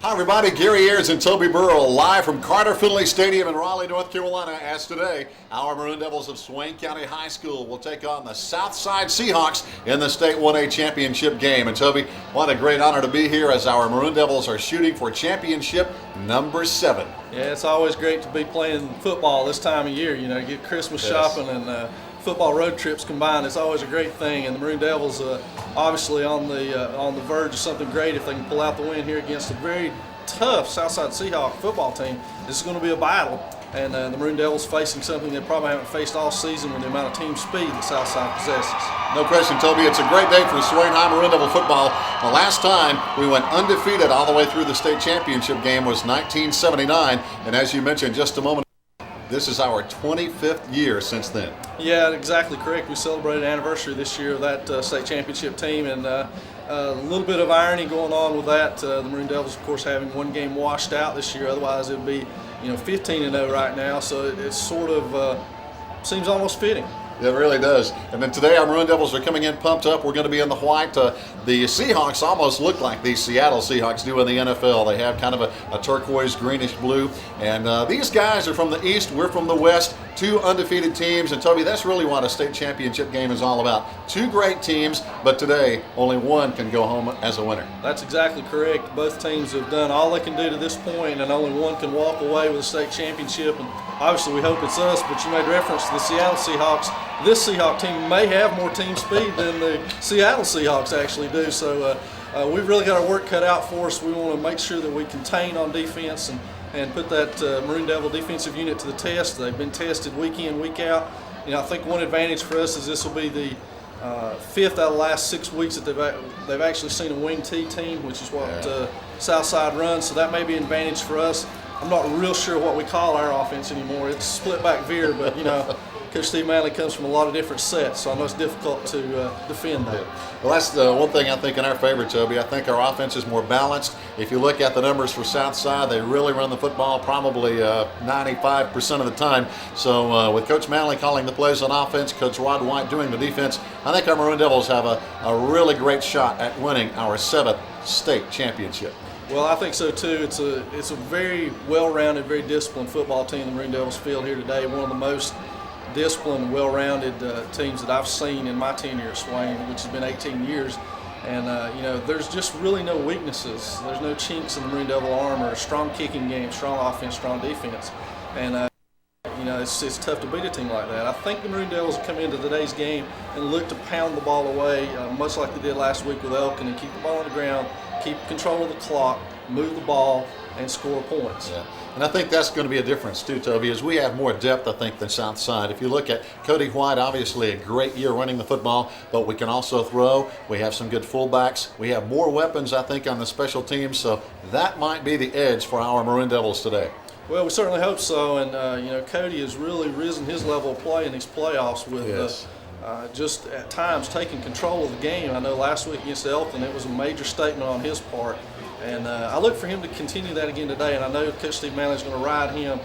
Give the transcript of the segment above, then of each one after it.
Hi everybody, Gary Ayers and Toby Burrell live from Carter Finley Stadium in Raleigh, North Carolina, as today our Maroon Devils of Swain County High School will take on the Southside Seahawks in the State 1A championship game. And Toby, what a great honor to be here as our Maroon Devils are shooting for championship number 7. Yeah, it's always great to be playing football this time of year. You know, get Christmas shopping and football road trips combined. It's always a great thing, and the Maroon Devils obviously on the verge of something great if they can pull out the win here against a very tough Southside Seahawks football team. This is going to be a battle, and the Maroon Devils facing something they probably haven't faced all season with the amount of team speed that Southside possesses. No question, Toby. It's a great day for Swain High Maroon Devil football. The last time we went undefeated all the way through the state championship game was 1979, and as you mentioned just a moment, this is our 25th year since then. Yeah, exactly correct. We celebrated an anniversary this year of that state championship team, and a little bit of irony going on with that. The Maroon Devils, of course, having one game washed out this year. Otherwise, it would be 15-0 right now. So it sort of seems almost fitting. It really does. And then today our Maroon Devils are coming in pumped up. We're going to be in the white. The Seahawks almost look like the Seattle Seahawks do in the NFL. They have kind of a turquoise greenish blue. And these guys are from the East. We're from the West. Two undefeated teams. And Toby, that's really what a state championship game is all about. Two great teams, but today only one can go home as a winner. That's exactly correct. Both teams have done all they can do to this point, and only one can walk away with a state championship. And obviously we hope it's us, but you made reference to the Seattle Seahawks. This Seahawks team may have more team speed than the Seattle Seahawks actually do. So we've really got our work cut out for us. We want to make sure that we contain on defense and put that Maroon Devil defensive unit to the test. They've been tested week in, week out. I think one advantage for us is this will be the 5th out of the last 6 weeks that they've actually seen a wing T team, which is what Southside runs. So that may be an advantage for us. I'm not real sure what we call our offense anymore. It's split back veer, but Coach Steve Manley comes from a lot of different sets, so I know it's difficult to defend that. Well, that's the one thing I think in our favor, Toby. I think our offense is more balanced. If you look at the numbers for Southside, they really run the football probably 95% of the time. So with Coach Manley calling the plays on offense, Coach Rod White doing the defense, I think our Maroon Devils have a really great shot at winning our 7th state championship. Well, I think so too. It's a very well-rounded, very disciplined football team the Maroon Devils field here today. One of the most disciplined and well-rounded teams that I've seen in my tenure at Swain, which has been 18 years. And there's just really no weaknesses. There's no chinks in the Maroon Devil armor. A strong kicking game, strong offense, strong defense. And it's tough to beat a team like that. I think the Maroon Devils will come into today's game and look to pound the ball away, much like they did last week with Elkin, and keep the ball on the ground, keep control of the clock, move the ball, and score points. Yeah. And I think that's going to be a difference too, Toby, as we have more depth, I think, than Southside. If you look at Cody White, obviously a great year running the football, but we can also throw. We have some good fullbacks. We have more weapons, I think, on the special teams, so that might be the edge for our Maroon Devils today. Well, we certainly hope so, and Cody has really risen his level of play in these playoffs with just at times taking control of the game. I know last week against Elton, it was a major statement on his part. And I look for him to continue that again today, and I know Coach Steve Manley is going to ride him.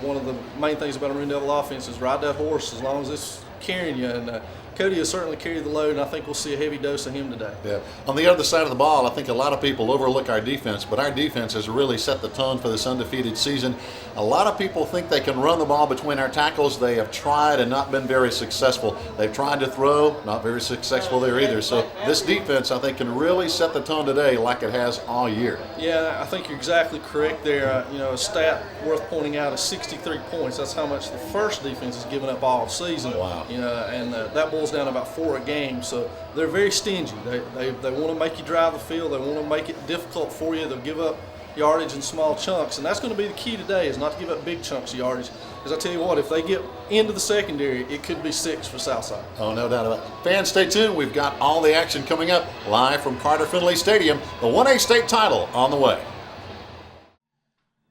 One of the main things about a Maroon Devil offense is ride that horse as long as it's carrying you. And Cody has certainly carried the load, and I think we'll see a heavy dose of him today. Yeah. On the other side of the ball, I think a lot of people overlook our defense, but our defense has really set the tone for this undefeated season. A lot of people think they can run the ball between our tackles. They have tried and not been very successful. They've tried to throw, not very successful there either. So this defense, I think, can really set the tone today like it has all year. Yeah, I think you're exactly correct there. A stat worth pointing out is 63 points. That's how much the first defense has given up all season. Wow. And that boils down to about 4 a game. So they're very stingy. They want to make you drive the field. They want to make it difficult for you. They'll give up yardage in small chunks, and that's going to be the key today, is not to give up big chunks of yardage. Because I tell you what, if they get into the secondary, it could be 6 for Southside. Oh, no doubt about it. Fans, stay tuned. We've got all the action coming up live from Carter Finley Stadium. The 1A state title on the way.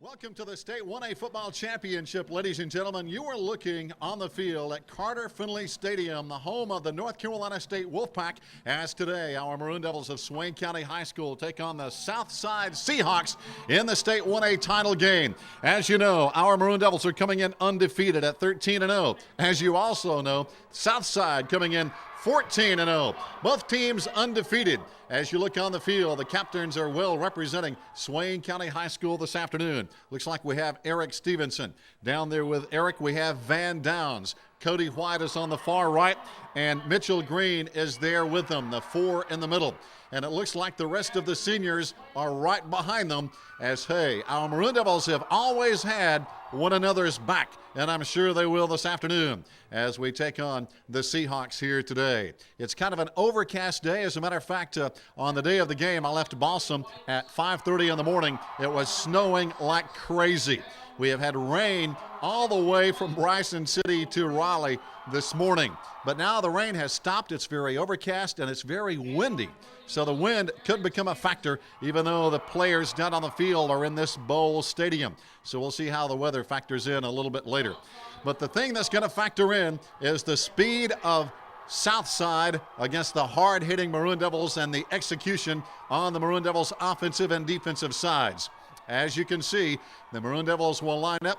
Welcome to the State 1A Football Championship, ladies and gentlemen. You are looking on the field at Carter Finley Stadium, the home of the North Carolina State Wolfpack, as today our Maroon Devils of Swain County High School take on the Southside Seahawks in the State 1A title game. As you know, our Maroon Devils are coming in undefeated at 13-0. As you also know, Southside coming in 14-0. Both teams undefeated. As you look on the field, the captains are well representing Swain County High School this afternoon. Looks like we have Eric Stevenson. Down there with Eric, we have Van Downs. Cody White is on the far right, and Mitchell Green is there with them, the 4 in the middle. And it looks like the rest of the seniors are right behind them as, hey, our Maroon Devils have always had one another's back, and I'm sure they will this afternoon as we take on the Seahawks here today. It's kind of an overcast day. As a matter of fact, on the day of the game, I left Balsam at 5:30 in the morning. It was snowing like crazy. We have had rain all the way from Bryson City to Raleigh this morning. But now the rain has stopped. It's very overcast and it's very windy. So the wind could become a factor, even though the players down on the field are in this bowl stadium. So we'll see how the weather factors in a little bit later. But the thing that's going to factor in is the speed of Southside against the hard-hitting Maroon Devils and the execution on the Maroon Devils' offensive and defensive sides. As you can see, the Maroon Devils will line up,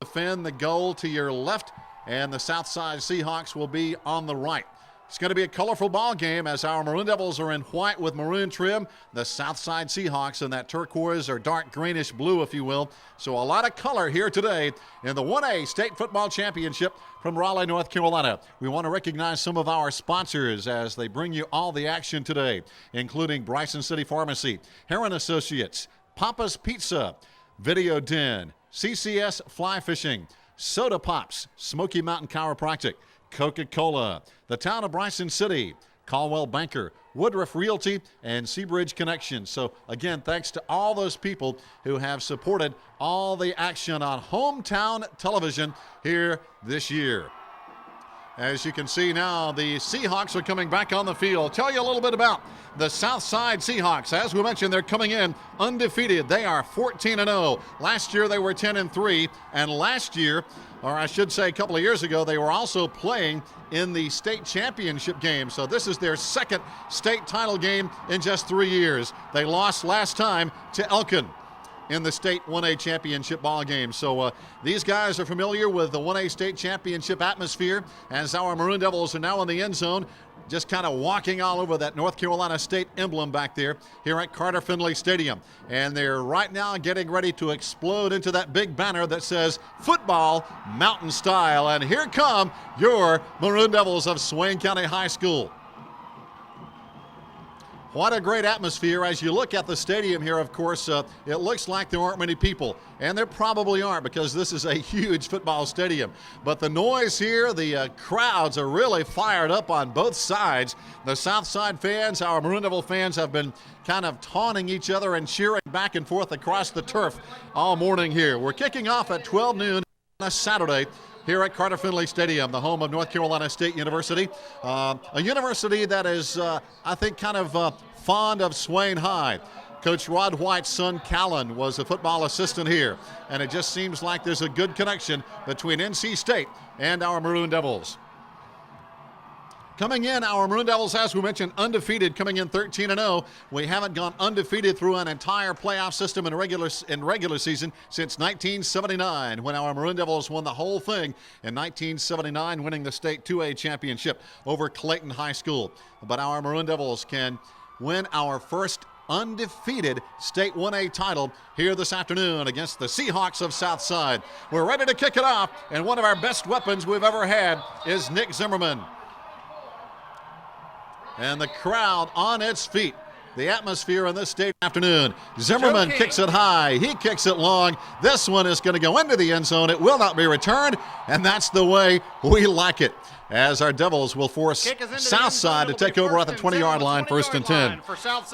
defend the goal to your left, and the Southside Seahawks will be on the right. It's going to be a colorful ball game as our Maroon Devils are in white with maroon trim. The Southside Seahawks in that turquoise or dark greenish blue, if you will. So a lot of color here today in the 1A State Football Championship from Raleigh, North Carolina. We want to recognize some of our sponsors as they bring you all the action today, including Bryson City Pharmacy, Heron Associates, Papa's Pizza, Video Den, CCS Fly Fishing, Soda Pops, Smoky Mountain Chiropractic, Coca-Cola, the town of Bryson City, Caldwell Banker, Woodruff Realty, and Seabridge Connection. So again, thanks to all those people who have supported all the action on hometown television here this year. As you can see now, the Seahawks are coming back on the field. Tell you a little bit about the Southside Seahawks. As we mentioned, they're coming in undefeated. They are 14-0. Last year they were 10-3, and last year, or I should say a couple of years ago, they were also playing in the state championship game. So this is their second state title game in just 3 years. They lost last time to Elkin in the state 1A championship ball game. So these guys are familiar with the 1A state championship atmosphere as our Maroon Devils are now in the end zone, just kind of walking all over that North Carolina State emblem back there here at Carter Finley Stadium. And they're right now getting ready to explode into that big banner that says Football Mountain Style. And here come your Maroon Devils of Swain County High School. What a great atmosphere. As you look at the stadium here, of course, it looks like there aren't many people. And there probably aren't because this is a huge football stadium. But the noise here, the crowds are really fired up on both sides. The Southside fans, our Maroon Devil fans, have been kind of taunting each other and cheering back and forth across the turf all morning here. We're kicking off at 12 noon on a Saturday here at Carter Finley Stadium, the home of North Carolina State University. A university that is, I think, kind of fond of Swain High. Coach Rod White's son, Callan, was a football assistant here, and it just seems like there's a good connection between NC State and our Maroon Devils. Coming in, our Maroon Devils, as we mentioned, undefeated, coming in 13-0. We haven't gone undefeated through an entire playoff system in regular season since 1979, when our Maroon Devils won the whole thing in 1979, winning the state 2A championship over Clayton High School. But our Maroon Devils can win our first undefeated state 1A title here this afternoon against the Seahawks of Southside. We're ready to kick it off, and one of our best weapons we've ever had is Nick Zimmerman. And the crowd on its feet. The atmosphere in this stadium afternoon. Zimmerman kicks it high. He kicks it long. This one is going to go into the end zone. It will not be returned, and that's the way we like it. As our Devils will force Southside to take over at the 20-yard line, 1st and 10.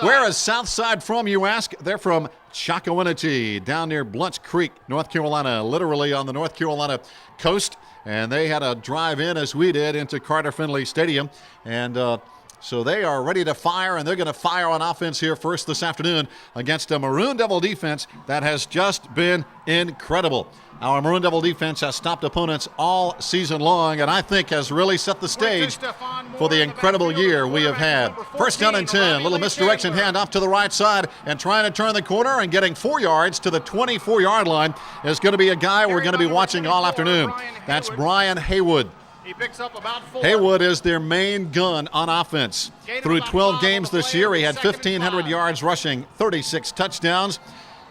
Where is Southside from, you ask? They're from Chocowinity, down near Blunt's Creek, North Carolina, literally on the North Carolina coast. And they had a drive in, as we did, into Carter Finley Stadium. And so they are ready to fire, and they're going to fire on offense here first this afternoon against a Maroon Devil defense that has just been incredible. Our Maroon Devil defense has stopped opponents all season long, and I think has really set the stage for the incredible year we have had. 1st down and 10, little misdirection handoff to the right side, and trying to turn the corner and getting 4 yards to the 24-yard line is going to be a guy we're going to be watching all afternoon. That's Brian Haywood. He picks up about 4. Haywood is their main gun on offense. Through 12 games this year, he had 1,500 yards rushing, 36 touchdowns,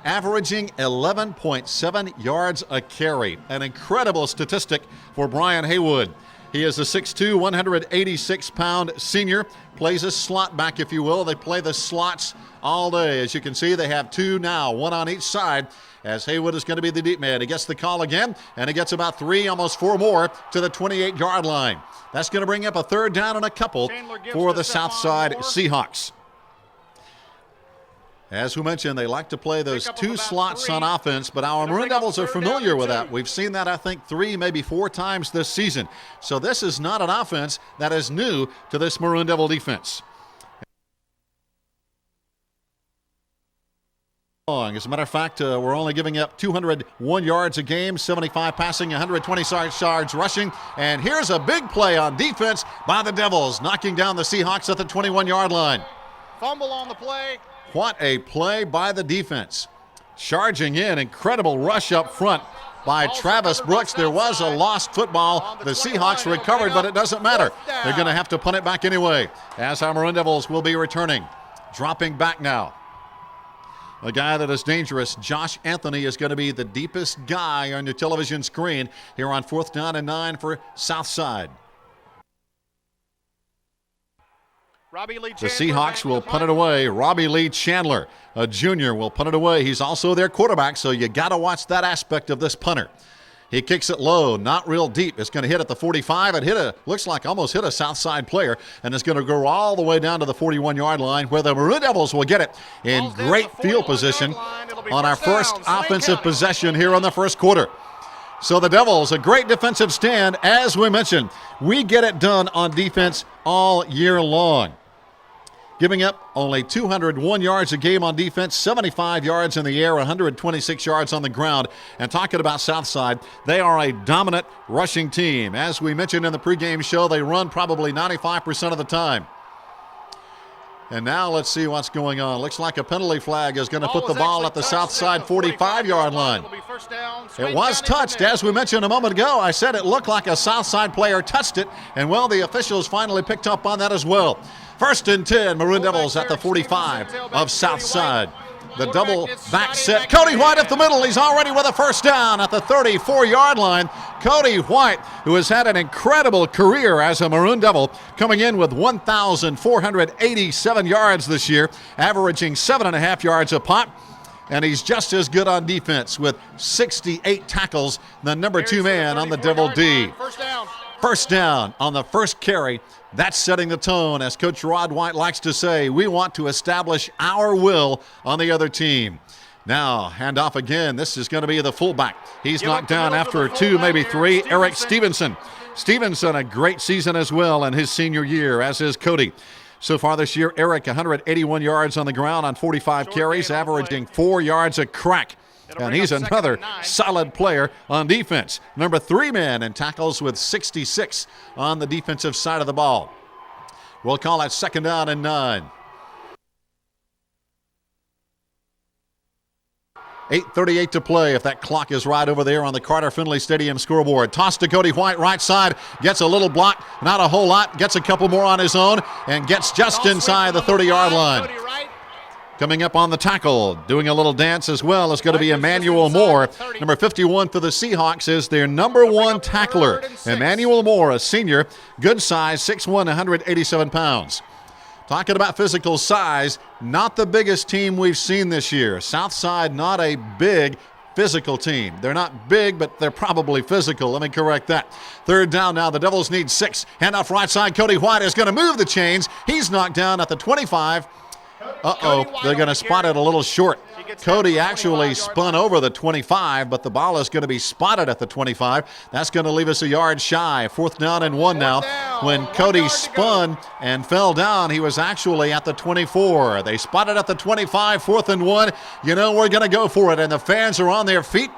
averaging 11.7 yards a carry. An incredible statistic for Brian Haywood. He is a 6'2", 186-pound senior, plays a slot back, if you will. They play the slots all day. As you can see, they have 2 now, 1 on each side, as Haywood is going to be the deep man. He gets the call again, and he gets about 3, almost 4 more to the 28-yard line. That's going to bring up a 3rd down and a couple for the Southside Seahawks. As we mentioned, they like to play those 2 slots on offense, but our Maroon Devils are familiar with that. We've seen that, I think, 3, maybe 4 times this season. So this is not an offense that is new to this Maroon Devil defense. As a matter of fact, we're only giving up 201 yards a game, 75 passing, 126 yards rushing. And here's a big play on defense by the Devils, knocking down the Seahawks at the 21-yard line. Fumble on the play. What a play by the defense. Charging in, incredible rush up front by Travis Brooks. There was a lost football. The Seahawks recovered, but it doesn't matter. They're going to have to punt it back anyway, as our Maroon Devils will be returning. Dropping back now. A guy that is dangerous, Josh Anthony, is going to be the deepest guy on your television screen here on 4th down and 9 for Southside. The Seahawks will punt it away. Robbie Lee Chandler, a junior, will punt it away. He's also their quarterback, so you got to watch that aspect of this punter. He kicks it low, not real deep. It's going to hit at the 45. It looks like almost hit a Southside player, and it's going to go all the way down to the 41-yard line, where the Maroon Devils will get it in great field position on our first offensive possession here in the first quarter. So the Devils, a great defensive stand. As we mentioned, we get it done on defense all year long. Giving up only 201 yards a game on defense, 75 yards in the air, 126 yards on the ground. And talking about Southside, they are a dominant rushing team. As we mentioned in the pregame show, they run probably 95% of the time. And now let's see what's going on. Looks like a penalty flag is going to put the ball at the Southside 45-yard line. It was touched, as we mentioned a moment ago. I said it looked like a Southside player touched it, and well, the officials finally picked up on that as well. 1st and 10, Maroon Devils at the 45 of Southside. The double back set. Cody White up the middle. He's already with a 1st down at the 34-yard line. Cody White, who has had an incredible career as a Maroon Devil, coming in with 1,487 yards this year, averaging 7.5 yards a pop. And he's just as good on defense with 68 tackles, the number 2 man on the Devil D. First down on the first carry. That's setting the tone, as Coach Rod White likes to say. We want to establish our will on the other team. Now, handoff again. This is going to be the fullback. He's knocked down after 2, maybe 3. Eric Stevenson. Stevenson, a great season as well in his senior year, as is Cody. So far this year, Eric, 181 yards on the ground on 45 carries, averaging 4 yards a crack. And he's another solid player on defense. Number 3 man in tackles with 66 on the defensive side of the ball. We'll call that 2nd down and 9. 8:38 to play, if that clock is right over there on the Carter Finley Stadium scoreboard. Toss to Cody White, right side, gets a little block, not a whole lot, gets a couple more on his own, and gets just inside the 30-yard line. Coming up on the tackle, doing a little dance as well, is going to be Emmanuel Moore. Number 51 for the Seahawks is their number 1 tackler. Emmanuel Moore, a senior, good size, 6'1", 187 pounds. Talking about physical size, not the biggest team we've seen this year. Southside, not a big physical team. They're not big, but they're probably physical. Let me correct that. 3rd down now. The Devils need 6. Handoff right side. Cody White is going to move the chains. He's knocked down at the 25. They're going to spot it a little short. Cody actually spun over the 25, but the ball is going to be spotted at the 25. That's going to leave us a yard shy. 4th down and 1 now. When Cody spun and fell down, he was actually at the 24. They spotted at the 25, 4th and 1. You know, we're going to go for it, and the fans are on their feet.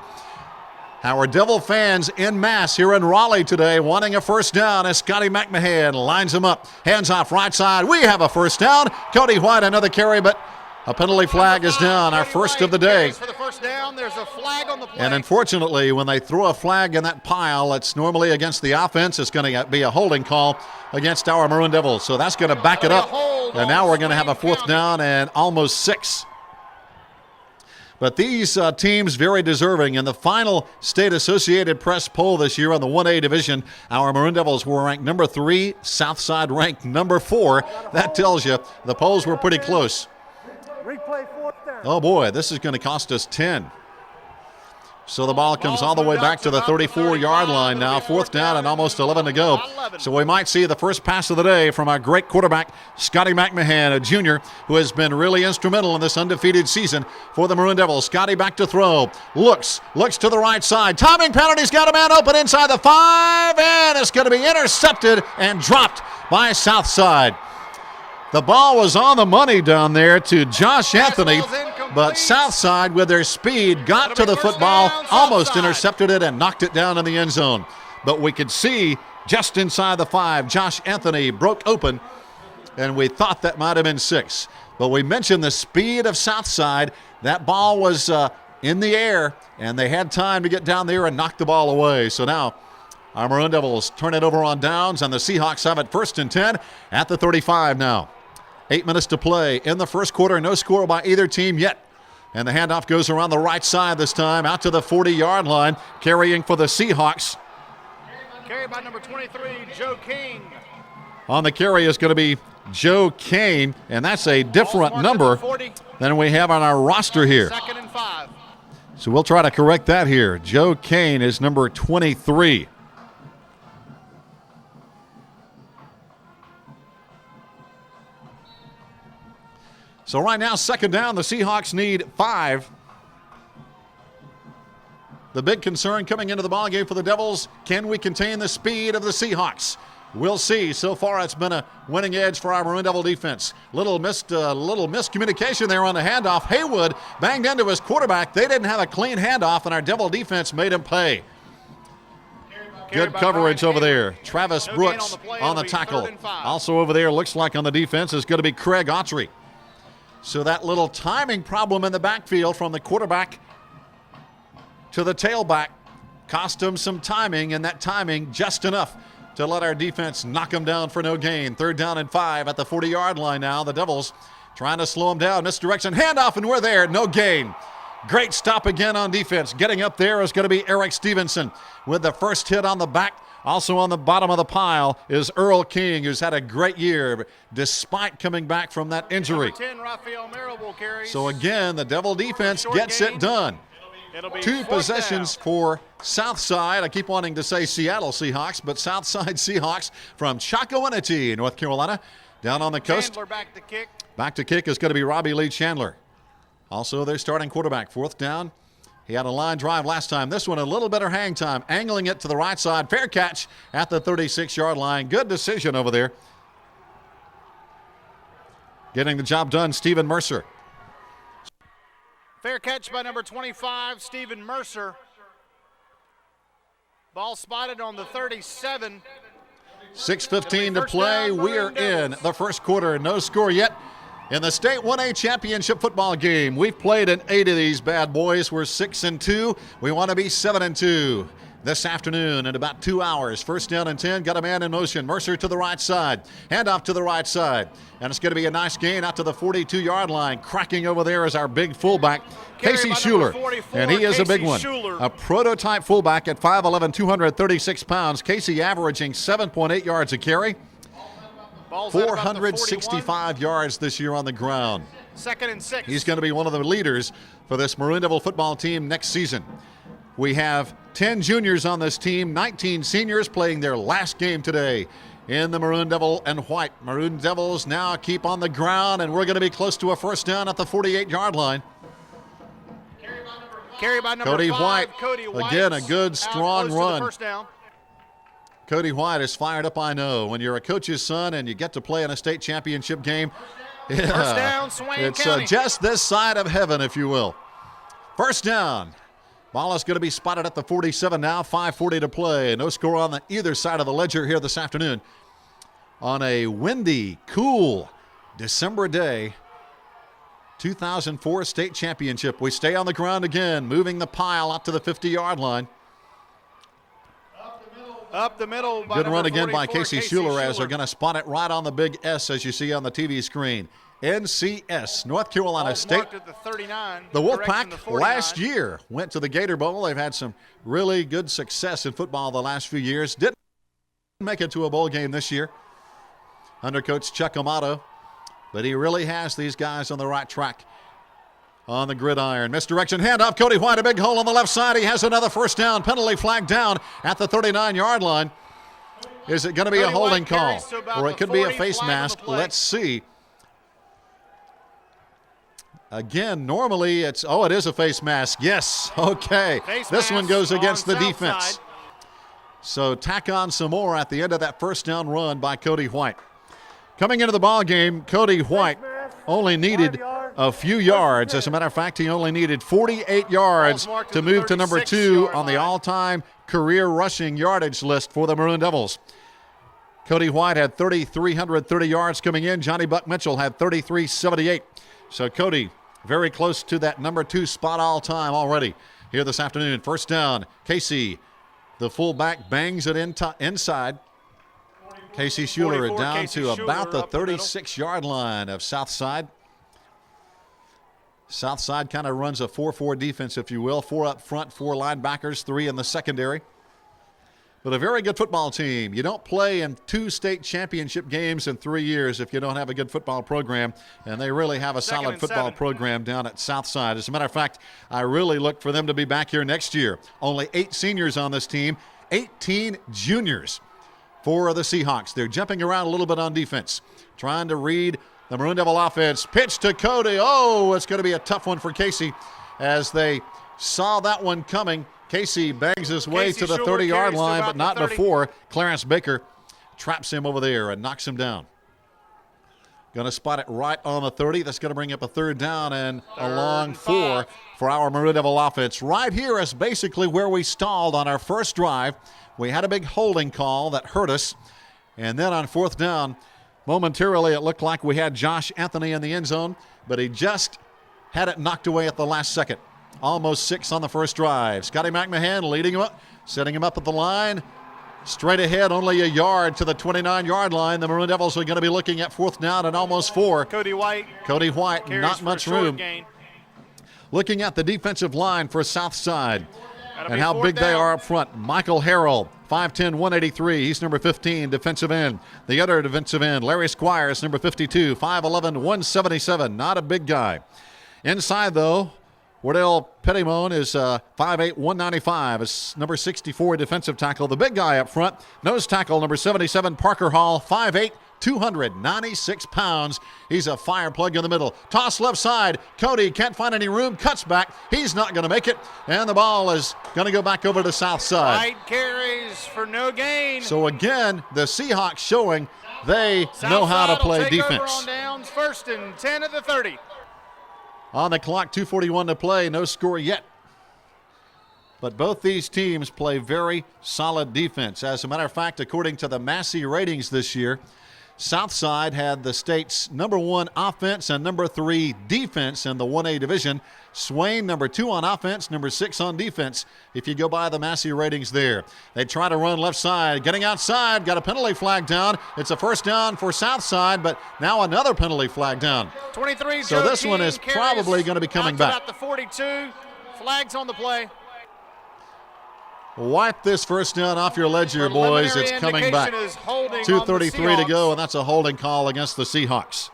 Our Devil fans en masse here in Raleigh today wanting a 1st down as Scotty McMahon lines them up. Hands off right side. We have a 1st down. Cody White another carry, but A penalty flag is down, our first of the day. For the first down, there's a flag on the play. And unfortunately, when they throw a flag in that pile, it's normally against the offense. It's going to be a holding call against our Maroon Devils. So that's going to back it up. And now we're going to have a fourth down and almost 6. But these teams very deserving. In the final State Associated Press poll this year on the 1A division, our Maroon Devils were ranked number 3, Southside ranked number 4. That tells you the polls were pretty close. Oh boy, this is going to cost us 10. So the ball comes all the way back to the 34-yard line now, fourth down and almost 11 to go. So we might see the first pass of the day from our great quarterback, Scotty McMahon, a junior who has been really instrumental in this undefeated season for the Maroon Devils. Scotty back to throw, looks to the right side. Timing penalty's got a man open inside the 5, and it's going to be intercepted and dropped by Southside. The ball was on the money down there to Josh Anthony, but Southside, with their speed, got to the football, almost intercepted it, and knocked it down in the end zone. But we could see just inside the 5, Josh Anthony broke open, and we thought that might have been 6. But we mentioned the speed of Southside. That ball was in the air, and they had time to get down there and knock the ball away. So now our Maroon Devils turn it over on downs, and the Seahawks have it 1st and 10 at the 35 now. 8 minutes to play in the first quarter. No score by either team yet. And the handoff goes around the right side this time, out to the 40-yard line, carrying for the Seahawks. Carry by number 23, Joe King. On the carry is going to be Joe Kane, and that's a different number than we have on our roster here. 2nd and 5. So we'll try to correct that here. Joe Kane is number 23. So right now, 2nd down, the Seahawks need 5. The big concern coming into the ballgame for the Devils, can we contain the speed of the Seahawks? We'll see. So far, it's been a winning edge for our Maroon Devil defense. Little miscommunication there on the handoff. Haywood banged into his quarterback. They didn't have a clean handoff, and our Devil defense made him pay. Good coverage over there. Travis Brooks on the tackle. Also over there, looks like on the defense, is going to be Craig Autry. So that little timing problem in the backfield from the quarterback to the tailback cost him some timing, and that timing just enough to let our defense knock him down for no gain. 3rd down and 5 at the 40-yard line now. The Devils trying to slow him down. Misdirection, handoff, and we're there. No gain. Great stop again on defense. Getting up there is going to be Eric Stevenson with the first hit on the back. Also on the bottom of the pile is Earl King, who's had a great year despite coming back from that injury. Number 10, Rafael Marable carries. So again, the Devil defense gets it done. 2 possessions for Southside. I keep wanting to say Seattle Seahawks, but Southside Seahawks from Chocowinity, North Carolina, down on the coast. Chandler back to kick. Back to kick is going to be Robbie Lee Chandler. Also their starting quarterback, 4th down. He had a line drive last time. This one a little better hang time, angling it to the right side. Fair catch at the 36-yard line. Good decision over there. Getting the job done, Stephen Mercer. Fair catch by number 25, Stephen Mercer. Ball spotted on the 37. 6:15 to play. We are in the first quarter. No score yet in the State 1A Championship football game. We've played in 8 of these bad boys. We're 6-2. We want to be 7-2 this afternoon in about 2 hours. 1st down and 10. Got a man in motion. Mercer to the right side. Handoff to the right side. And it's going to be a nice gain out to the 42-yard line. Cracking over there is our big fullback, Casey Schuler. And he is a big one. A prototype fullback at 5'11", 236 pounds. Casey averaging 7.8 yards a carry. 465 yards this year on the ground. 2nd and 6. He's going to be one of the leaders for this Maroon Devil football team next season. We have 10 juniors on this team, 19 seniors playing their last game today in the Maroon Devil and White. Maroon Devils now keep on the ground, and we're going to be close to a 1st down at the 48-yard line. Carry by number Cody 5, White. Cody White. Again, a good, strong run. 1st down. Cody White is fired up, I know. When you're a coach's son and you get to play in a state championship game, First down, Swain it's County. just this side of heaven, if you will. 1st down. Ball is going to be spotted at the 47 now, 5:40 to play. No score on either side of the ledger here this afternoon. On a windy, cool December day, 2004 state championship. We stay on the ground again, moving the pile out to the 50-yard line. Up the middle. By Good run again by 44, Casey Schuler as they're going to spot it right on the big S as you see on the TV screen. NCS, North Carolina State. At the 39. The Wolfpack last year went to the Gator Bowl. They've had some really good success in football the last few years. Didn't make it to a bowl game this year under Coach Chuck Amato, but he really has these guys on the right track on the gridiron. Misdirection, handoff, Cody White, a big hole on the left side. He has another first down, penalty flag down at the 39-yard line. Is it going to be a holding call? Or it could be a face mask. Let's see. Again, normally it's, it is a face mask. Yes, okay. This one goes against the defense. So tack on some more at the end of that first down run by Cody White. Coming into the ball game, Cody White only needed a few yards. As a matter of fact, he only needed 48 yards to move to number 2 on the all-time career rushing yardage list for the Maroon Devils. Cody White had 3,330 yards coming in. Johnny Buck Mitchell had 3,378. So Cody very close to that number 2 spot all time already here this afternoon. First down, Casey, the fullback, bangs it inside. Casey Schuler down to about the 36-yard line of Southside. Southside kind of runs a 4-4 defense, if you will. 4 up front, 4 linebackers, 3 in the secondary. But a very good football team. You don't play in 2 state championship games in 3 years if you don't have a good football program, and they really have a solid football program down at Southside. As a matter of fact, I really look for them to be back here next year. Only 8 seniors on this team, 18 juniors for the Seahawks. They're jumping around a little bit on defense, trying to read the Maroon Devil offense. Pitch to Cody. Oh, it's going to be a tough one for Casey as they saw that one coming. Casey bangs his way to the 30-yard line, but not before Clarence Baker traps him over there and knocks him down. Going to spot it right on the 30. That's going to bring up a third down and a long 4 for our Maroon Devil offense. Right here is basically where we stalled on our first drive. We had a big holding call that hurt us. And then on fourth down, momentarily it looked like we had Josh Anthony in the end zone, but he just had it knocked away at the last second. Almost 6 on the first drive. Scotty McMahon leading him up, setting him up at the line. Straight ahead, only a yard to the 29-yard line. The Maroon Devils are going to be looking at fourth down and almost 4. Cody White, not much room. Looking at the defensive line for Southside and how big they are up front. Michael Harrell, 5'10", 183. He's number 15, defensive end. The other defensive end, Larry Squires, number 52, 5'11", 177. Not a big guy. Inside, though, Wardell Pettimone is 5'8", 195. Is number 64 defensive tackle. The big guy up front, nose tackle number 77, Parker Hall, 5'8", 296 pounds. He's a fire plug in the middle. Toss left side. Cody can't find any room. Cuts back. He's not going to make it. And the ball is going to go back over to Southside. White carries for no gain. So again, the Seahawks showing they know how to play defense. On downs, 1st and 10 at the 30. On the clock, 2:41 to play. No score yet. But both these teams play very solid defense. As a matter of fact, according to the Massey ratings this year, Southside had the state's number 1 offense and number 3 defense in the 1A division. Swain, number 2 on offense, number 6 on defense, if you go by the Massey ratings there. They try to run left side, getting outside, got a penalty flag down. It's a first down for Southside, but now another penalty flag down. 23. So this one is probably going to be coming back. About the 42. Flags on the play. Wipe this first down off your ledger, boys. It's coming back. 2:33 to go, and that's a holding call against the Seahawks.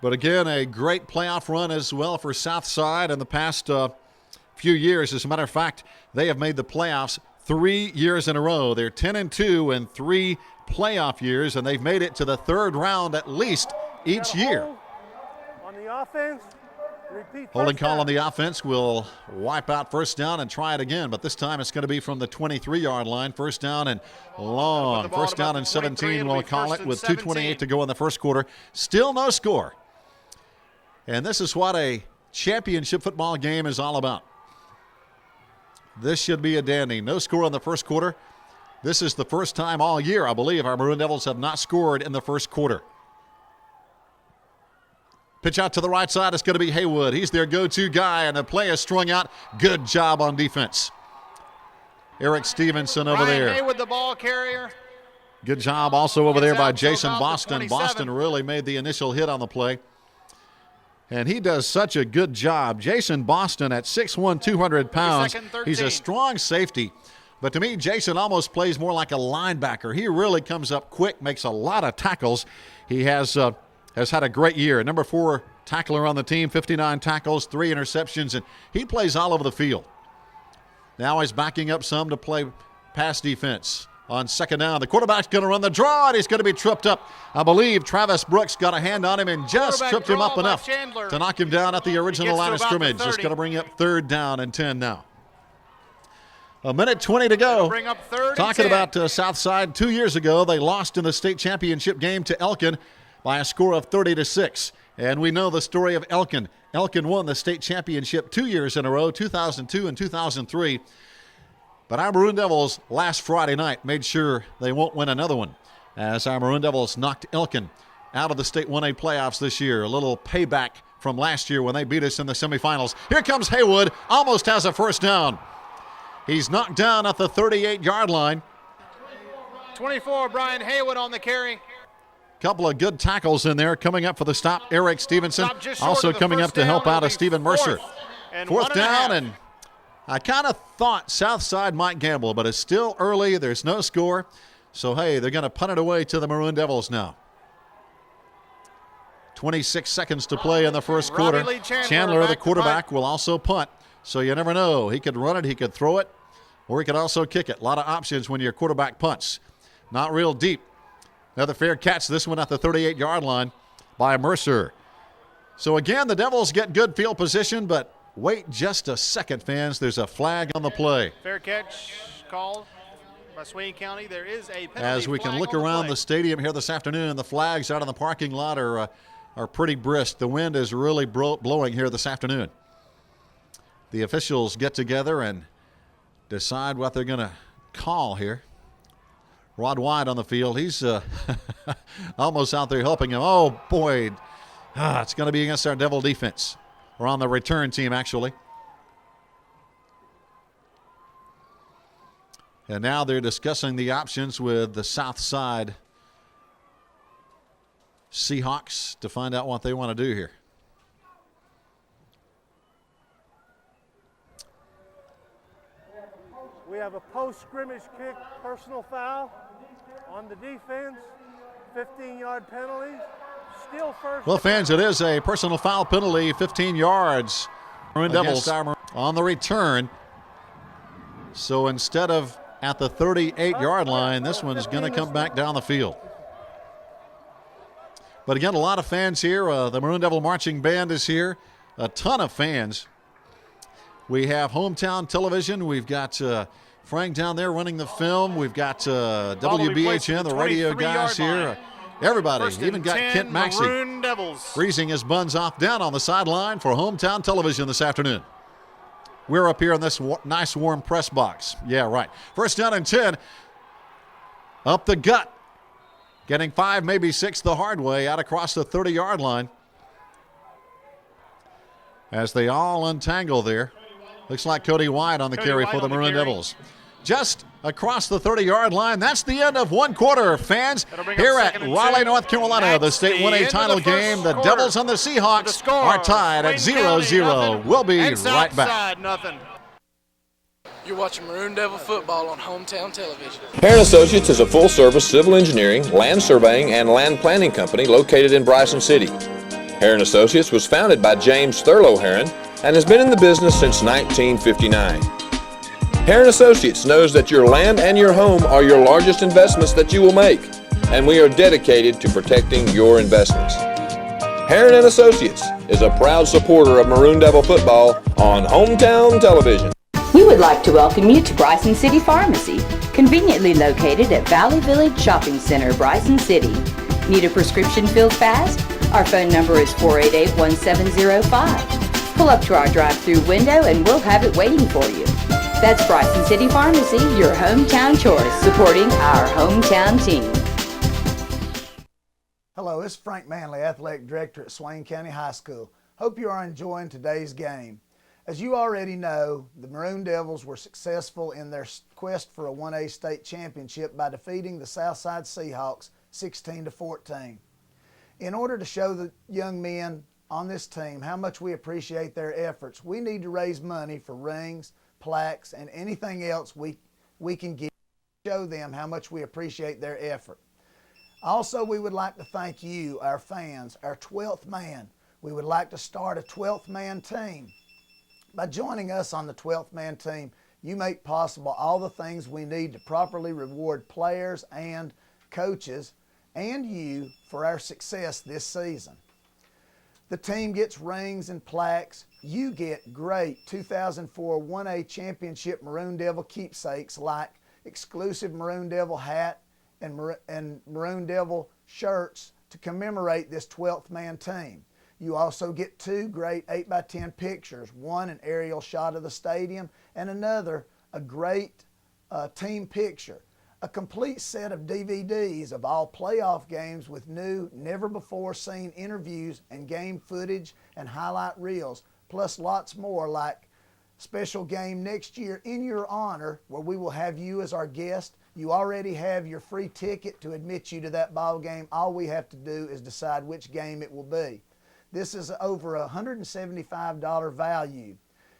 But again, a great playoff run as well for Southside in the past few years. As a matter of fact, they have made the playoffs 3 years in a row. They're 10-2 in 3 playoff years, and they've made it to the 3rd round at least each year. On the offense. Holding call on the offense will wipe out first down and try it again, but this time it's going to be from the 23-yard line. First down and long. First down and 17, we'll call it, with 2:28 to go in the first quarter. Still no score. And this is what a championship football game is all about. This should be a dandy. No score in the first quarter. This is the first time all year, I believe, our Maroon Devils have not scored in the first quarter. Pitch out to the right side. It's going to be Haywood. He's their go-to guy, and the play is strung out. Good job on defense. Eric Stevenson over there. Haywood, the ball carrier. Good job also over there by Gets out Jason about Boston. 27. Boston really made the initial hit on the play. And he does such a good job. Jason Boston at 6'1", 200 pounds. He's a strong safety. But to me, Jason almost plays more like a linebacker. He really comes up quick, makes a lot of tackles. He has had a great year. Number 4 tackler on the team, 59 tackles, 3 interceptions, and he plays all over the field. Now he's backing up some to play pass defense. On second down, the quarterback's going to run the draw, and he's going to be tripped up. I believe Travis Brooks got a hand on him and just tripped him up enough to knock him down at the original line of scrimmage. It's going to bring up 3rd down and 10 now. A minute 20 to go. Bring up 3rd Talking and 10. about Southside, 2 years ago, they lost in the state championship game to Elkin by a score of 30-6. And we know the story of Elkin. Elkin won the state championship 2 years in a row, 2002 and 2003. But our Maroon Devils last Friday night made sure they won't win another one, as our Maroon Devils knocked Elkin out of the state 1A playoffs this year. A little payback from last year when they beat us in the semifinals. Here comes Haywood, almost has a first down. He's knocked down at the 38-yard line. 24, Brian Haywood on the carry. Couple of good tackles in there coming up for the stop. Eric Stevenson also coming up to help out of Stephen Mercer. 4th down, and I kind of thought Southside might gamble, but it's still early. There's no score. So, hey, they're going to punt it away to the Maroon Devils now. 26 seconds to play in the first quarter. Chandler, the quarterback, will also punt. So you never know. He could run it, he could throw it, or he could also kick it. A lot of options when your quarterback punts. Not real deep. Another fair catch, this one at the 38-yard line by Mercer. So, again, the Devils get good field position, but wait just a second, fans. There's a flag on the play. Fair catch called by Swain County. There is a penalty. As we can look around the stadium here this afternoon, the flags out in the parking lot are pretty brisk. The wind is really blowing here this afternoon. The officials get together and decide what they're going to call here. Rod White on the field. He's almost out there helping him. Oh, boy. It's going to be against our Devil defense. Or on the return team, actually. And now they're discussing the options with the Southside Seahawks to find out what they want to do here. We have a post-scrimmage kick, personal foul on the defense, 15-yard penalties, still first. Well, fans, it is a personal foul penalty, 15 yards. Maroon Devils on the return. So instead of at the 38-yard line, this one's going to come back down the field. But again, a lot of fans here. The Maroon Devil Marching Band is here. A ton of fans. We have hometown television. We've got Frank down there running the film. We've got WBHN, the radio guys here. Everybody, even got Kent Maxey freezing his buns off down on the sideline for hometown television this afternoon. We're up here in this nice warm press box. Yeah, right. 1st down and 10. Up the gut. Getting 5, maybe 6 the hard way out across the 30-yard line. As they all untangle there. Looks like Cody White on the carry for the Maroon Devils. Just across the 30-yard line. That's the end of one quarter, fans. Here at Raleigh, North Carolina, the state 1A title game. The Devils and the Seahawks are tied at 0-0. We'll be right back. You're watching Maroon Devil football on hometown television. Heron Associates is a full-service civil engineering, land surveying, and land planning company located in Bryson City. Heron Associates was founded by James Thurlow Heron and has been in the business since 1959. Heron Associates knows that your land and your home are your largest investments that you will make, and we are dedicated to protecting your investments. Heron & Associates is a proud supporter of Maroon Devil football on hometown television. We would like to welcome you to Bryson City Pharmacy, conveniently located at Valley Village Shopping Center, Bryson City. Need a prescription filled fast? Our phone number is 488-1705. Pull up to our drive-through window and we'll have it waiting for you. That's Bryson City Pharmacy, your hometown choice, supporting our hometown team. Hello, this is Frank Manley, Athletic Director at Swain County High School. Hope you are enjoying today's game. As you already know, the Maroon Devils were successful in their quest for a 1A state championship by defeating the Southside Seahawks 16-14. In order to show the young men on this team how much we appreciate their efforts, we need to raise money for rings, plaques, and anything else we can give to show them how much we appreciate their effort. Also, we would like to thank you, our fans, our 12th man. We would like to start a 12th man team. By joining us on the 12th man team, you make possible all the things we need to properly reward players and coaches and you for our success this season. The team gets rings and plaques. You get great 2004 1A Championship Maroon Devil keepsakes like exclusive Maroon Devil hat and Maroon Devil shirts to commemorate this 12th man team. You also get 2 great 8x10 pictures, one an aerial shot of the stadium and another a great team picture. A complete set of DVDs of all playoff games with new, never-before-seen interviews and game footage and highlight reels, plus lots more like special game next year in your honor where we will have you as our guest. You already have your free ticket to admit you to that ball game. All we have to do is decide which game it will be. This is over a $175 value.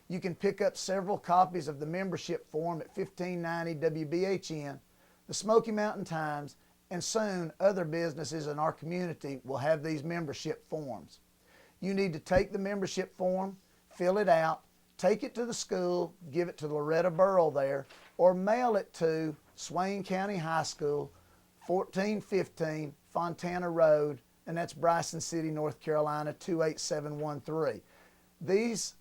You can pick up several copies of the membership form at 1590 WBHN, the Smoky Mountain Times, and soon other businesses in our community will have these membership forms. You need to take the membership form, fill it out, take it to the school, give it to Loretta Burrell there, or mail it to Swain County High School, 1415 Fontana Road, and that's Bryson City, North Carolina, 28713. These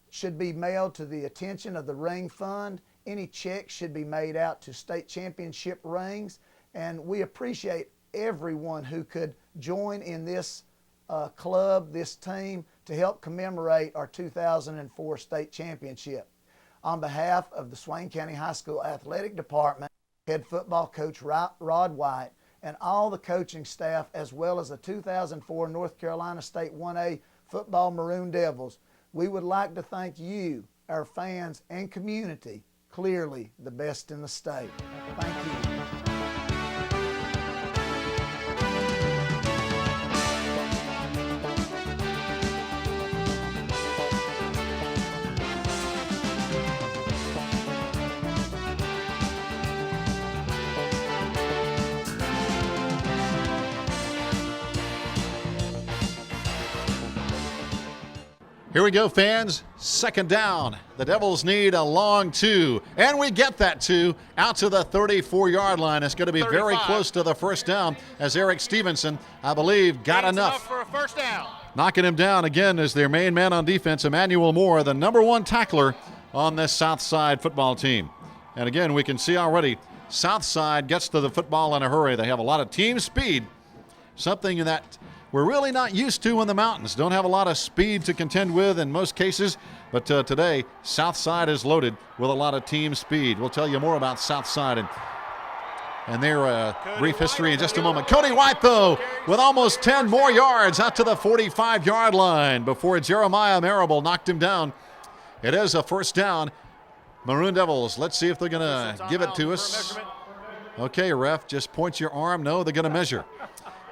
should be mailed to the attention of the Ring Fund. Any checks should be made out to state championship rings, and we appreciate everyone who could join in this club, this team, to help commemorate our 2004 state championship. On behalf of the Swain County High School Athletic Department, head football coach Rod White, and all the coaching staff, as well as the 2004 North Carolina State 1A Football Maroon Devils, we would like to thank you, our fans and community, clearly the best in the state. Thank you. Here we go, fans. Second down. The Devils need a long 2, and we get that 2 out to the 34-yard line. It's going to be 35. very close to the first down as Eric Stevenson, I believe, got enough. For a first down. Knocking him down again is their main man on defense, Emmanuel Moore, the number 1 tackler on this Southside football team. And again, we can see already Southside gets to the football in a hurry. They have a lot of team speed, something that we're really not used to in the mountains. Don't have a lot of speed to contend with in most cases, but today Southside is loaded with a lot of team speed. We'll tell you more about Southside and their brief history in just a moment. Cody White, though, with almost 10 more yards out to the 45-yard line before Jeremiah Marable knocked him down. It is a first down. Maroon Devils, let's see if they're going to give it to us. Okay, ref, just point your arm. No, they're going to measure.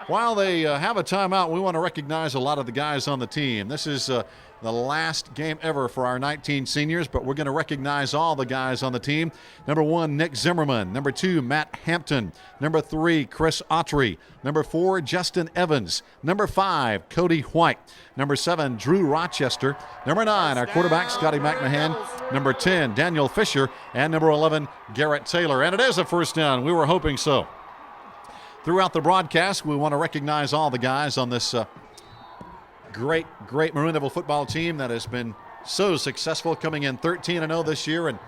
While they have a timeout, we want to recognize a lot of the guys on the team. This is the last game ever for our 19 seniors, but we're going to recognize all the guys on the team. Number 1, Nick Zimmerman. Number 2, Matt Hampton. Number 3, Chris Autry. Number 4, Justin Evans. Number 5, Cody White. Number 7, Drew Rochester. Number 9, our quarterback, Scotty McMahon. Number 10, Daniel Fisher. And number 11, Garrett Taylor. And it is a first down. We were hoping so. Throughout the broadcast, we want to recognize all the guys on this great Maroon Devil football team that has been so successful, coming in 13-0 this year. And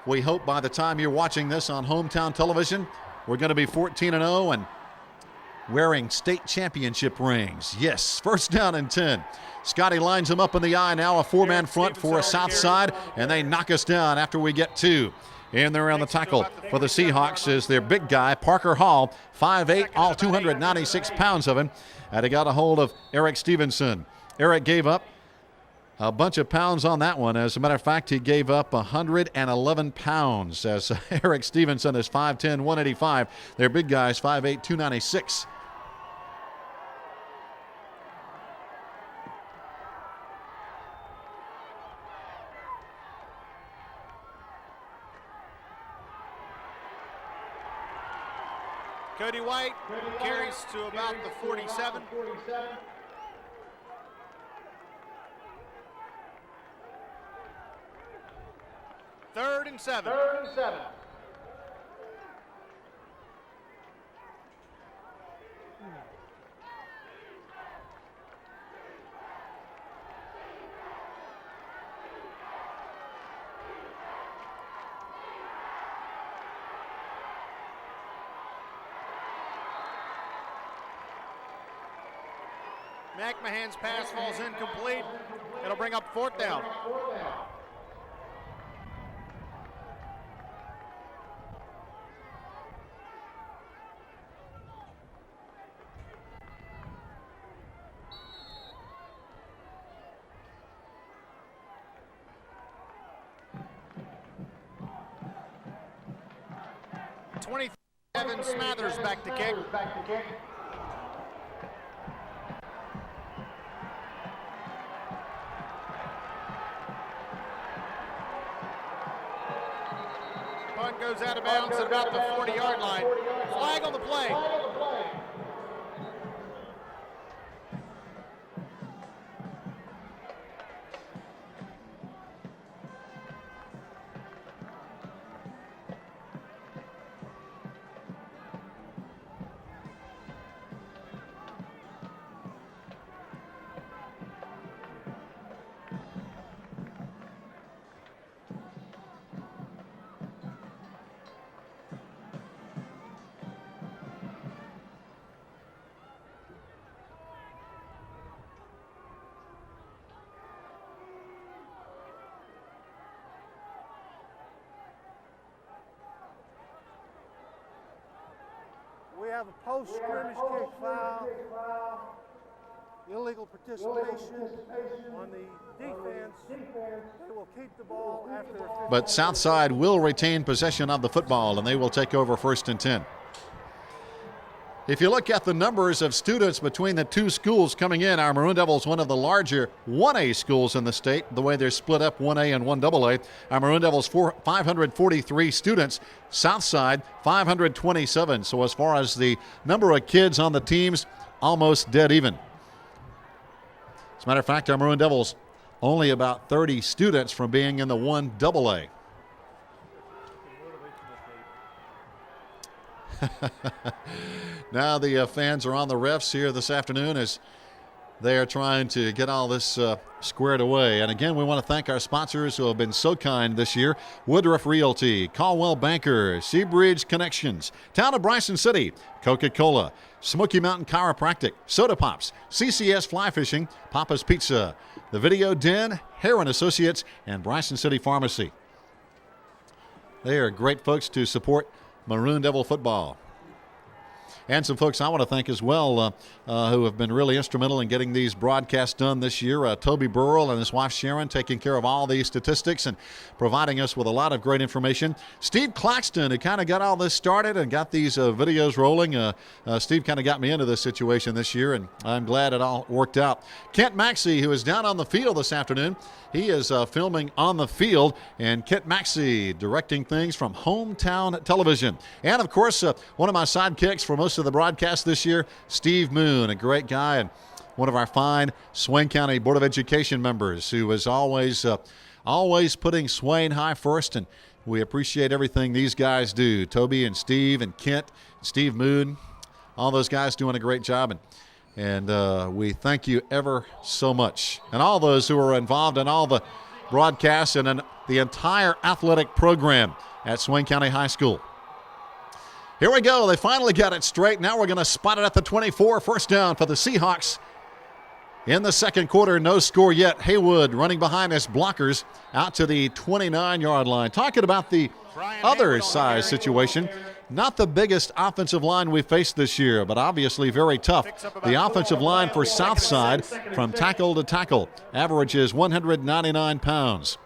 we hope by the time you're watching this on hometown television, we're going to be 14-0 and wearing state championship rings. Yes, first down and 10. Scotty lines him up in the eye now, a four-man front for Southside, and they knock us down after we get 2. And they're on the tackle for the Seahawks is their big guy, Parker Hall, 5'8", all 296 pounds of him. And he got a hold of Eric Stevenson. Eric gave up a bunch of pounds on that one. As a matter of fact, he gave up 111 pounds as Eric Stevenson is 5'10", 185. Their big guy is 5'8", 296. Cody White carries to about the 47. Third and 7. McMahon's pass falls incomplete. It'll bring up 4th down. Evan Smathers back to kick. Punt goes out of bounds at about the 40-yard line. Flag on the play. We have a post-scrimmage kick foul, illegal participation on the defense. They will keep the ball after their 15. But Southside will retain possession of the football, and they will take over 1st and 10. If you look at the numbers of students between the two schools coming in, our Maroon Devils, one of the larger 1A schools in the state, the way they're split up 1A and 1AA. Our Maroon Devils, 543 students. Southside, 527. So as far as the number of kids on the teams, almost dead even. As a matter of fact, our Maroon Devils, only about 30 students from being in the 1AA. Now the fans are on the refs here this afternoon as they are trying to get all this squared away. And again, we want to thank our sponsors who have been so kind this year. Woodruff Realty, Caldwell Banker, Seabridge Connections, Town of Bryson City, Coca-Cola, Smoky Mountain Chiropractic, Soda Pops, CCS Fly Fishing, Papa's Pizza, The Video Den, Heron Associates, and Bryson City Pharmacy. They are great folks to support Maroon Devil football. And some folks I want to thank as well who have been really instrumental in getting these broadcasts done this year. Toby Burrell and his wife Sharon taking care of all these statistics and providing us with a lot of great information. Steve Claxton, who kind of got all this started and got these videos rolling. Steve kind of got me into this situation this year, and I'm glad it all worked out. Kent Maxey, who is down on the field this afternoon. He is filming on the field, and Kent Maxey directing things from Hometown Television. And, of course, one of my sidekicks for most of the broadcast this year, Steve Moon, a great guy and one of our fine Swain County Board of Education members who is always putting Swain high first, and we appreciate everything these guys do. Toby and Steve and Kent, Steve Moon, all those guys doing a great job. And we thank you ever so much. And all those who are involved in all the broadcasts and in the entire athletic program at Swain County High School. Here we go. They finally got it straight. Now we're going to spot it at the 24. First down for the Seahawks. In the second quarter, no score yet. Haywood running behind his blockers out to the 29-yard line. Talking about the other size situation, not the biggest offensive line we faced this year, but obviously very tough. The offensive line for Southside from tackle to tackle averages 199 pounds.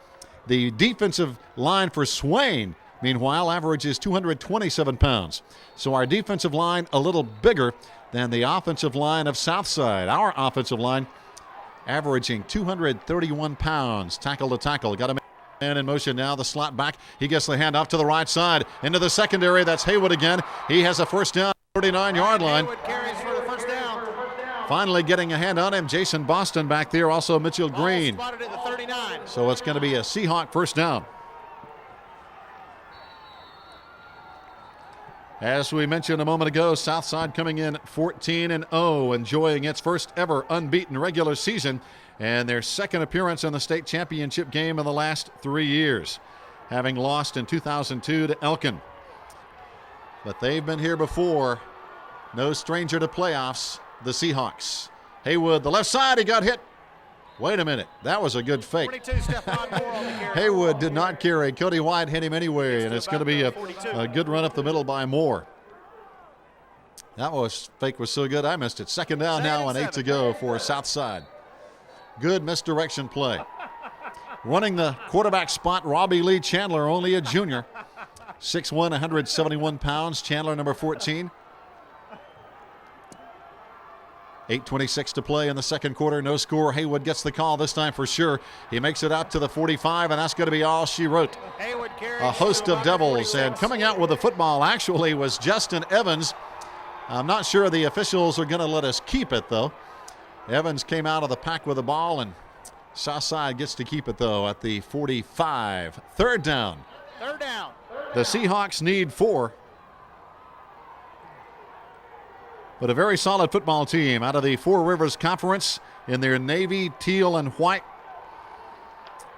The defensive line for Swain, meanwhile, averages 227 pounds. So our defensive line a little bigger than the offensive line of Southside. Our offensive line averaging 231 pounds, tackle to tackle. Got a man in motion now, the slot back. He gets the handoff to the right side. Into the secondary, that's Haywood again. He has a first down, 39-yard line. Haywood carries for the first down. Finally getting a hand on him, Jason Boston back there, also Mitchell Green. Spotted at the 39. So it's going to be a Seahawk first down. As we mentioned a moment ago, Southside coming in 14-0, enjoying its first ever unbeaten regular season and their second appearance in the state championship game in the last 3 years, having lost in 2002 to Elkin. But they've been here before. No stranger to playoffs, the Seahawks. Haywood, the left side, he got hit. Wait a minute, that was a good fake. 42 Stephon Moore on the carry. Haywood did not carry. Cody White hit him anyway, and it's going to be a good run up the middle by Moore. That fake was so good I missed it. Second down now and 8 to go for Southside. Good misdirection play. Running the quarterback spot, Robbie Lee Chandler, only a junior. 6'1", 171 pounds, Chandler number 14. 8:26 to play in the second quarter. No score. Haywood gets the call this time for sure. He makes it out to the 45, and that's going to be all she wrote. A host of Devils, and coming out with the football actually was Justin Evans. I'm not sure the officials are going to let us keep it, though. Evans came out of the pack with the ball, and Southside gets to keep it, though, at the 45. Third down. Third down. The Seahawks need 4. But a very solid football team out of the Four Rivers Conference in their navy, teal, and white.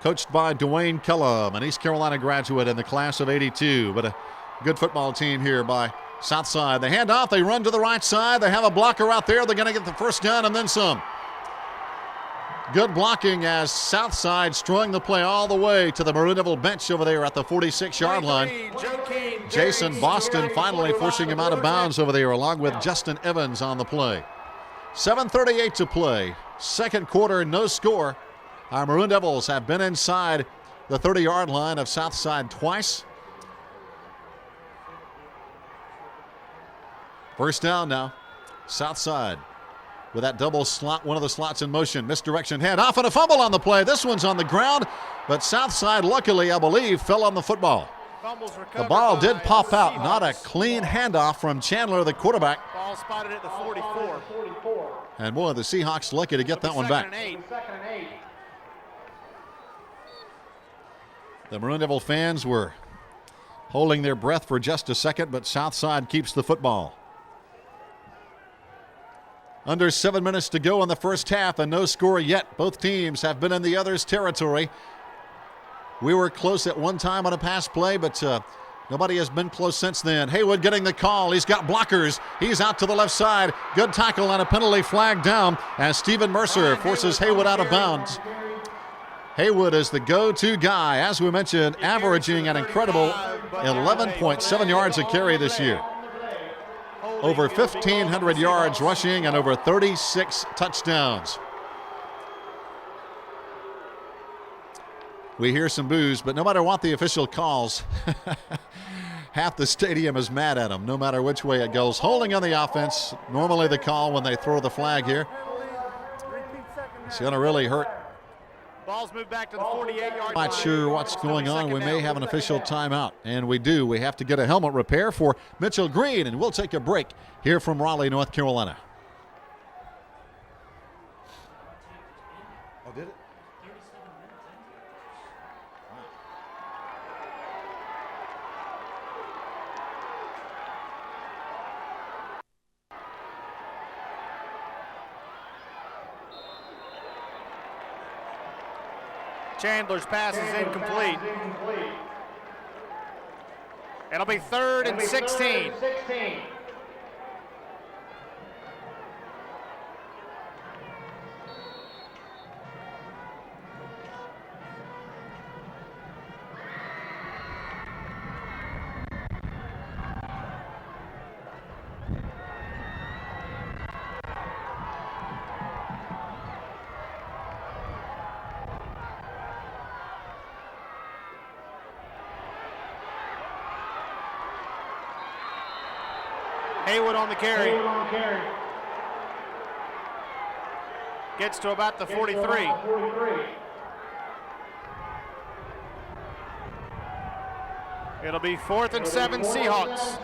Coached by Dwayne Kellum, an East Carolina graduate in the class of '82. But a good football team here by Southside. They hand off, they run to the right side. They have a blocker out there. They're going to get the first down and then some. Good blocking as Southside strung the play all the way to the Maroon Devil bench over there at the 46-yard line. Jason Boston finally forcing him out of bounds over there along with Justin Evans on the play. 7:38 to play. Second quarter, no score. Our Maroon Devils have been inside the 30-yard line of Southside twice. First down now, Southside. With that double slot, one of the slots in motion. Misdirection, hand off, and a fumble on the play. This one's on the ground, but Southside, luckily, I believe, fell on the football. The ball did pop out. Not a clean handoff from Chandler, the quarterback. Ball spotted at the 44. And boy, the Seahawks lucky to get that one back. The Maroon Devil fans were holding their breath for just a second, but Southside keeps the football. Under 7 minutes to go in the first half and no score yet. Both teams have been in the other's territory. We were close at one time on a pass play, but nobody has been close since then. Haywood getting the call. He's got blockers. He's out to the left side. Good tackle and a penalty flag down as Stephen Mercer forces Haywood out of bounds. Haywood is the go-to guy, as we mentioned, averaging an incredible 11.7 yards a carry this year. Over 1,500 yards rushing and over 36 touchdowns. We hear some boos, but no matter what the official calls, half the stadium is mad at him, no matter which way it goes. Holding on the offense, normally the call when they throw the flag here. It's going to really hurt. Ball's moved back to the 48-yard line. Not sure what's going on. We may have an official timeout, and we do. We have to get a helmet repair for Mitchell Green, and we'll take a break here from Raleigh, North Carolina. Oh, did it? Chandler's pass is incomplete. It'll be 3rd and 16. Haywood on the carry. Gets to about the 43. It'll be 4th and 7 Seahawks.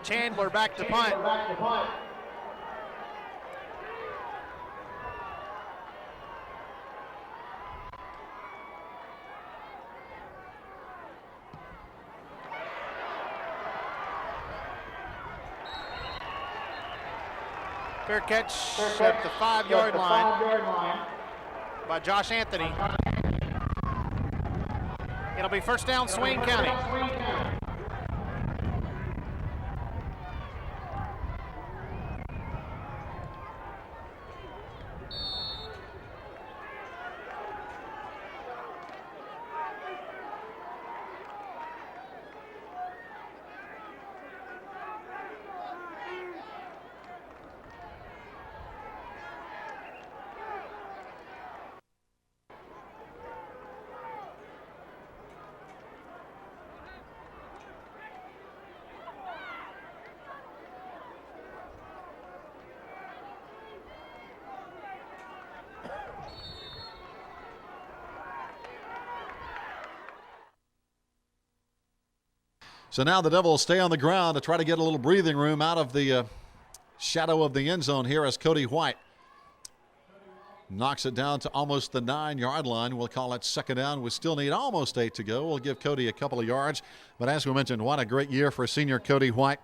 Chandler back to punt. Fair catch at the 5-yard line by Josh Anthony. It'll be first down, Swain County. So now the Devils stay on the ground to try to get a little breathing room out of the shadow of the end zone here as Cody White knocks it down to almost the 9-yard line. We'll call it second down. We still need almost 8 to go. We'll give Cody a couple of yards. But as we mentioned, what a great year for senior Cody White.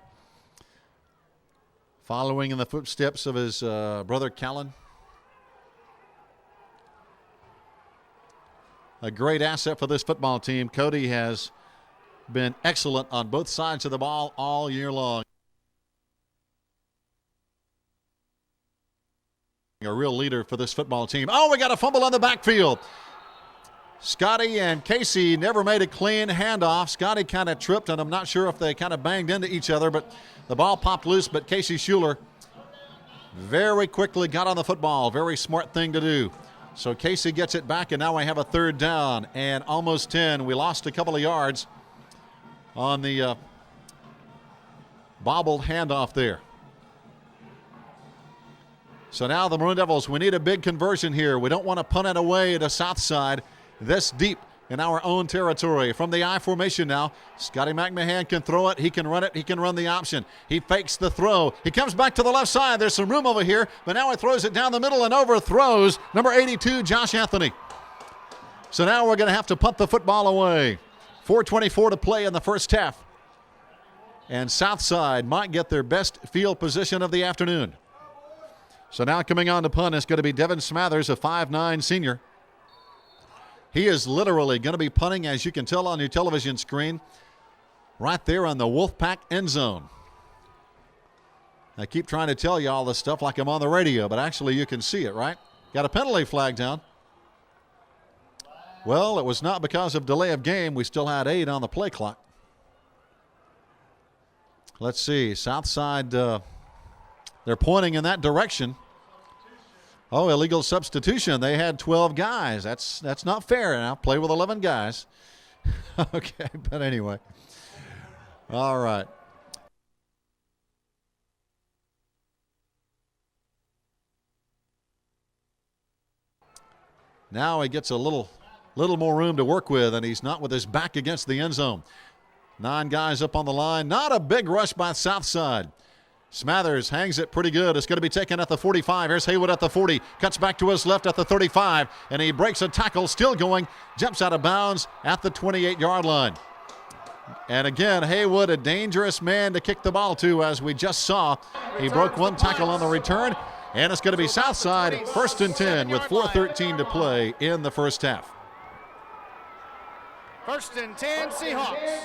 Following in the footsteps of his brother Callan. A great asset for this football team. Cody has been excellent on both sides of the ball all year long. A real leader for this football team. Oh, we got a fumble on the backfield. Scotty and Casey never made a clean handoff. Scotty kind of tripped, and I'm not sure if they kind of banged into each other, but the ball popped loose. But Casey Schuler very quickly got on the football. Very smart thing to do. So Casey gets it back, and now we have a third down and almost 10. We lost a couple of yards on the bobbled handoff there. So now the Maroon Devils, we need a big conversion here. We don't want to punt it away to Southside this deep in our own territory. From the I formation now, Scotty McMahon can throw it. He can run it. He can run the option. He fakes the throw. He comes back to the left side. There's some room over here, but now he throws it down the middle and overthrows number 82, Josh Anthony. So now we're going to have to punt the football away. 4:24 to play in the first half. And Southside might get their best field position of the afternoon. So now coming on to punt is going to be Devin Smathers, a 5'9" senior. He is literally going to be punting, as you can tell on your television screen, right there on the Wolfpack end zone. I keep trying to tell you all this stuff like I'm on the radio, but actually you can see it, right? Got a penalty flag down. Well, it was not because of delay of game. We still had 8 on the play clock. Let's see. Southside, they're pointing in that direction. Oh, illegal substitution. They had 12 guys. That's not fair now. Play with 11 guys. Okay, but anyway. All right. Now he gets a little more room to work with, and he's not with his back against the end zone. 9 guys up on the line. Not a big rush by Southside. Smathers hangs it pretty good. It's going to be taken at the 45. Here's Haywood at the 40. Cuts back to his left at the 35. And he breaks a tackle, still going. Jumps out of bounds at the 28-yard line. And again, Haywood, a dangerous man to kick the ball to, as we just saw. He broke one tackle on the return, and it's going to be Southside 1st and 10 with 4:13 to play in the first half. 1st and 10, Seahawks.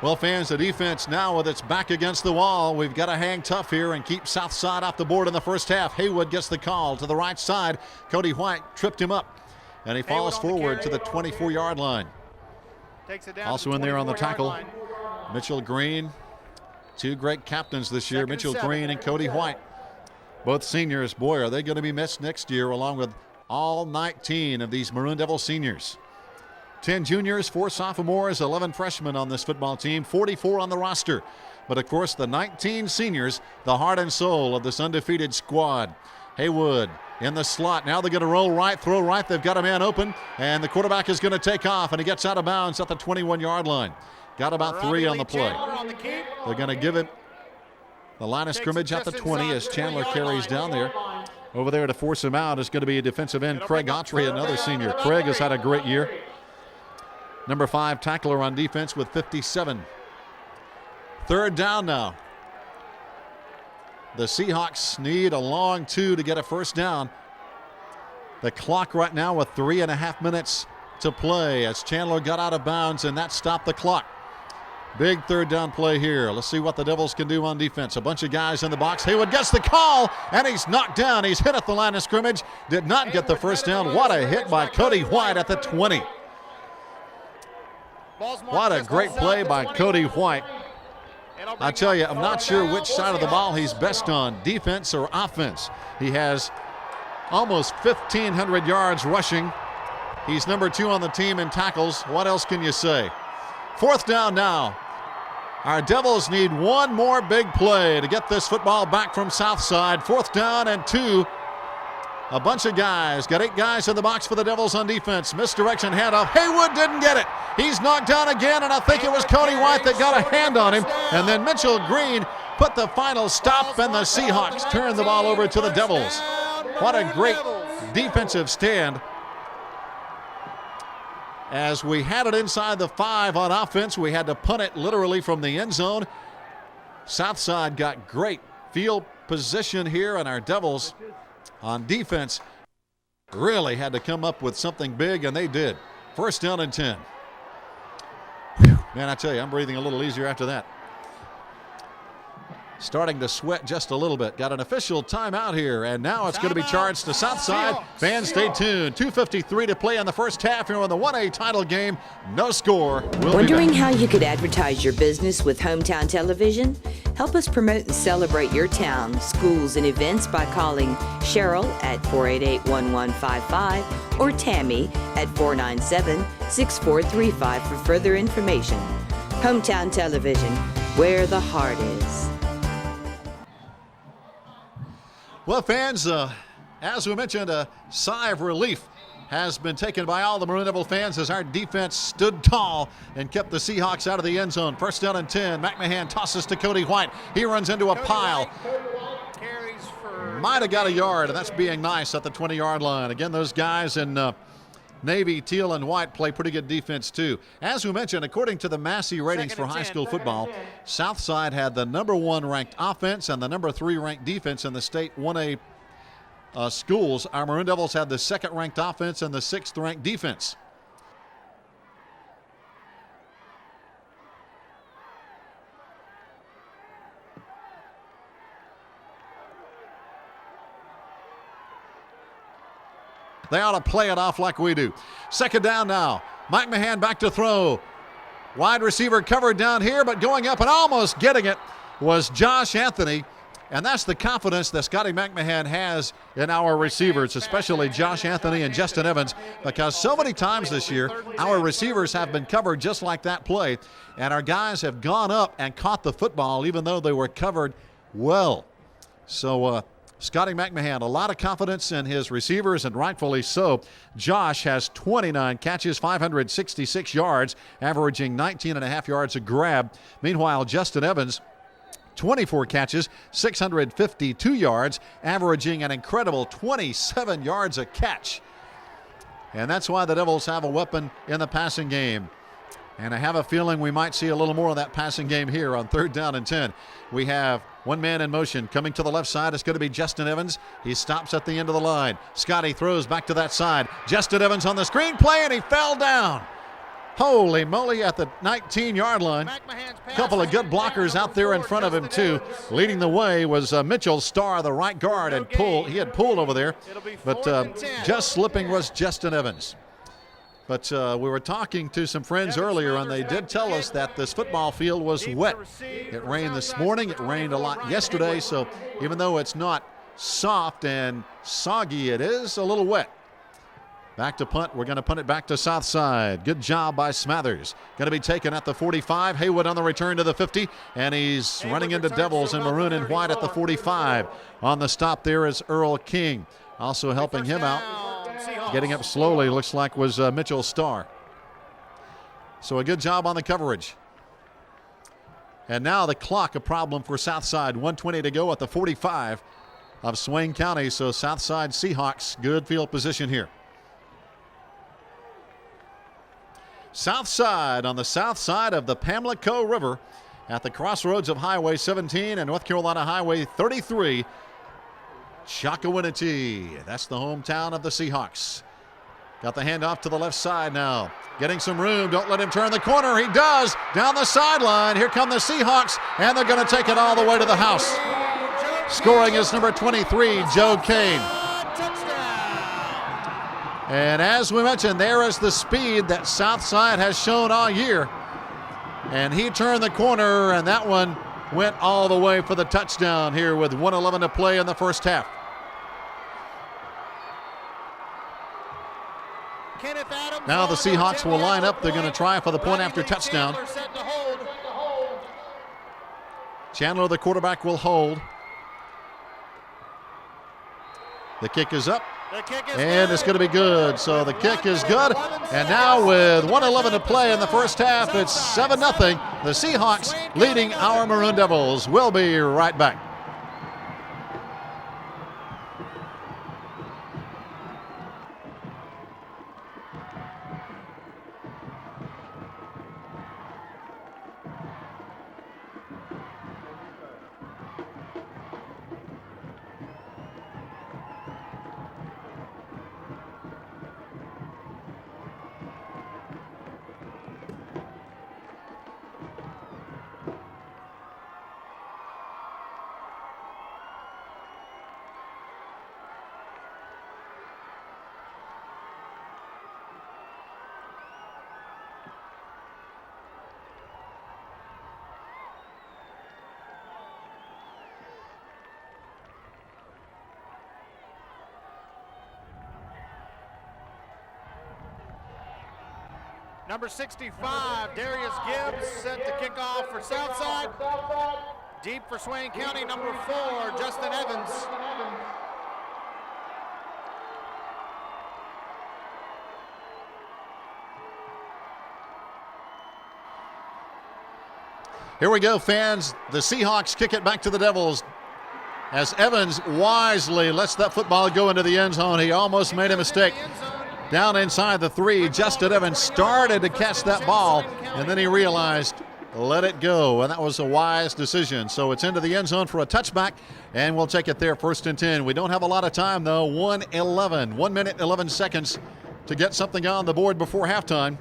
Well, fans, the defense now with its back against the wall. We've got to hang tough here and keep Southside off the board in the first half. Haywood gets the call to the right side. Cody White tripped him up, and he falls forward to the 24-yard line. Takes it down also in there on the tackle, Mitchell Green. Two great captains this year, Mitchell Green and Cody White. Both seniors. Boy, are they going to be missed next year, along with all 19 of these Maroon Devil seniors. 10 juniors, 4 sophomores, 11 freshmen on this football team, 44 on the roster. But of course, the 19 seniors, the heart and soul of this undefeated squad. Haywood in the slot. Now they're going to roll right, throw right. They've got a man open, and the quarterback is going to take off, and he gets out of bounds at the 21-yard line. Got about 3 on the play. They're going to give it the line of scrimmage at the 20 as Chandler carries down there. Over there to force him out is going to be a defensive end, Craig Autry, another senior. Craig has had a great year. Number 5 tackler on defense with 57. 3rd down now. The Seahawks need a long 2 to get a first down. The clock right now with 3.5 minutes to play as Chandler got out of bounds, and that stopped the clock. Big 3rd down play here. Let's see what the Devils can do on defense. A bunch of guys in the box. Haywood gets the call, and he's knocked down. He's hit at the line of scrimmage. Did not get the first down. What a hit by Cody White at the 20. What a great play by Cody White. I tell you, I'm not sure which side of the ball he's best on, defense or offense. He has almost 1,500 yards rushing. He's number 2 on the team in tackles. What else can you say? 4th down now. Our Devils need one more big play to get this football back from Southside. 4th down and 2. A bunch of guys. Got 8 guys in the box for the Devils on defense. Misdirection handoff. Haywood didn't get it. He's knocked down again, and I think it was Cody White that got a hand on him. And then Mitchell Green put the final stop, and the Seahawks turned the ball over to the Devils. What a great defensive stand. As we had it inside the 5 on offense, we had to punt it literally from the end zone. Southside got great field position here, and our Devils on defense really had to come up with something big, and they did. 1st down and 10. Whew, man, I tell you, I'm breathing a little easier after that. Starting to sweat just a little bit. Got an official timeout here, and now it's going to be charged to Southside. Fans, stay tuned. 2:53 to play in the first half here on the 1A title game. No score. Wondering how you could advertise your business with Hometown Television? Help us promote and celebrate your town, schools, and events by calling Cheryl at 488-1155 or Tammy at 497-6435 for further information. Hometown Television, where the heart is. Well, fans, as we mentioned, a sigh of relief has been taken by all the Maroon Devil fans as our defense stood tall and kept the Seahawks out of the end zone. 1st down and 10. McMahon tosses to Cody White. He runs into a pile. Might have got a yard, and that's being nice at the 20-yard line. Again, those guys in Navy, teal, and white play pretty good defense, too. As we mentioned, according to the Massey ratings for high school football, Southside had the number 1 ranked offense and the number 3 ranked defense in the state 1A schools. Our Maroon Devils had the 2nd ranked offense and the 6th ranked defense. They ought to play it off like we do. 2nd down now. Mike Mahan back to throw. Wide receiver covered down here, but going up and almost getting it was Josh Anthony. And that's the confidence that Scotty McMahon has in our receivers, especially Josh Anthony and Justin Evans, because so many times this year, our receivers have been covered just like that play, and our guys have gone up and caught the football even though they were covered well. So Scotty McMahon, a lot of confidence in his receivers, and rightfully so. Josh has 29 catches, 566 yards, averaging 19.5 yards a grab. Meanwhile, Justin Evans, 24 catches, 652 yards, averaging an incredible 27 yards a catch. And that's why the Devils have a weapon in the passing game. And I have a feeling we might see a little more of that passing game here on 3rd down and 10. We have one man in motion coming to the left side. It's going to be Justin Evans. He stops at the end of the line. Scotty throws back to that side. Justin Evans on the screen play, and he fell down. Holy moly, at the 19-yard line. A couple of good blockers out there in front of him, too. Leading the way was Mitchell Starr, the right guard, and he had pulled over there. But just slipping was Justin Evans. But we were talking to some friends earlier, and they did tell us that this football field was wet. It rained this morning. It rained a lot yesterday. So even though it's not soft and soggy, it is a little wet. Back to punt. We're going to punt it back to Southside. Good job by Smathers. Going to be taken at the 45. Haywood on the return to the 50. And he's running into Devils in maroon and white at the 45. On the stop there is Earl King. Also helping him out, getting up slowly, looks like was Mitchell Starr. So a good job on the coverage. And now the clock a problem for Southside. 1:20 to go at the 45 of Swain County. So Southside Seahawks, good field position here. Southside on the south side of the Pamlico River at the crossroads of Highway 17 and North Carolina Highway 33. Chocowinity, that's the hometown of the Seahawks. Got the handoff to the left side now. Getting some room. Don't let him turn the corner. He does. Down the sideline. Here come the Seahawks, and they're going to take it all the way to the house. Scoring is number 23, Joe Kane. And as we mentioned, there is the speed that Southside has shown all year. And he turned the corner, and that one went all the way for the touchdown here with 1:11 to play in the first half. Now the Seahawks will line up. They're going to try for the point after touchdown. Chandler, the quarterback, will hold. The kick is up. And it's going to be good. So the kick is good. And now with 1:11 to play in the first half, it's 7-0. The Seahawks leading our Maroon Devils. We'll be right back. Number 65, Darius Gibbs, set to kick off for Southside. Deep for Swain County, number 4, Justin Evans. Here we go, fans. The Seahawks kick it back to the Devils as Evans wisely lets that football go into the end zone. He almost made a mistake. Down inside the 3, Justin Evans started to catch that ball, and then he realized, let it go, and that was a wise decision. So it's into the end zone for a touchback, and we'll take it there, 1st and 10. We don't have a lot of time, though. 1 minute, 11 seconds to get something on the board before halftime.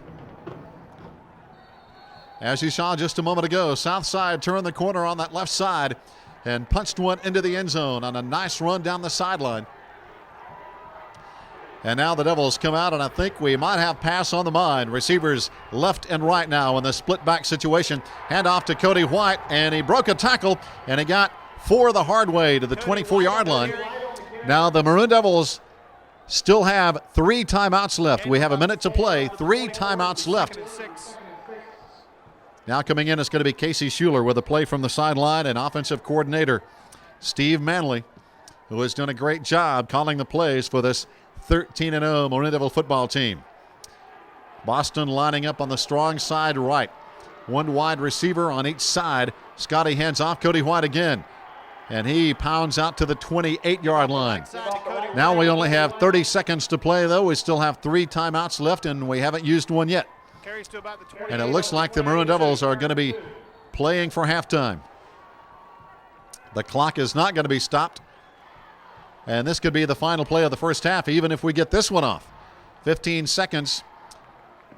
As you saw just a moment ago, Southside turned the corner on that left side and punched one into the end zone on a nice run down the sideline. And now the Devils come out, and I think we might have pass on the mind. Receivers left and right now in the split back situation. Hand off to Cody White, and he broke a tackle, and he got 4 the hard way to the 24-yard line. Now the Maroon Devils still have 3 timeouts left. We have a minute to play, 3 timeouts left. Now coming in is going to be Casey Schuler with a play from the sideline and offensive coordinator Steve Manley. who has done a great job calling the plays for this 13-0 Maroon Devil football team. Boston lining up on the strong side right. One wide receiver on each side. Scotty hands off. Cody White again. And he pounds out to the 28-yard line. Now we only have 30 seconds to play, though. We still have 3 timeouts left, and we haven't used one yet. And it looks like the Maroon Devils are going to be playing for halftime. The clock is not going to be stopped. And this could be the final play of the first half, even if we get this one off. 15 seconds.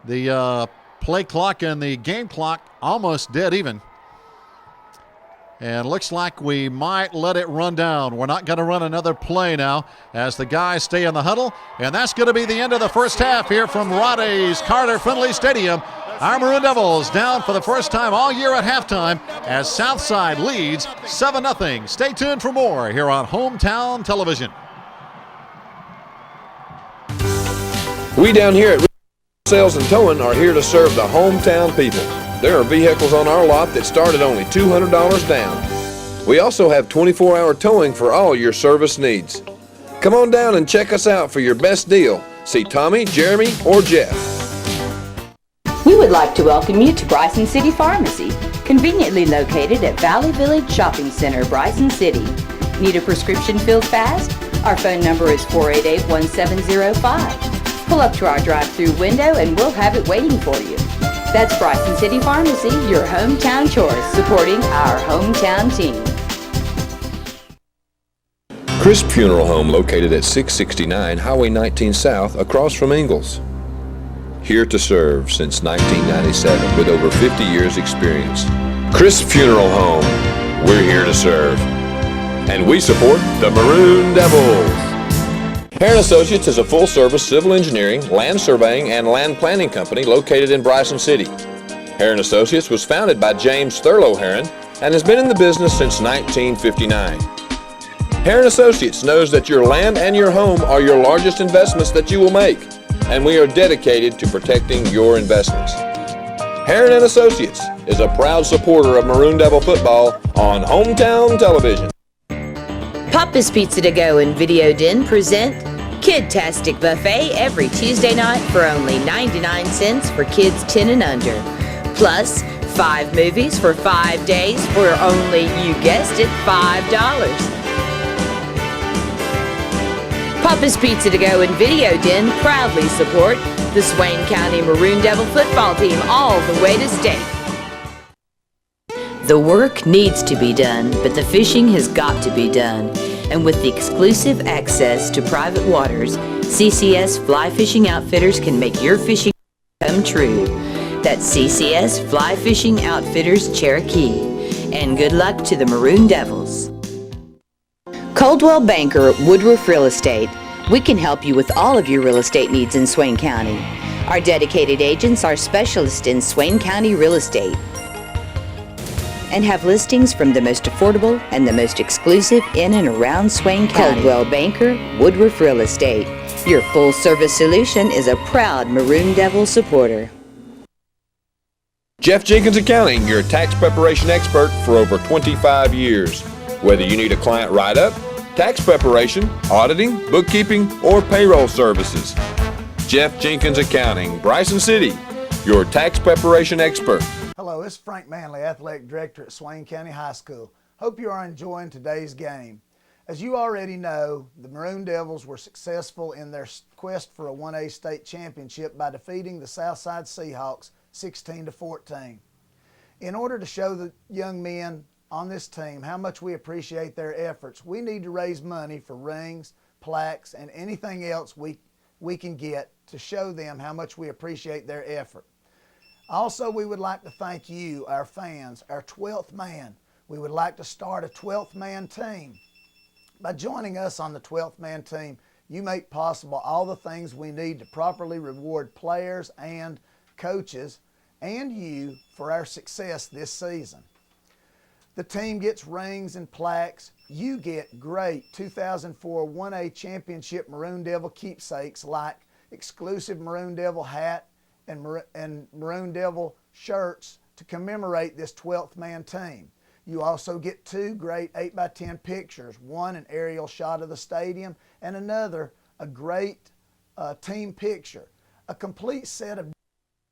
The play clock and the game clock almost dead even. And looks like we might let it run down. We're not going to run another play now as the guys stay in the huddle. And that's going to be the end of the first half here from Roddy's Carter-Finley Stadium. Our Maroon Devils down for the first time all year at halftime as Southside leads 7-0. Stay tuned for more here on Hometown Television. We down here at Sales and Towing are here to serve the hometown people. There are vehicles on our lot that start at only $200 down. We also have 24-hour towing for all your service needs. Come on down and check us out for your best deal. See Tommy, Jeremy, or Jeff. We would like to welcome you to Bryson City Pharmacy, conveniently located at Valley Village Shopping Center, Bryson City. Need a prescription filled fast? Our phone number is 488-1705. Pull up to our drive-through window and we'll have it waiting for you. That's Bryson City Pharmacy, your hometown choice, supporting our hometown team. Crisp Funeral Home located at 669 Highway 19 South across from Ingalls. Here to serve since 1997 with over 50 years experience. Crisp Funeral Home, we're here to serve. And we support the Maroon Devils. Heron Associates is a full-service civil engineering, land surveying, and land planning company located in Bryson City. Heron Associates was founded by James Thurlow Heron and has been in the business since 1959. Heron Associates knows that your land and your home are your largest investments that you will make, and we are dedicated to protecting your investments. Heron & Associates is a proud supporter of Maroon Devil football on Hometown Television. Papa's Pizza to Go and Video Den present Kid-tastic Buffet every Tuesday night for only 99 cents for kids 10 and under. Plus, 5 movies for 5 days for only, you guessed it, $5. Papa's Pizza to Go and Video Den proudly support the Swain County Maroon Devil football team all the way to state. The work needs to be done, but the fishing has got to be done. And with the exclusive access to private waters, CCS Fly Fishing Outfitters can make your fishing come true. That's CCS Fly Fishing Outfitters Cherokee. And good luck to the Maroon Devils. Coldwell Banker Woodruff Real Estate. We can help you with all of your real estate needs in Swain County. Our dedicated agents are specialists in Swain County real estate and have listings from the most affordable and the most exclusive in and around Swain County. Coldwell Banker Woodruff Real Estate. Your full-service solution is a proud Maroon Devil supporter. Jeff Jenkins Accounting, your tax preparation expert for over 25 years. Whether you need a client write-up, tax preparation, auditing, bookkeeping, or payroll services. Jeff Jenkins Accounting, Bryson City, your tax preparation expert. Hello, it's Frank Manley, Athletic Director at Swain County High School. Hope you are enjoying today's game. As you already know, the Maroon Devils were successful in their quest for a 1A state championship by defeating the Southside Seahawks 16-14. In order to show the young men on this team how much we appreciate their efforts, we need to raise money for rings, plaques, and anything else we can get to show them how much we appreciate their effort. Also, we would like to thank you, our fans, our 12th man. We would like to start a 12th man team. By joining us on the 12th man team, you make possible all the things we need to properly reward players and coaches and you for our success this season. The team gets rings and plaques. You get great 2004 1A Championship Maroon Devil keepsakes like exclusive Maroon Devil hat and Maroon Devil shirts to commemorate this 12th man team. You also get 2 great 8x10 pictures, one an aerial shot of the stadium and another a great team picture. A complete set of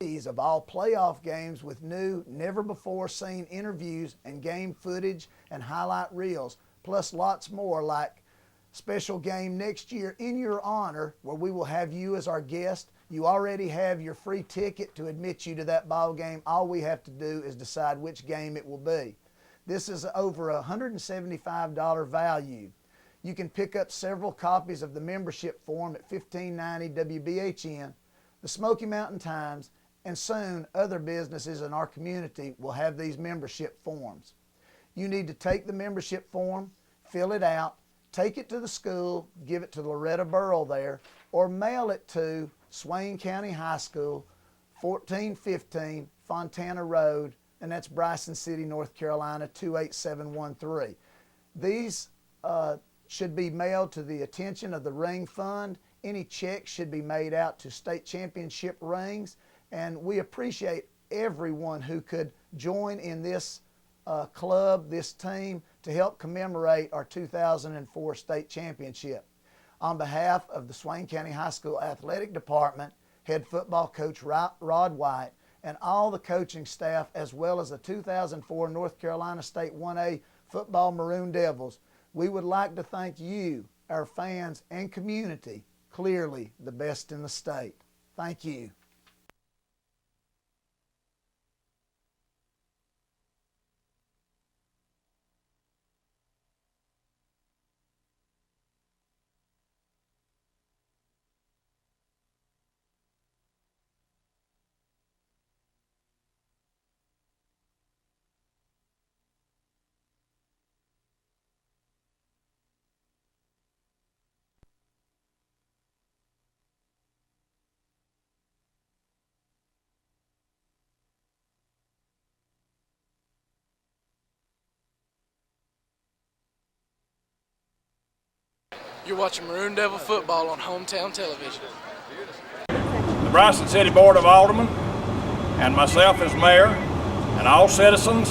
DVDs of all playoff games with new, never-before-seen interviews and game footage and highlight reels, plus lots more like special game next year in your honor where we will have you as our guest. You already have your free ticket to admit you to that ball game. All we have to do is decide which game it will be. This is over a $175 value. You can pick up several copies of the membership form at 1590 WBHN, the Smoky Mountain Times, and soon other businesses in our community will have these membership forms. You need to take the membership form, fill it out, take it to the school, give it to Loretta Burrell there, or mail it to Swain County High School, 1415 Fontana Road, and that's Bryson City, North Carolina, 28713. These should be mailed to the attention of the Ring Fund. Any checks should be made out to state championship rings, and we appreciate everyone who could join in this club, this team, to help commemorate our 2004 state championship. On behalf of the Swain County High School Athletic Department, head football coach Rod White, and all the coaching staff, as well as the 2004 North Carolina State 1A football Maroon Devils, we would like to thank you, our fans and community, clearly the best in the state. Thank you. You're watching Maroon Devil football on hometown television. The Bryson City Board of Aldermen and myself as mayor and all citizens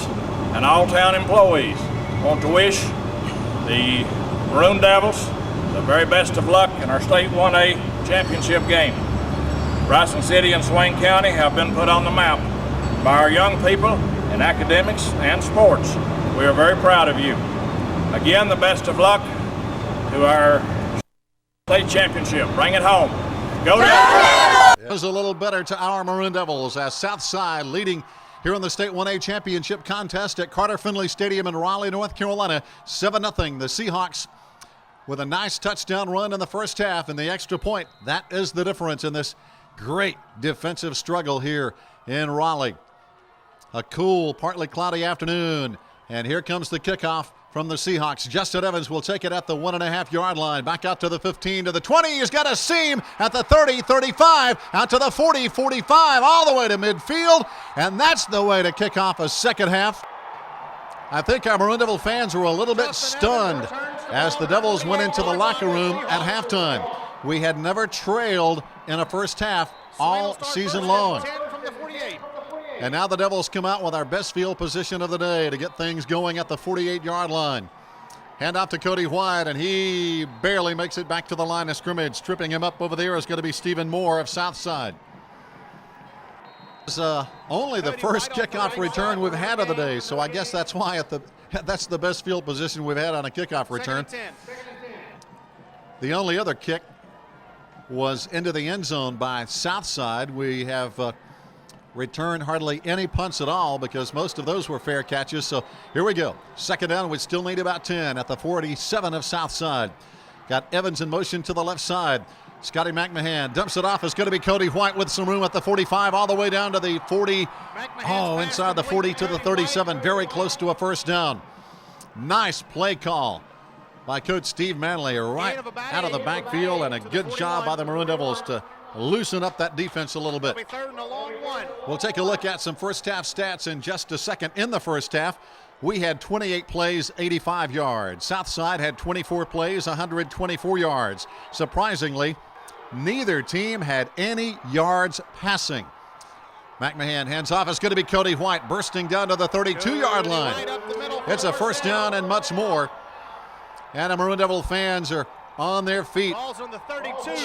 and all town employees want to wish the Maroon Devils the very best of luck in our State 1A championship game. Bryson City and Swain County have been put on the map by our young people in academics and sports. We are very proud of you. Again, the best of luck to our state championship. Bring it home. Go Devils! It was a little better to our Maroon Devils as Southside leading here in the State 1A championship contest at Carter Finley Stadium in Raleigh, North Carolina, 7-0. The Seahawks with a nice touchdown run in the first half and the extra point. That is the difference in this great defensive struggle here in Raleigh. A cool, partly cloudy afternoon, and here comes the kickoff from the Seahawks. Justin Evans will take it at the 1.5-yard line. Back out to the 15, to the 20. He's got a seam at the 30, 35, out to the 40, 45, all the way to midfield. And that's the way to kick off a second half. I think our Maroon Devil fans were a little bit stunned as the Devils went into the locker room at halftime. We had never trailed in a first half all season long. And now the Devils come out with our best field position of the day to get things going at the 48-yard line. Hand off to Cody White, and he barely makes it back to the line of scrimmage. Tripping him up over there is going to be Stephen Moore of Southside. It's only the first kickoff return we've had of the day, so I guess that's why that's the best field position we've had on a kickoff return. The only other kick was into the end zone by Southside. We have returned hardly any punts at all because most of those were fair catches. So here we go. Second down, we still need about 10 at the 47 of Southside. Got Evans in motion to the left side. Scotty McMahon dumps it off. It's going to be Cody White with some room at the 45 all the way down to the 40. Inside the 40 to the 37. Very close to a first down. Nice play call by Coach Steve Manley right out of the backfield, and a good job by the Maroon Devils to loosen up that defense a little bit. We'll take a look at some first half stats in just a second. In the first half, we had 28 plays, 85 yards. Southside had 24 plays, 124 yards. Surprisingly, neither team had any yards passing. McMahon hands off. It's going to be Cody White bursting down to the 32-yard line. It's a first down and much more. And the Maroon Devil fans are on their feet,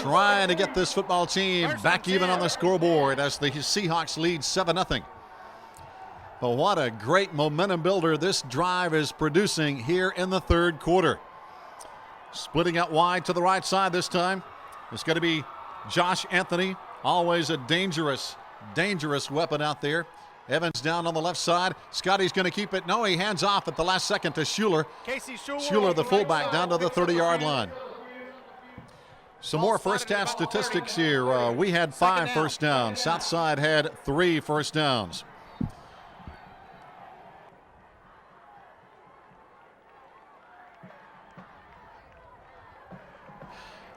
trying to get this football team back even on the scoreboard as the Seahawks lead 7-0. But what a great momentum builder this drive is producing here in the third quarter. Splitting out wide to the right side this time. It's going to be Josh Anthony, always a dangerous weapon out there. Evans down on the left side. Scotty's going to keep it. No, he hands off at the last second to Schuler. Schuler, the fullback, down to the 30-yard line. Some more first half statistics here. We had 5 first downs. Southside had 3 first downs.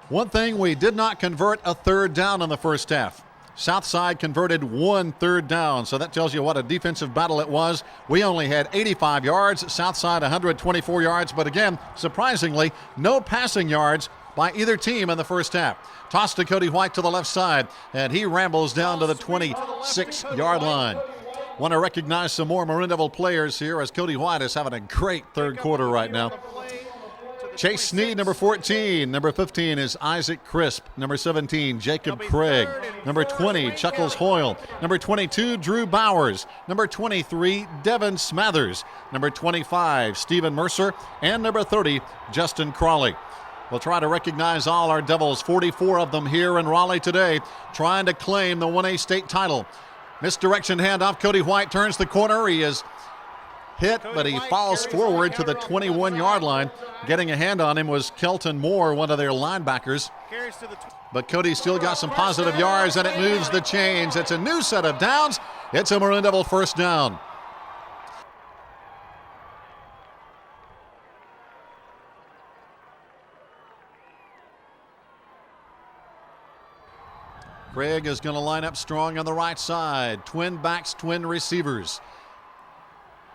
One thing, we did not convert a third down in the first half. Southside converted 1 third down, so that tells you what a defensive battle it was. We only had 85 yards, Southside 124 yards, but again, surprisingly, no passing yards by either team in the first half. Toss to Cody White to the left side, and he rambles down to the 26-yard line. Want to recognize some more Maroon Devil players here as Cody White is having a great third quarter right now. Chase Sneed, number 14. Number 15 is Isaac Crisp. Number 17, Jacob Craig. Number 20, Chuckles Hoyle. Number 22, Drew Bowers. Number 23, Devin Smathers. Number 25, Stephen Mercer. And number 30, Justin Crawley. We'll try to recognize all our Devils, 44 of them here in Raleigh today, trying to claim the 1A state title. Misdirection handoff. Cody White turns the corner. He is hit, but he falls forward to the 21-yard line. Getting a hand on him was Kelton Moore, one of their linebackers. But Cody still got some positive yards, and it moves the chains. It's a new set of downs. It's a Maroon Devil first down. Craig is going to line up strong on the right side. Twin backs, twin receivers.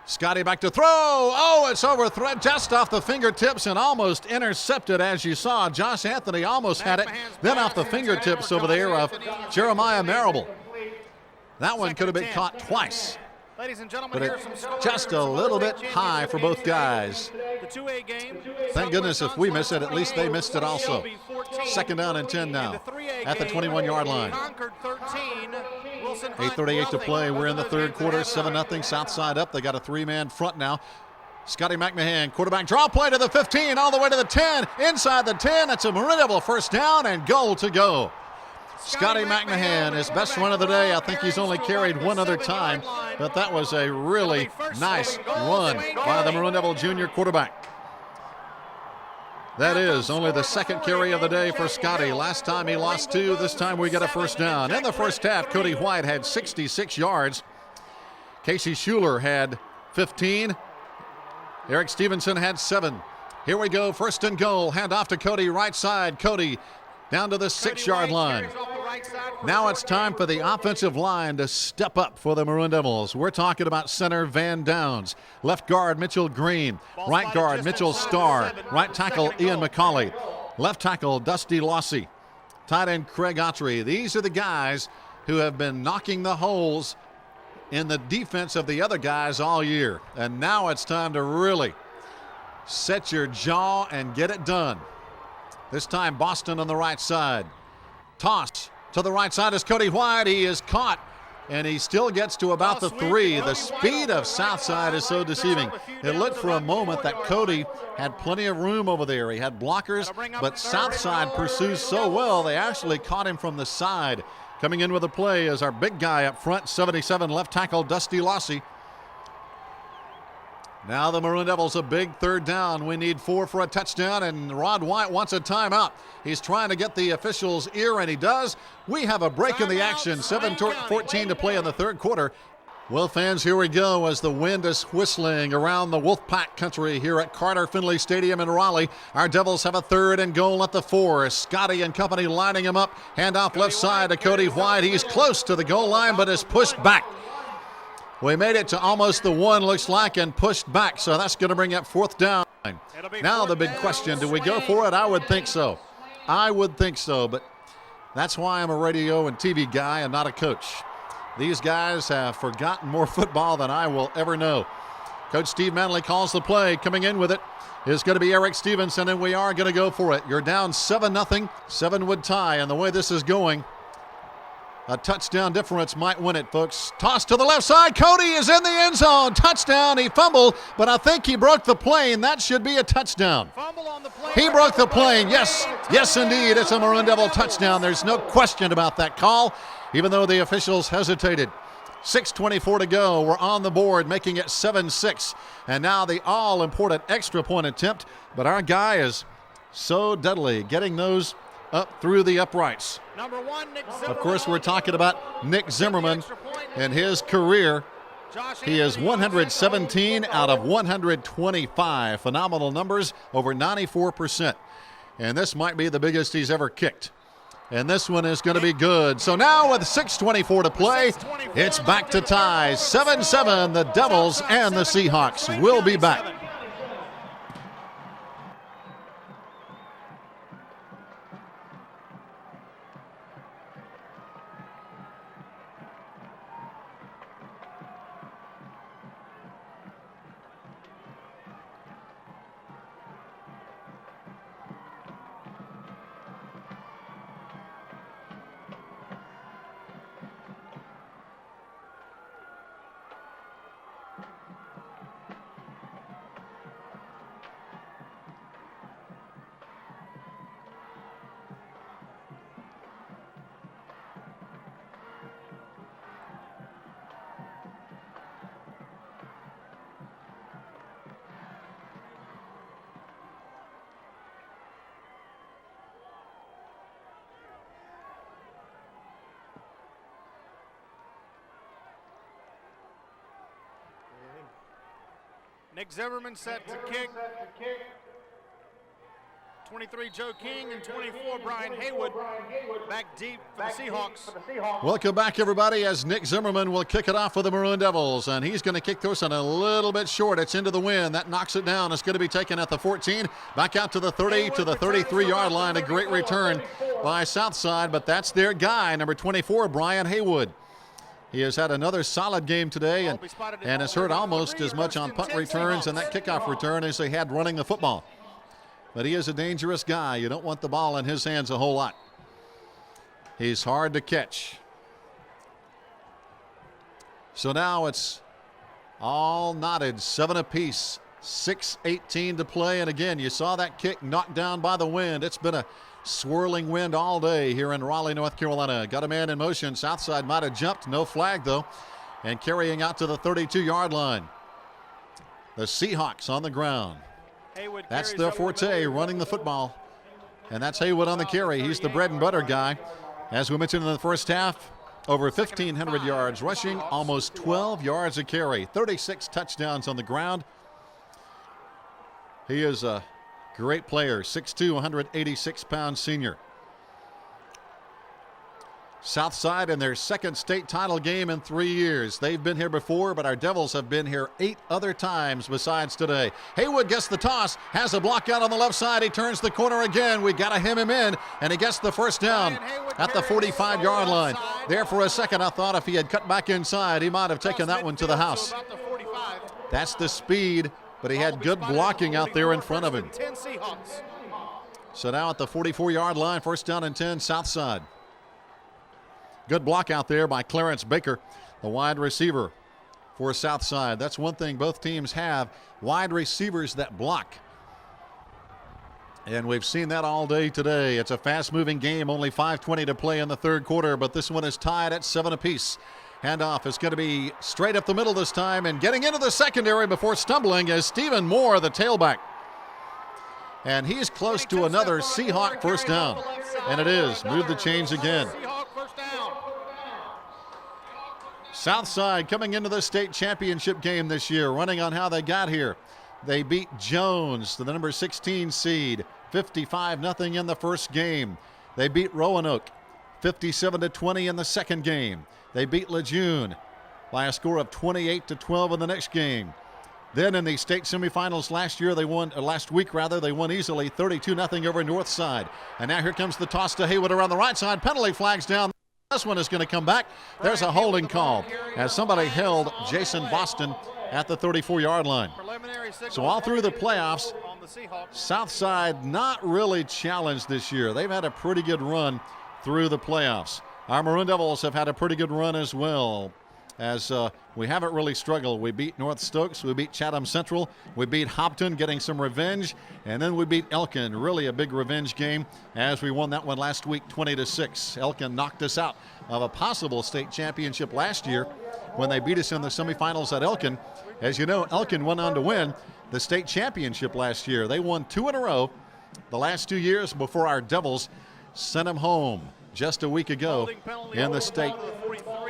Scotty back to throw. Oh, it's overthrown just off the fingertips and almost intercepted, as you saw. Josh Anthony almost had it. Then off the fingertips over there of Jeremiah Marable. That one could have been caught twice. But it's just a little bit high for both guys. Thank goodness if we miss it, at least they missed it also. Second down and 10 now at the 21-yard line. 8:38 to play. We're in the third quarter, 7-0. Southside up. They got a 3-man front now. Scotty McMahon, quarterback draw play to the 15, all the way to the 10. Inside the 10, it's a Maroon Devil first down and goal to go. Scotty McMahon, his best run of the day. I think he's only carried one other time, but that was a really nice run by the Maroon Devil junior quarterback. That is only the second carry of the day for Scotty. Last time he lost 2. This time we get a first down. In the first half, Cody White had 66 yards. Casey Schuler had 15. Eric Stevenson had 7. Here we go, first and goal. Hand off to Cody, right side. Cody down to the 6-yard line. Now it's time for the offensive line to step up for the Maroon Devils. We're talking about center Van Downs, left guard Mitchell Green, right guard Mitchell Starr, right tackle Ian McCauley, left tackle Dusty Lossy, tight end Craig Autry. These are the guys who have been knocking the holes in the defense of the other guys all year. And now it's time to really set your jaw and get it done. This time Boston on the right side. Toss to the right side is Cody White. He is caught, and he still gets to about the 3. The speed of Southside is so deceiving. It looked for a moment that Cody had plenty of room over there. He had blockers, but Southside pursues so well, they actually caught him from the side. Coming in with a play is our big guy up front, 77 left tackle Dusty Lossy. Now the Maroon Devils a big third down. We need 4 for a touchdown, and Rod White wants a timeout. He's trying to get the official's ear, and he does. We have a break in the action. 7:14 to play in the third quarter. Well, fans, here we go as the wind is whistling around the Wolfpack country here at Carter Finley Stadium in Raleigh. Our Devils have a third and goal at the 4. Scotty and company lining him up. Handoff left side to Cody White. He's close to the goal line, but is pushed back. We made it to almost the 1, looks like, and pushed back, so that's going to bring up fourth down. Now the big question, do we go for it? I would think so. I would think so, but that's why I'm a radio and TV guy and not a coach. These guys have forgotten more football than I will ever know. Coach Steve Manley calls the play. Coming in with it is going to be Eric Stevenson, and we are going to go for it. You're down 7-0. 7 would tie, and the way this is going, a touchdown difference might win it, folks. Toss to the left side. Cody is in the end zone. Touchdown. He fumbled, but I think he broke the plane. That should be a touchdown. Fumble on the plane. He broke the plane. Yes, yes, indeed. It's a Maroon Devil touchdown. There's no question about that call, even though the officials hesitated. 6:24 to go. We're on the board, making it 7-6. And now the all-important extra point attempt. But our guy is so deadly, getting those up through the uprights. Number 1, Nick Zimmerman. Of course, we're talking about Nick Zimmerman and his career. He is 117 out of 125. Phenomenal numbers, over 94%. And this might be the biggest he's ever kicked. And this one is going to be good. So now with 6:24 to play, it's back to ties. 7-7, the Devils and the Seahawks will be back. Nick Zimmerman set to kick. 23, Joe King, and 24, Brian Haywood, back deep for the Seahawks. Welcome back, everybody, as Nick Zimmerman will kick it off for the Maroon Devils, and he's going to kick this one a little bit short. It's into the wind. That knocks it down. It's going to be taken at the 14, back out to the 30, to the 33-yard line. A great return by Southside, but that's their guy, number 24, Brian Haywood. He has had another solid game today and has hurt almost as much on punt returns and that kickoff return as they had running the football. But he is a dangerous guy. You don't want the ball in his hands a whole lot. He's hard to catch. So now it's all knotted, 7 apiece, 6:18 to play. And again, you saw that kick knocked down by the wind. It's been a swirling wind all day here in Raleigh, North Carolina. Got a man in motion. Southside might have jumped. No flag, though. And carrying out to the 32-yard line. The Seahawks on the ground. That's their forte, running the football. And that's Haywood on the carry. He's the bread and butter guy. As we mentioned in the first half, over 1,500 yards rushing, almost 12 yards a carry, 36 touchdowns on the ground. He is a great player, 6'2", 186-pound senior. Southside in their second state title game in 3 years. They've been here before, but our Devils have been here 8 other times besides today. Haywood gets the toss, has a block out on the left side. He turns the corner again. We got to hem him in, and he gets the first down at the 45-yard line. There for a second, I thought if he had cut back inside, he might have taken that one to the house. That's the speed, but he had good blocking out there in front of him. So now at the 44-yard line, first down and 10, Southside. Good block out there by Clarence Baker, the wide receiver for Southside. That's one thing both teams have, wide receivers that block. And we've seen that all day today. It's a fast-moving game, only 5:20 to play in the third quarter, but this one is tied at 7 apiece. Handoff is going to be straight up the middle this time, and getting into the secondary before stumbling is Stephen Moore, the tailback. And he's close to another Seahawk first down. And it is. Move the chains again. Southside coming into the state championship game this year, running on how they got here. They beat Jones, the number 16 seed, 55-0 in the first game. They beat Roanoke, 57-20 in the second game. They beat Lejeune by a score of 28-12 in the next game. Then in the state semifinals last week, they won easily 32-0 over Northside. And now here comes the toss to Haywood around the right side. Penalty flags down. This one is going to come back. There's a holding call as somebody held Jason Boston at the 34-yard line. So all through the playoffs, on the Seahawks. Southside not really challenged this year. They've had a pretty good run through the playoffs. Our Maroon Devils have had a pretty good run as well, as we haven't really struggled. We beat North Stokes, we beat Chatham Central, we beat Hopton, getting some revenge, and then we beat Elkin, really a big revenge game, as we won that one last week 20-6. Elkin knocked us out of a possible state championship last year when they beat us in the semifinals at Elkin. As you know, Elkin went on to win the state championship last year. They won 2 in a row the last 2 years before our Devils sent them home just a week ago in the state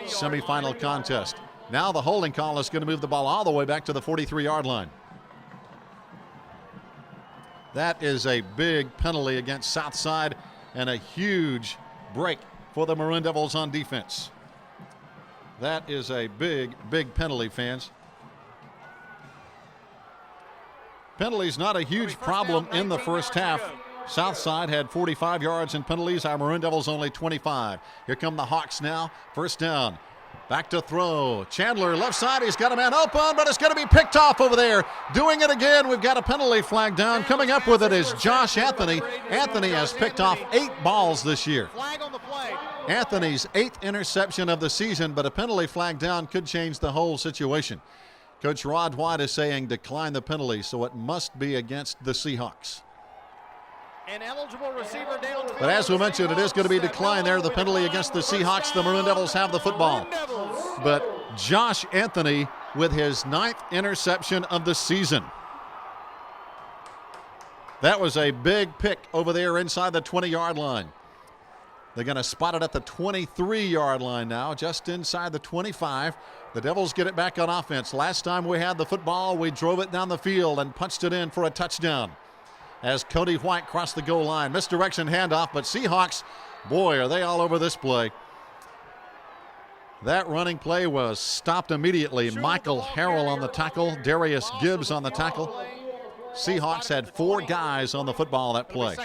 semifinal contest. Now the holding call is going to move the ball all the way back to the 43-yard line. That is a big penalty against Southside and a huge break for the Maroon Devils on defense. That is a big, big penalty, fans. Penalties not a huge problem in the first half. Southside had 45 yards in penalties. Our Maroon Devils only 25. Here come the Hawks now. First down. Back to throw. Chandler left side. He's got a man open, but it's going to be picked off over there. Doing it again. We've got a penalty flag down. Coming up with it is Josh Anthony. Anthony has picked off 8 balls this year. Flag on the play. Anthony's 8th interception of the season, but a penalty flag down could change the whole situation. Coach Rod White is saying decline the penalty, so it must be against the Seahawks. An eligible receiver downfield. But as we mentioned, it is going to be declined there. The penalty against the Seahawks. The Maroon Devils have the football. But Josh Anthony with his 9th interception of the season. That was a big pick over there inside the 20-yard line. They're going to spot it at the 23-yard line now, just inside the 25. The Devils get it back on offense. Last time we had the football, we drove it down the field and punched it in for a touchdown. As Cody White crossed the goal line. Misdirection handoff, but Seahawks, boy, are they all over this play. That running play was stopped immediately. Michael Harrell on the tackle, Darius Gibbs on the tackle. Seahawks had 4 guys on the football that play.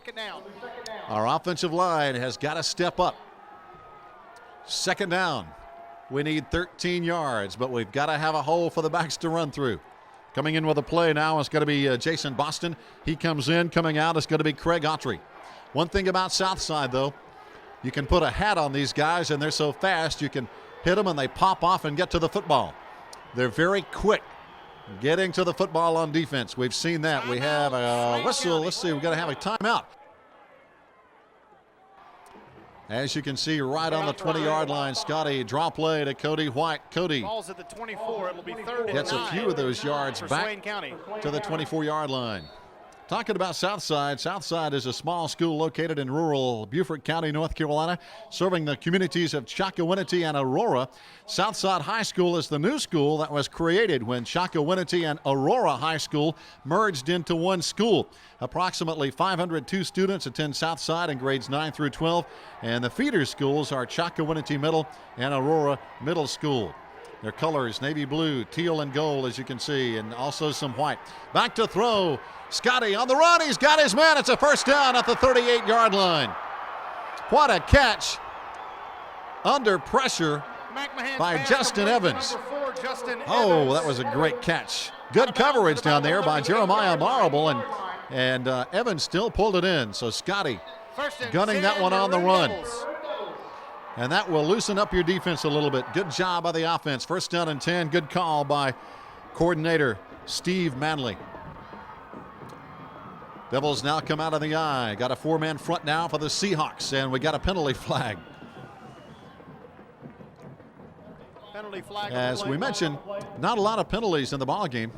Our offensive line has got to step up. Second down. We need 13 yards, but we've got to have a hole for the backs to run through. Coming in with a play now is going to be Jason Boston. He comes in. Coming out is going to be Craig Autry. One thing about Southside, though, you can put a hat on these guys, and they're so fast you can hit them and they pop off and get to the football. They're very quick getting to the football on defense. We've seen that. We have a whistle. Let's see. We're going to have a timeout. As you can see, right on the 20-yard line, Scotty draw play to Cody White. Cody Ball's at the 24. It'll be 3rd and gets a 9 few of those yards for back Swain County. to the 24-yard line. Talking about Southside, Southside is a small school located in rural Beaufort County, North Carolina, serving the communities of Chocowinity and Aurora. Southside High School is the new school that was created when Chocowinity and Aurora High School merged into one school. Approximately 502 students attend Southside in grades 9 through 12, and the feeder schools are Chocowinity Middle and Aurora Middle School. Their colors, navy blue, teal, and gold, as you can see, and also some white. Back to throw. Scotty on the run. He's got his man. It's a first down at the 38-yard line. What a catch under pressure by Justin Evans. Oh, that was a great catch. Good coverage down there by Jeremiah Marable, and Evans still pulled it in. So Scotty gunning that one on the run. And that will loosen up your defense a little bit. Good job by the offense. First down and 10. Good call by coordinator Steve Manley. Devils now come out of the eye. Got a 4-man front now for the Seahawks, and we got a penalty flag. Penalty flag. As we mentioned, not a lot of penalties in the ball game.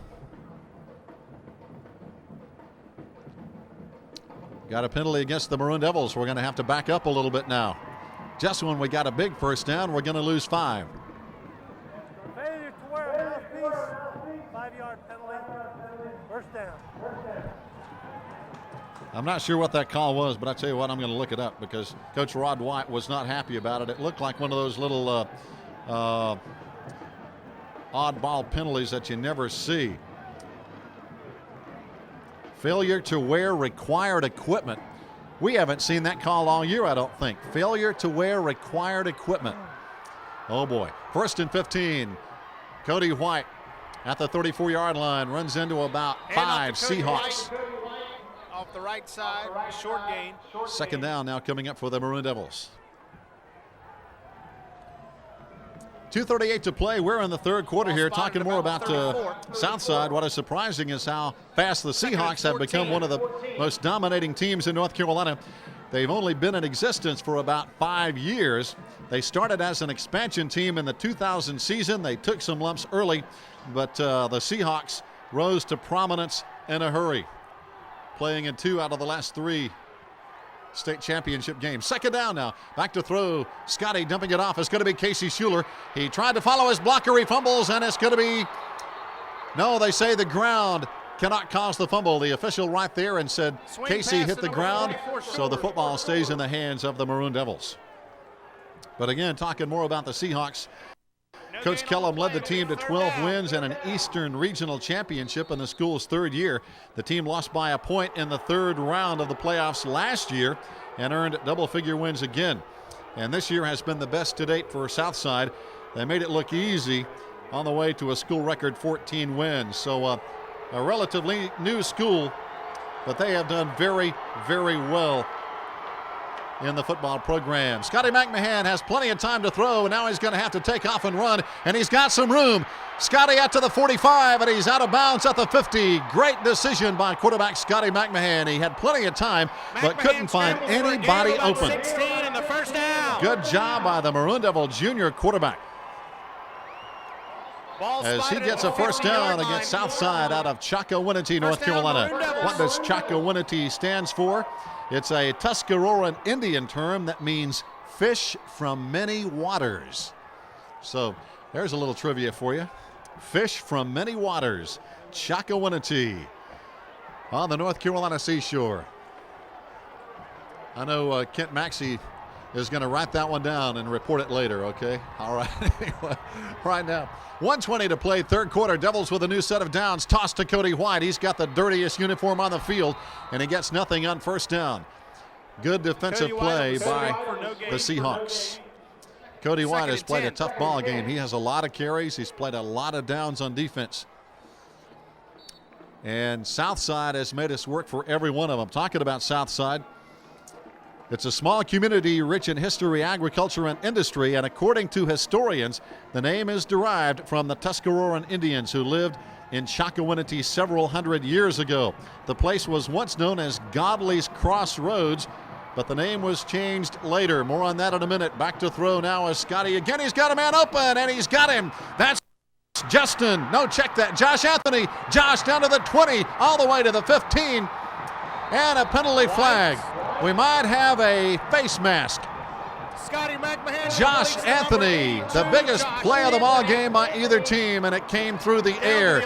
Got a penalty against the Maroon Devils. We're going to have to back up a little bit now. Just when we got a big first down, we're going to lose 5. Failure to wear a mouthpiece, 5-yard penalty, first down. I'm not sure what that call was, but I tell you what, I'm going to look it up because Coach Rod White was not happy about it. It looked like one of those little oddball penalties that you never see. Failure to wear required equipment. We haven't seen that call all year, I don't think. Failure to wear required equipment. Oh boy. 1st and 15. Cody White at the 34-yard line. Runs into about five Seahawks. Off the right side, short gain. Second down now coming up for the Maroon Devils. 2:38 to play. We're in the third quarter here, talking more about Southside. What is surprising is how fast the Seahawks have become one of the most dominating teams in North Carolina. They've only been in existence for about 5 years. They started as an expansion team in the 2000 season. They took some lumps early, but the Seahawks rose to prominence in a hurry, playing in 2 out of the last 3 state championship games. Second down now. Back to throw. Scotty dumping it off. It's going to be Casey Schuler. He tried to follow his blocker. He fumbles, and it's going to be... No, they say the ground cannot cause the fumble. The official right there and said Casey hit the ground, so the football stays in the hands of the Maroon Devils. But again, talking more about the Seahawks, Coach Kellum led the team to 12 wins and an Eastern Regional Championship in the school's 3rd year. The team lost by a point in the 3rd round of the playoffs last year and earned double-figure wins again. And this year has been the best to date for Southside. They made it look easy on the way to a school record 14 wins. So a relatively new school, but they have done very, very well in the football program. Scotty McMahon has plenty of time to throw, and now he's going to have to take off and run, and he's got some room. Scotty out to the 45, and he's out of bounds at the 50. Great decision by quarterback Scotty McMahon. He had plenty of time, but couldn't find anybody open. 16 in the first down. Good job by the Maroon Devil junior quarterback, as he gets a first down against Southside out of Chocowinity, North Carolina. What does Chocowinity stands for? It's a Tuscaroran Indian term that means fish from many waters. So there's a little trivia for you. Fish from many waters, Chocowinity, on the North Carolina seashore. I know Kent Maxey is going to write that one down and report it later, okay? All right. Anyway, right now, 1:20 to play, 3rd quarter. Devils with a new set of downs. Toss to Cody White. He's got the dirtiest uniform on the field, and he gets nothing on first down. Good defensive play by the Seahawks. Cody White has played a tough ball game. He has a lot of carries. He's played a lot of downs on defense. And Southside has made us work for every one of them. Talking about Southside, it's a small community rich in history, agriculture, and industry, and according to historians, the name is derived from the Tuscaroran Indians who lived in Chocowinity several hundred years ago. The place was once known as Godley's Crossroads, but the name was changed later. More on that in a minute. Back to throw now is Scotty. Again, he's got a man open, and he's got him. That's Justin. No, check that. Josh Anthony. Josh down to the 20, all the way to the 15, and a penalty flag. We might have a face mask. Scotty McMahon. Josh Anthony, the biggest play of the ball game by either team, and it came through the air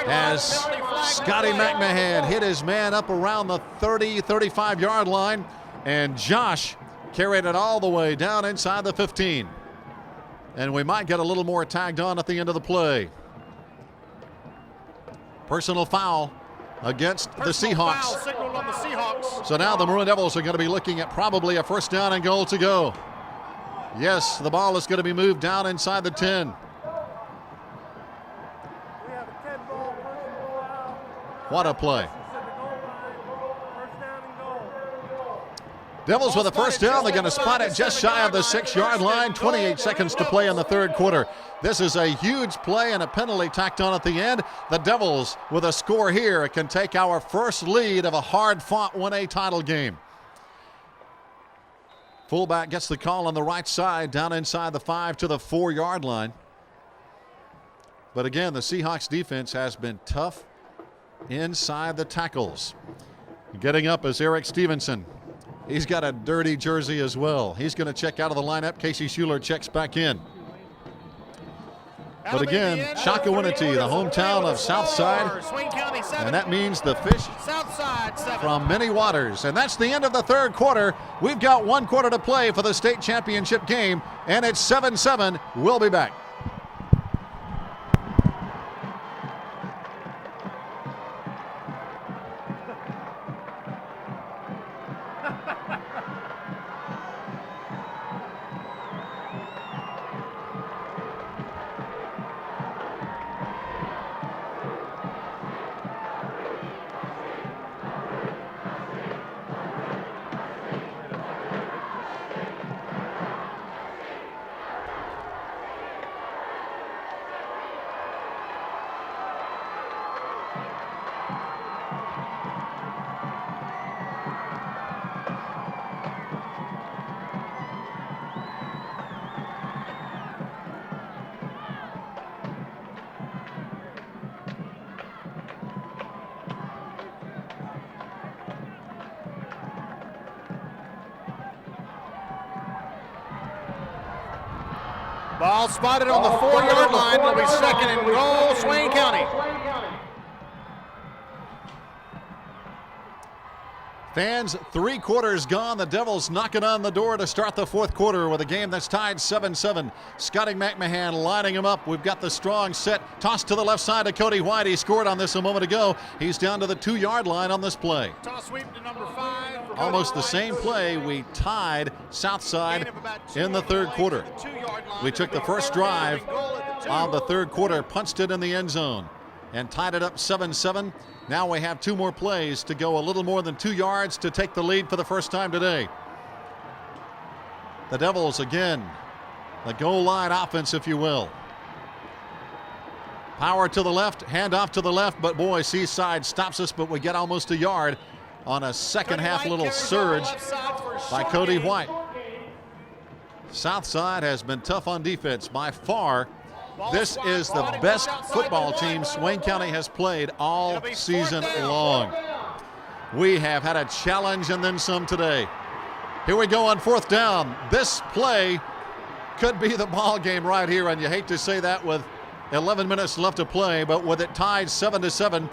as Scotty McMahon hit his man up around the 30, 35-yard line, and Josh carried it all the way down inside the 15. And we might get a little more tagged on at the end of the play. Personal foul against the Seahawks. So now the Maroon Devils are going to be looking at probably a first down and goal to go. Yes, the ball is going to be moved down inside the 10. We have a 10-ball personal foul. What a play. First down and goal. Devils with a first down. They're going to spot it just shy of the 6-yard line. 28 seconds to play in the 3rd quarter. This is a huge play and a penalty tacked on at the end. The Devils with a score here can take our first lead of a hard-fought 1A title game. Fullback gets the call on the right side, down inside the 5 to the 4-yard line. But again, the Seahawks defense has been tough inside the tackles. Getting up is Eric Stevenson. He's got a dirty jersey as well. He's going to check out of the lineup. Casey Schuler checks back in. But again, Chocowinity, the hometown of Southside, and that means the fish from many waters. And that's the end of the 3rd quarter. We've got 1 quarter to play for the state championship game, and it's 7-7. We'll be back. Ball spotted on the 4-yard line. Will be second and goal, Swain County. Fans, 3 quarters gone. The Devils knocking on the door to start the 4th quarter with a game that's tied 7-7. Scotty McMahon lining him up. We've got the strong set. Toss to the left side to Cody White. He scored on this a moment ago. He's down to the 2-yard line on this play. Toss sweep to number 5. Almost the same play. We tied Southside in the 3rd quarter. We took the first drive of the 3rd quarter, punched it in the end zone, and tied it up 7-7. Now we have 2 more plays to go a little more than 2 yards to take the lead for the first time today. The Devils again, the goal line offense, if you will. Power to the left, hand off to the left, but boy, Seaside stops us, but we get almost a yard on a second half little surge by Cody White. Southside has been tough on defense by far. This is the best football team Swain County has played all season long. We have had a challenge and then some today. Here we go on 4th down. This play could be the ball game right here, and you hate to say that with 11 minutes left to play, but with it tied 7-7,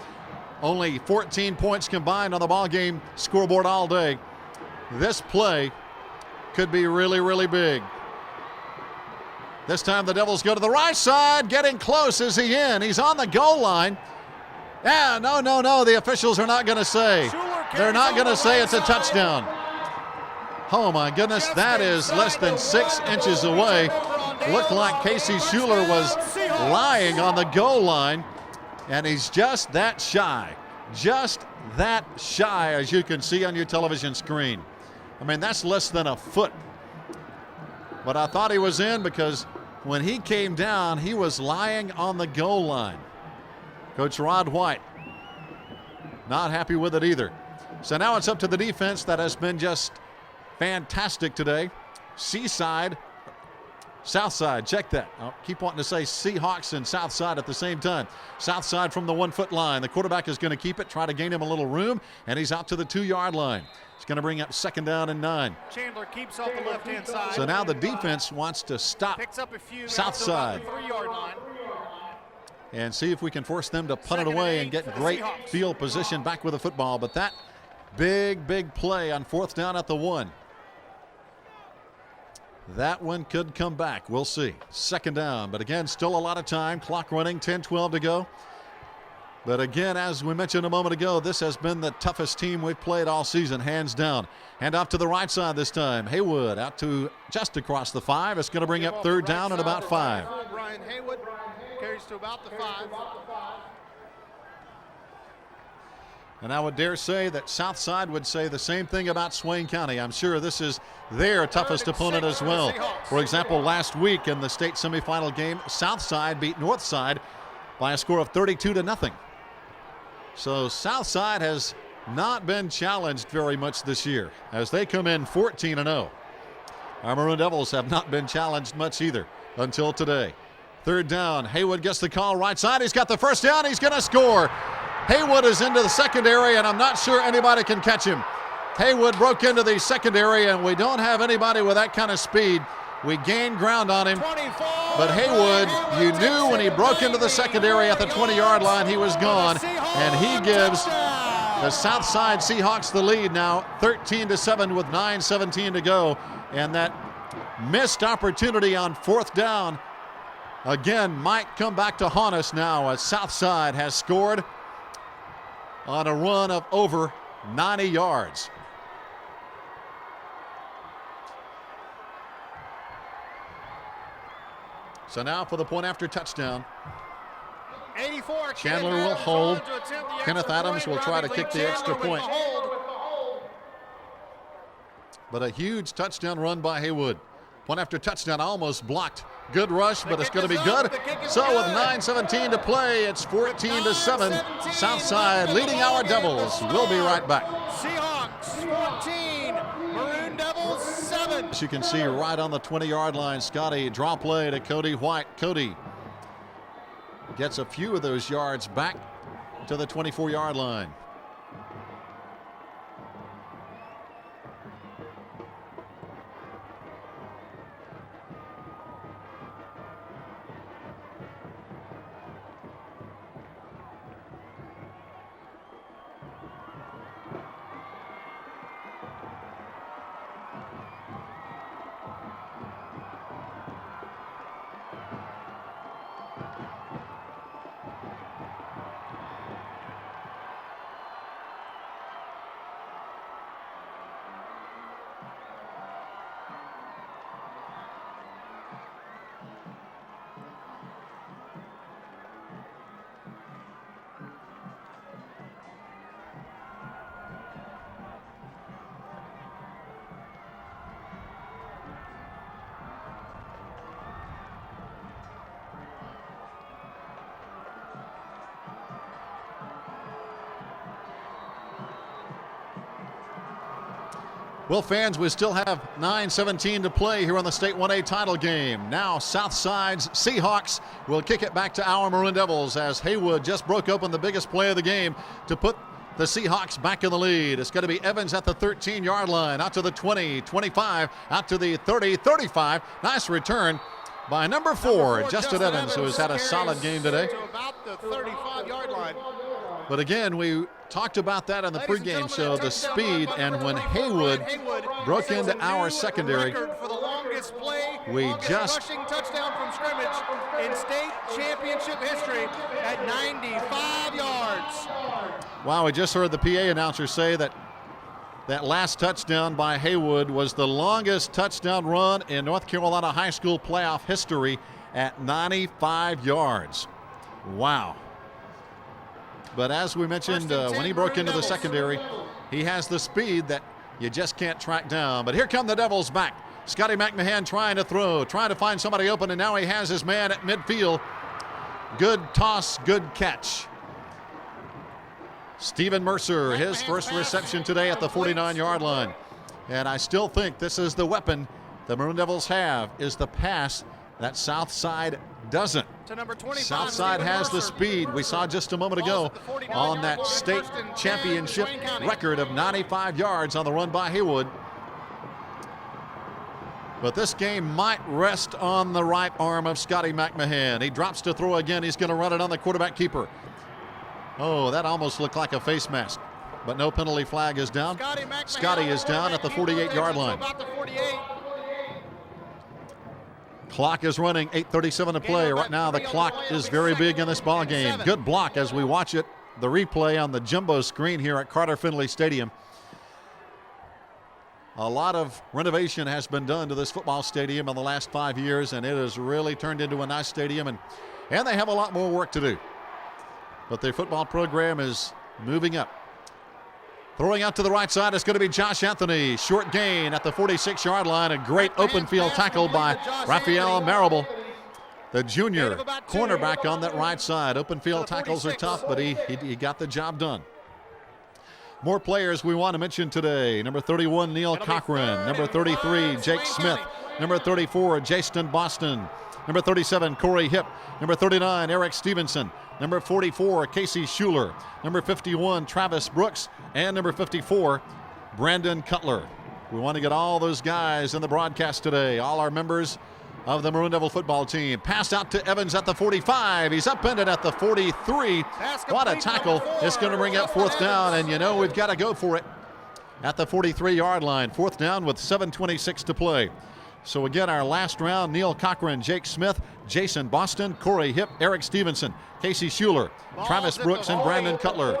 only 14 points combined on the ball game scoreboard all day. This play could be really, really big. This time the Devils go to the right side, getting close. Is he in? He's on the goal line. Yeah, no. The officials are not going to say. They're not going to say it's a touchdown. Oh my goodness, that is less than 6 inches away. Looked like Casey Schuler was lying on the goal line, and he's just that shy. Just that shy, as you can see on your television screen. I mean, that's less than a foot. But I thought he was in because when he came down, he was lying on the goal line. Coach Rod White not happy with it either. So now it's up to the defense that has been just fantastic today. Southside, check that. I keep wanting to say Seahawks and Southside at the same time. Southside from the 1-foot line. The quarterback is going to keep it, try to gain him a little room, and he's out to the 2-yard line. It's going to bring up 2nd down and 9. Chandler keeps off the left-hand side. So now the defense wants to stop Picks up a few Southside 3-yard line. and see if we can force them to punt it away and get great field position back with the football. But that big play on 4th down at the 1. That one could come back. We'll see. 2nd down, but again, still a lot of time. Clock running, 10-12 to go. But again, as we mentioned a moment ago, this has been the toughest team we've played all season, hands down. Hand off to the right side this time. Haywood out to just across the 5. It's going to bring up 3rd down and about 5. Brian Haywood carries to about the 5. And I would dare say that Southside would say the same thing about Swain County. I'm sure this is their toughest opponent as well. For example, last week in the state semifinal game, Southside beat Northside by a score of 32-0. So Southside has not been challenged very much this year as they come in 14-0. Our Maroon Devils have not been challenged much either until today. 3rd down, Haywood gets the call right side. He's got the first down. He's going to score. Haywood is into the secondary, and I'm not sure anybody can catch him. Haywood broke into the secondary, and we don't have anybody with that kind of speed. We gained ground on him, but Haywood, you knew when he broke into the secondary at the 20-yard line, he was gone, and he gives the Southside Seahawks the lead now, 13-7 with 9:17 to go, and that missed opportunity on 4th down again might come back to haunt us now as Southside has scored on a run of over 90 yards. So now for the point after touchdown. 84. Chandler will hold. Kenneth Adams will try to kick the extra point. But a huge touchdown run by Haywood. Point after touchdown almost blocked. Good rush, but it's going to be good. So with 9:17 to play, it's 14-7. Southside leading our Devils. We'll be right back. Seahawks 14, Maroon Devils 7. As you can see right on the 20-yard line, Scotty draw play to Cody White. Cody gets a few of those yards back to the 24-yard line. Well, fans, we still have 9:17 to play here on the State 1A title game. Now Southside's Seahawks will kick it back to our Maroon Devils as Haywood just broke open the biggest play of the game to put the Seahawks back in the lead. It's going to be Evans at the 13-yard line, out to the 20, 25, out to the 30, 35. Nice return by number 4, Justin Evans, who has had a solid game today. To about the 35-yard line. But again, we talked about that on the pregame show, the speed, and when Haywood broke into our secondary, For the longest play, we longest just rushing touchdown from scrimmage in state championship history at 95 yards. wow, we just heard the PA announcer say that that last touchdown by Haywood was the longest touchdown run in North Carolina high school playoff history at 95 yards. Wow. But as we mentioned, when he broke into the secondary, he has the speed that you just can't track down. But here come the Devils back. Scotty McMahon trying to throw, trying to find somebody open, and now he has his man at midfield. Good toss, good catch. Stephen Mercer, his first reception today at the 49-yard line. And I still think this is the weapon the Maroon Devils have, is the pass that Southside doesn't. To number 25, Southside has the speed we saw just a moment ago on that state championship record of 95 yards on the run by Haywood. But this game might rest on the right arm of Scotty McMahon. He drops to throw again. He's going to run it on the quarterback keeper. Oh, that almost looked like a face mask. But no penalty flag is down. Scotty is down at the 48-yard line. Clock is running, 8:37 to play. Right now the clock is very big in this ball game. Good block as we watch it, the replay on the jumbo screen here at Carter Finley Stadium. A lot of renovation has been done to this football stadium in the last 5 years, and it has really turned into a nice stadium, and they have a lot more work to do. But their football program is moving up. Throwing out to the right side is going to be Josh Anthony. Short gain at the 46-yard line. A great open field tackle by Raphael Marable, the junior cornerback on that right side. Open field tackles are tough, but he got the job done. More players we want to mention today. Number 31, Neil Cochran. Number 33, Jake Smith. Number 34, Jason Boston. Number 37, Corey Hipp. Number 39, Eric Stevenson. Number 44, Casey Schuler. Number 51, Travis Brooks. And number 54, Brandon Cutler. We want to get all those guys in the broadcast today, all our members of the Maroon Devil football team. Pass out to Evans at the 45. He's upended at the 43. What a tackle. It's going to bring up fourth down, and you know we've got to go for it at the 43-yard line. Fourth down with 7:26 to play. So again, our last round, Neil Cochran, Jake Smith, Jason Boston, Corey Hipp, Eric Stevenson, Casey Schuler, Travis Brooks, and Brandon Cutler.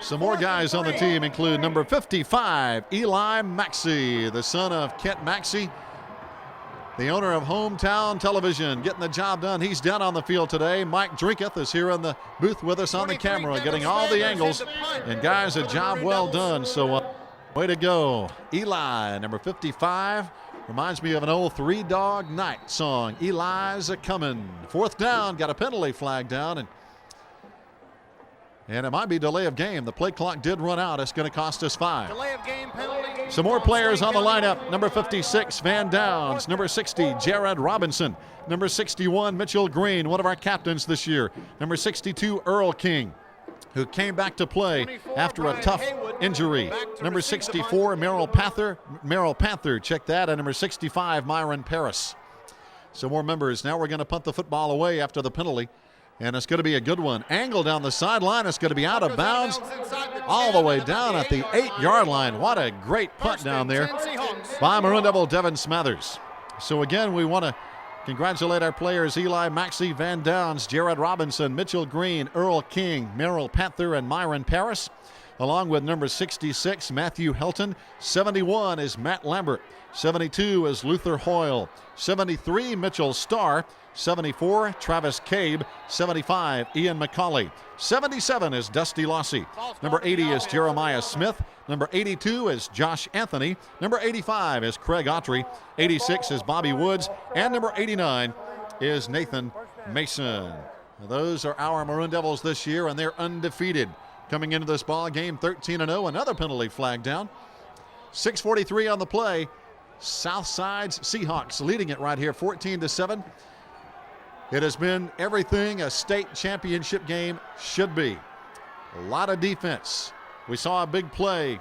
Some more guys on the team include number 55, Eli Maxey, the son of Kent Maxey, the owner of Hometown Television, getting the job done. He's down on the field today. Mike Drinketh is here in the booth with us on the camera, getting all the angles. And guys, a job well done. So way to go. Eli, number 55. Reminds me of an old Three Dog Night song. Eli's a-comin'. Fourth down, got a penalty flag down. And it might be delay of game. The play clock did run out. It's going to cost us 5. Delay of game penalty. Some more players on the lineup. Number 56, Van Downs. Number 60, Jared Robinson. Number 61, Mitchell Green, one of our captains this year. Number 62, Earl King, who came back to play after a tough injury. Number 64, Merrill Panther, check that. And number 65, Myron Paris. So more members. Now we're going to punt the football away after the penalty. And it's going to be a good one. Angle down the sideline. It's going to be out of bounds all the way down at the 8-yard line. What a great punt down there by Maroon Devil Devin Smathers. So again, we want to congratulate our players Eli Maxey, Van Downs, Jared Robinson, Mitchell Green, Earl King, Merrill Panther, and Myron Paris, along with number 66, Matthew Helton. 71 is Matt Lambert. 72 is Luther Hoyle. 73, Mitchell Starr. 74, Travis Cabe. 75, Ian McCauley. 77 is Dusty Lossy. Number 80 is Jeremiah Smith. Number 82 is Josh Anthony. Number 85 is Craig Autry. 86 is Bobby Woods. And number 89 is Nathan Mason. Those are our Maroon Devils this year, and they're undefeated. Coming into this ball game 13-0, another penalty flag down. 6:43 on the play. Southside's Seahawks leading it right here, 14-7. It has been everything a state championship game should be. A lot of defense. We saw a big play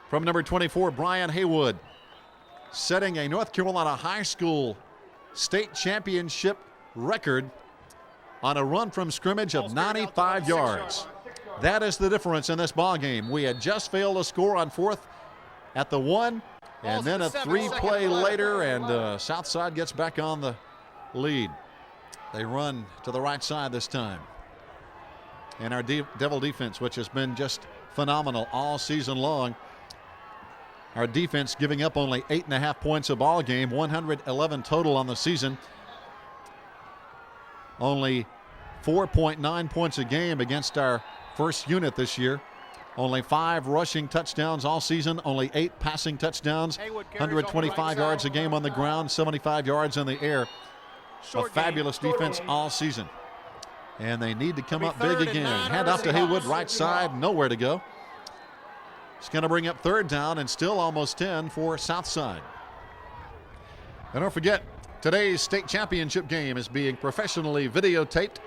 from number 24, Brian Haywood, setting a North Carolina high school state championship record on a run from scrimmage of 95 yards. That is the difference in this ball game. We had just failed to score on fourth at the 1, and then a 3-play later, and Southside gets back on the lead. They run to the right side this time. And our Devil defense, which has been just phenomenal all season long. Our defense giving up only 8.5 points a ball game, 111 total on the season. Only 4.9 points a game against our first unit this year. Only 5 rushing touchdowns all season, only 8 passing touchdowns, 125 yards a game on the ground, 75 yards in the air. A fabulous defense all season. And they need to come up big again. Hand off to Haywood, right side, nowhere to go. It's going to bring up 3rd down and still almost 10 for Southside. And don't forget, today's state championship game is being professionally videotaped.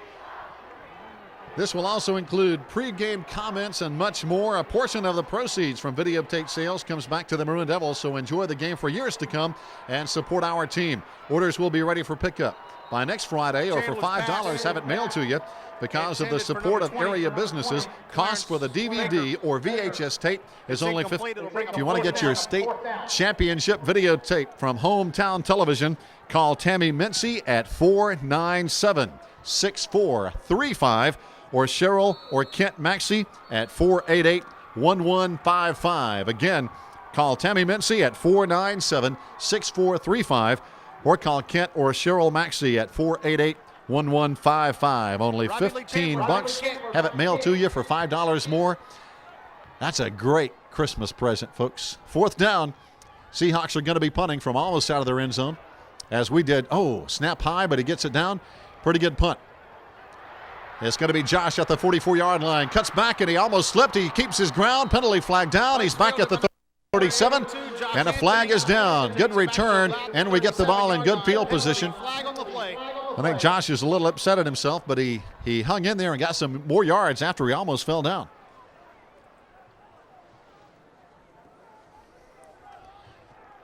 This will also include pregame comments and much more. A portion of the proceeds from videotape sales comes back to the Maroon Devils, so enjoy the game for years to come and support our team. Orders will be ready for pickup by next Friday, or for $5, have it mailed to you. Because of the support of area businesses, cost for the DVD or VHS tape is only $50. If you want to get your state championship videotape from Hometown Television, call Tammy Mincy at 497-6435 or Cheryl or Kent Maxey at 488-1155. Again, call Tammy Mincy at 497-6435 or call Kent or Cheryl Maxey at 488-1155. Only $15. Have it mailed to you for $5 more. That's a great Christmas present, folks. 4th down. Seahawks are going to be punting from almost out of their end zone, as we did. Oh, snap high, but he gets it down. Pretty good punt. It's going to be Josh at the 44-yard line. Cuts back, and he almost slipped. He keeps his ground. Penalty flag down. He's back at the 37, and a flag is down. Good return, and we get the ball in good field position. I think Josh is a little upset at himself, but he hung in there and got some more yards after he almost fell down.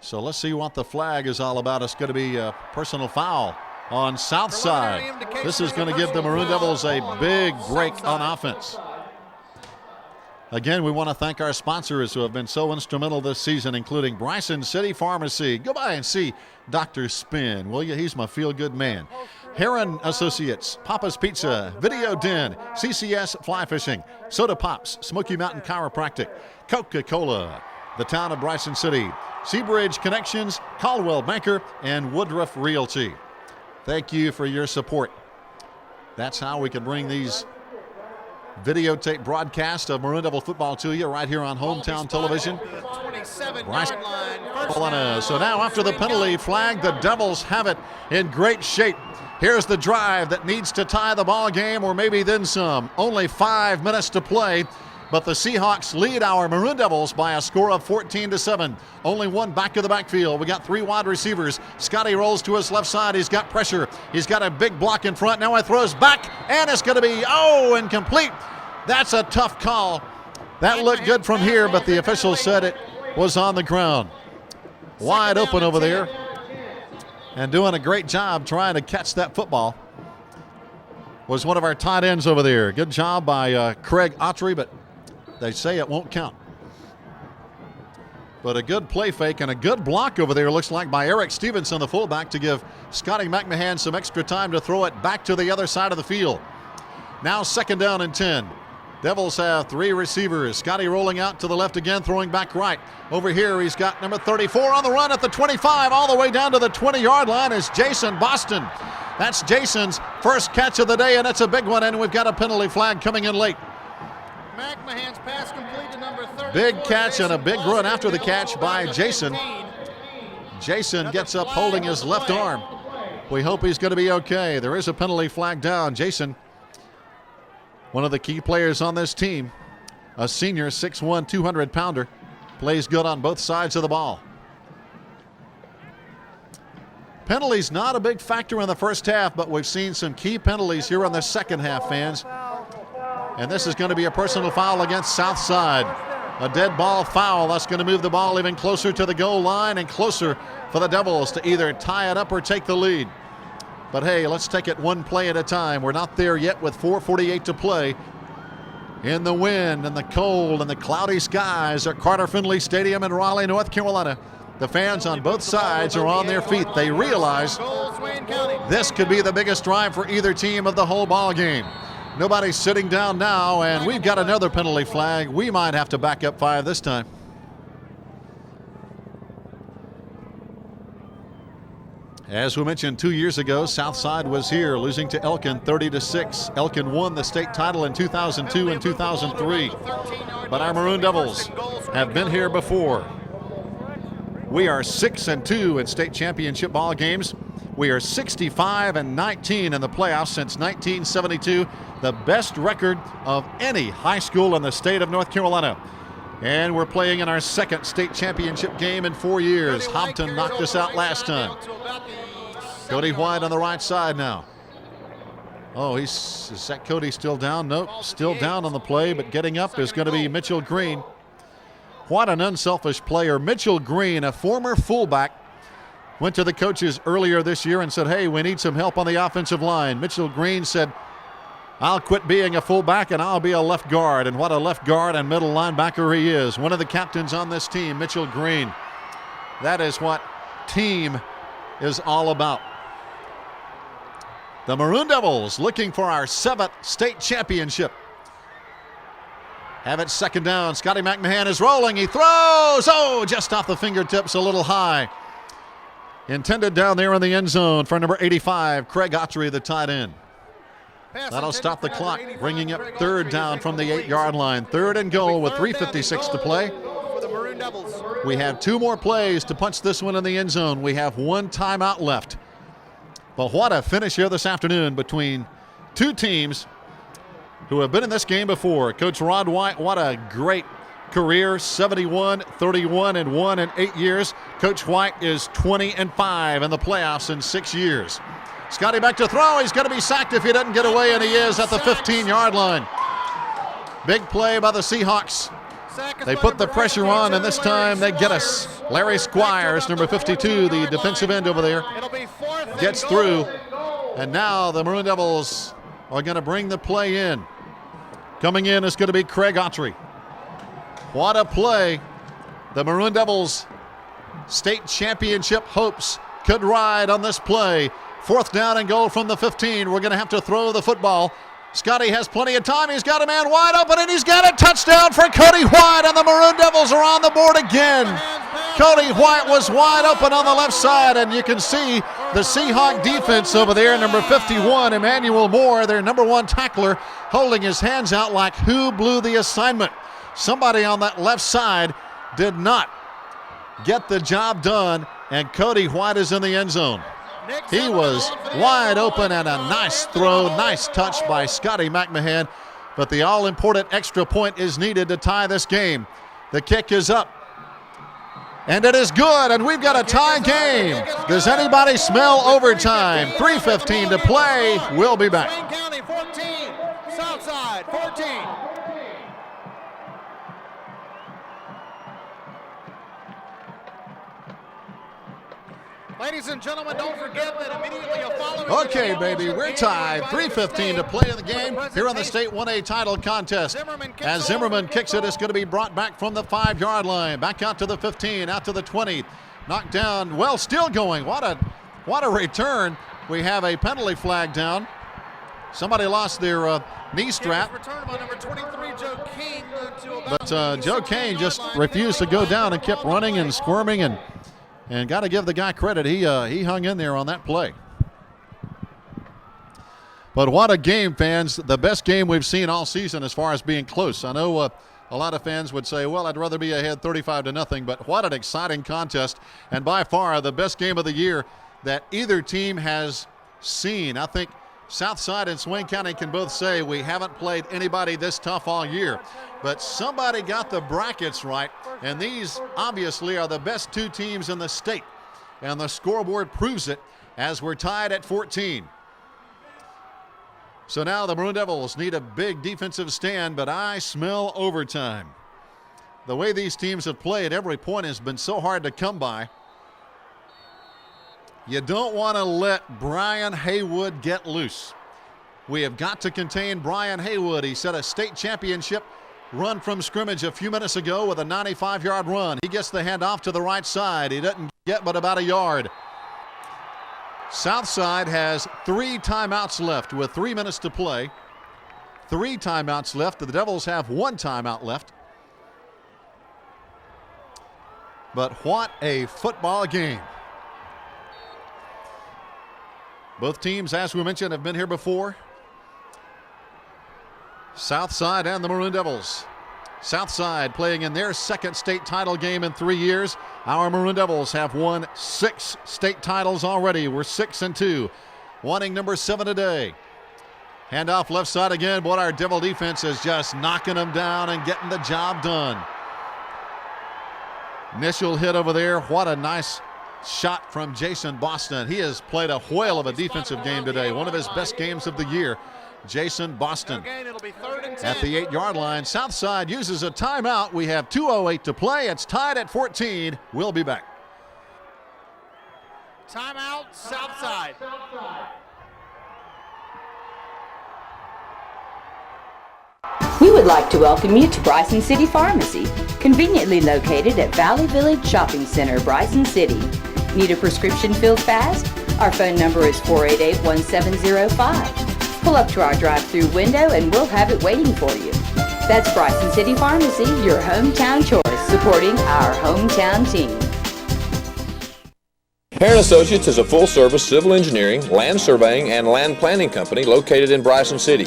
So let's see what the flag is all about. It's going to be a personal foul on Southside. This is going to give the Maroon Devils a big break on offense. Again, we want to thank our sponsors who have been so instrumental this season, including Bryson City Pharmacy. Go by and see Dr. Spin, will you? He's my feel-good man. Heron Associates, Papa's Pizza, Video Den, CCS Fly Fishing, Soda Pops, Smoky Mountain Chiropractic, Coca-Cola, the town of Bryson City, Seabridge Connections, Caldwell Banker, and Woodruff Realty. Thank you for your support. That's how we can bring these videotape broadcast of Maroon Devil football to you right here on Hometown Television. So now after the penalty flag, the Devils have it in great shape. Here's the drive that needs to tie the ball game, or maybe then some. Only 5 minutes to play, but the Seahawks lead our Maroon Devils by a score of 14-7. Only one back of the backfield. We got 3 wide receivers. Scotty rolls to his left side. He's got pressure. He's got a big block in front. Now he throws back, and it's going to be, incomplete. That's a tough call. That looked good from here, but the official said it was on the ground. Wide open over there, and doing a great job trying to catch that football was one of our tight ends over there. Good job by Craig Autry, but they say it won't count. But a good play fake and a good block over there, looks like, by Eric Stevenson, the fullback, to give Scotty McMahon some extra time to throw it back to the other side of the field. Now 2nd down and 10. Devils have 3 receivers. Scotty rolling out to the left again, throwing back right. Over here, he's got number 34 on the run at the 25, all the way down to the 20-yard line is Jason Boston. That's Jason's first catch of the day, and it's a big one, and we've got a penalty flag coming in late. McMahon's pass complete to number 34. Big catch and a big run after the catch by Jason. Jason gets up holding his left arm. We hope he's going to be okay. There is a penalty flag down. Jason, one of the key players on this team, a senior 6'1", 200-pounder, Plays good on both sides of the ball. Penalties not a big factor in the first half, but we've seen some key penalties here in the second half, fans. And this is going to be a personal foul against Southside. A dead ball foul. That's going to move the ball even closer to the goal line and closer for the Devils to either tie it up or take the lead. But hey, let's take it one play at a time. We're not there yet with 4:48 to play. In the wind and the cold and the cloudy skies at Carter Finley Stadium in Raleigh, North Carolina. The fans on both sides are on their feet. They realize this could be the biggest drive for either team of the whole ball game. Nobody's sitting down now, and we've got another penalty flag. We might have to back up 5 this time. As we mentioned 2 years ago, Southside was here, losing to Elkin 30-6. Elkin won the state title in 2002 and 2003. But our Maroon Devils have been here before. We are 6-2 in state championship ball games. We are 65-19 in the playoffs since 1972, the best record of any high school in the state of North Carolina. And we're playing in our second state championship game in 4 years. Hobton knocked us out last time. Cody White on the right side now. Oh, is that Cody still down? Nope, still down on the play, but getting up is going to be Mitchell Green. What an unselfish player. Mitchell Green, a former fullback, went to the coaches earlier this year and said, hey, we need some help on the offensive line. Mitchell Green said, I'll quit being a fullback and I'll be a left guard. And what a left guard and middle linebacker he is. One of the captains on this team, Mitchell Green. That is what team is all about. The Maroon Devils looking for our 7th state championship. Have it second down. Scotty McMahon is rolling. He throws. Oh, just off the fingertips, a little high. Intended down there in the end zone for number 85, Craig Autry, the tight end. That'll stop the clock, bringing up third down from the 8-yard line. 3rd and goal with 3:56 to play. We have 2 more plays to punch this one in the end zone. We have 1 timeout left. But what a finish here this afternoon between 2 teams who have been in this game before. Coach Rod White, what a great career, 71-31-1 in 8 years. Coach White is 20-5 in the playoffs in 6 years. Scotty back to throw. He's going to be sacked if he doesn't get away, and he is at the 15-yard line. Big play by the Seahawks. They put the pressure on, and this time they get us. Larry Squires, number 52, the defensive end over there, gets through. And now the Maroon Devils are going to bring the play in. Coming in is going to be Craig Autry. What a play. The Maroon Devils' state championship hopes could ride on this play. 4th down and goal from the 15. We're going to have to throw the football. Scotty has plenty of time. He's got a man wide open, and he's got a touchdown for Cody White, and the Maroon Devils are on the board again. Cody White was wide open on the left side, and you can see the Seahawk defense over there, number 51, Emmanuel Moore, their number 1 tackler, holding his hands out like who blew the assignment. Somebody on that left side did not get the job done, and Cody White is in the end zone. He was wide open, and a nice throw, nice touch by Scotty McMahon, but the all-important extra point is needed to tie this game. The kick is up, and it is good, and we've got a tie game. Does anybody smell overtime? 3:15 to play. We'll be back. Swain County 14, Southside 14. Ladies and gentlemen, don't forget that immediately following. Okay, baby, we're tied. 3:15 to play in the game here on the State 1A title contest. As Zimmerman kicks it, it's going to be brought back from the 5-yard line. Back out to the 15, out to the 20. Knocked down, well, still going. What a return. We have a penalty flag down. Somebody lost their knee strap. But Joe Kane just refused to go down and kept running and squirming, and got to give the guy credit. He hung in there on that play. But what a game, fans. The best game we've seen all season as far as being close. I know a lot of fans would say, well, I'd rather be ahead 35-0, but what an exciting contest. And by far the best game of the year that either team has seen. I think Southside and Swain County can both say we haven't played anybody this tough all year. But somebody got the brackets right, and these obviously are the best two teams in the state. And the scoreboard proves it as we're tied at 14. So now the Maroon Devils need a big defensive stand, but I smell overtime. The way these teams have played, every point has been so hard to come by. You don't want to let Brian Haywood get loose. We have got to contain Brian Haywood. He set a state championship run from scrimmage a few minutes ago with a 95-yard run. He gets the handoff to the right side. He doesn't get but about a yard. Southside has 3 timeouts left with 3 minutes to play. 3 timeouts left. The Devils have 1 timeout left. But what a football game. Both teams, as we mentioned, have been here before. Southside and the Maroon Devils. Southside playing in their second state title game in 3 years. Our Maroon Devils have won 6 state titles already. We're 6-2, wanting number 7 today. Handoff left side again. Boy, our Devil defense is just knocking them down and getting the job done. Initial hit over there. What a nice shot from Jason Boston. He has played a whale of a defensive game today. One of his best games of the year. Jason Boston at the 8-yard line. Southside uses a timeout. We have 2:08 to play. It's tied at 14. We'll be back. Timeout, Southside. We would like to welcome you to Bryson City Pharmacy, conveniently located at Valley Village Shopping Center, Bryson City. Need a prescription filled fast? Our phone number is 488-1705. Pull up to our drive-through window and we'll have it waiting for you. That's Bryson City Pharmacy, your hometown choice, supporting our hometown team. Heron Associates is a full-service civil engineering, land surveying, and land planning company located in Bryson City.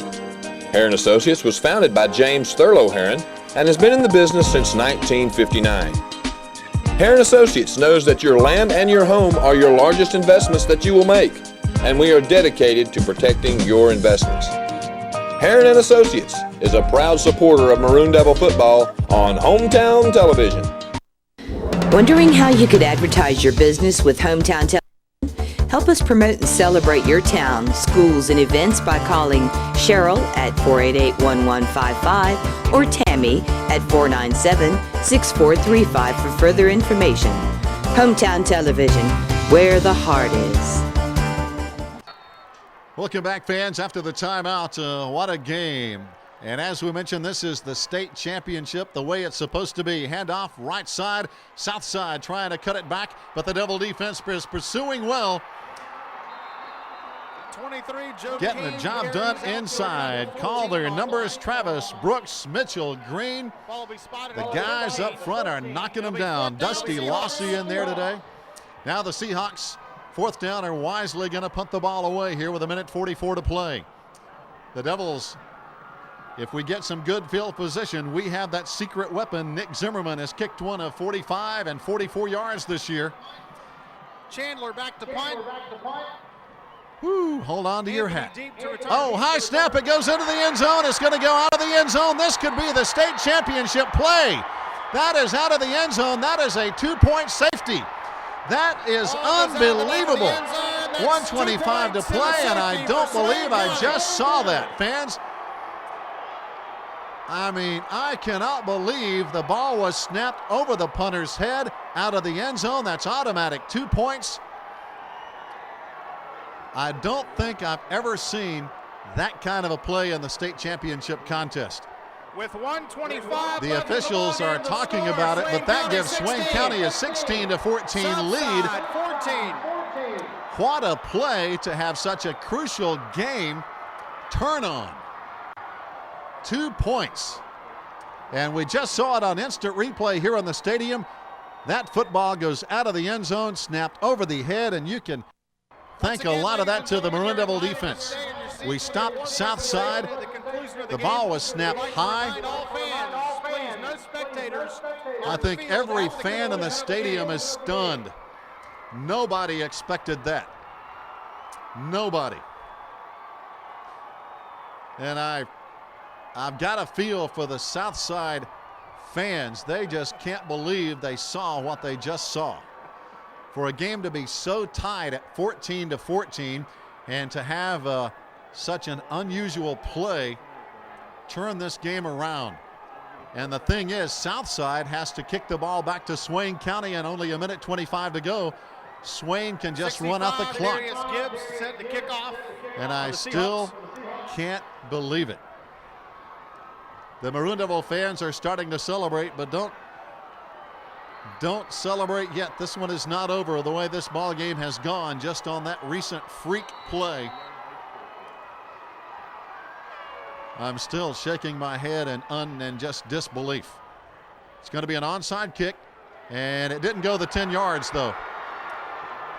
Heron Associates was founded by James Thurlow Heron and has been in the business since 1959. Heron Associates knows that your land and your home are your largest investments that you will make, and we are dedicated to protecting your investments. Heron & Associates is a proud supporter of Maroon Devil football on hometown television. Wondering how you could advertise your business with hometown television? Help us promote and celebrate your town, schools, and events by calling Cheryl at 488-1155 or Tammy at 497-6435 for further information. Hometown Television, where the heart is. Welcome back, fans, after the timeout. What a game. And as we mentioned, this is the state championship the way it's supposed to be. Handoff right side, Southside trying to cut it back, but the Devil defense is pursuing well. 23, Joe Getting the job done inside. Call their numbers: Travis, Brooks, Mitchell, Green. The guys up front are knocking them down. Dusty Lossy in there today. Now the Seahawks, 4th down, are wisely going to punt the ball away here with 1:44 to play. The Devils, if we get some good field position, we have that secret weapon. Nick Zimmerman has kicked one of 45 and 44 yards this year. Chandler back to punt. Woo, hold on to your hat. Oh, high snap. It goes into the end zone. It's going to go out of the end zone. This could be the state championship play. That is out of the end zone. That is a 2-point safety. That is unbelievable. 1:25 to play, and I don't believe I just saw that, fans. I mean, I cannot believe the ball was snapped over the punter's head out of the end zone. That's automatic 2 points. I don't think I've ever seen that kind of a play in the state championship contest. With 1:25, the officials are talking about it, but that gives Swain County a 16-14 lead. 14. What a play to have such a crucial game turn on. 2 points. And we just saw it on instant replay here in the stadium. That football goes out of the end zone, snapped over the head, and you can thank a lot of that to the Maroon Devil defense. We stopped Southside. The ball was snapped high. I think every fan in the stadium is stunned. Nobody expected that. Nobody. And I've got a feel for the Southside fans. They just can't believe they saw what they just saw. For a game to be so tied at 14-14 and to have such an unusual play turn this game around. And the thing is, Southside has to kick the ball back to Swain County and only a minute 25 to go. Swain can just run out the clock. Darius Gibbs set the kickoff. And I still can't believe it. The Maroon Devil fans are starting to celebrate, but don't celebrate yet. This one is not over the way this ball game has gone just on that recent freak play. I'm still shaking my head in just disbelief. It's going to be an onside kick, and it didn't go the 10 yards though.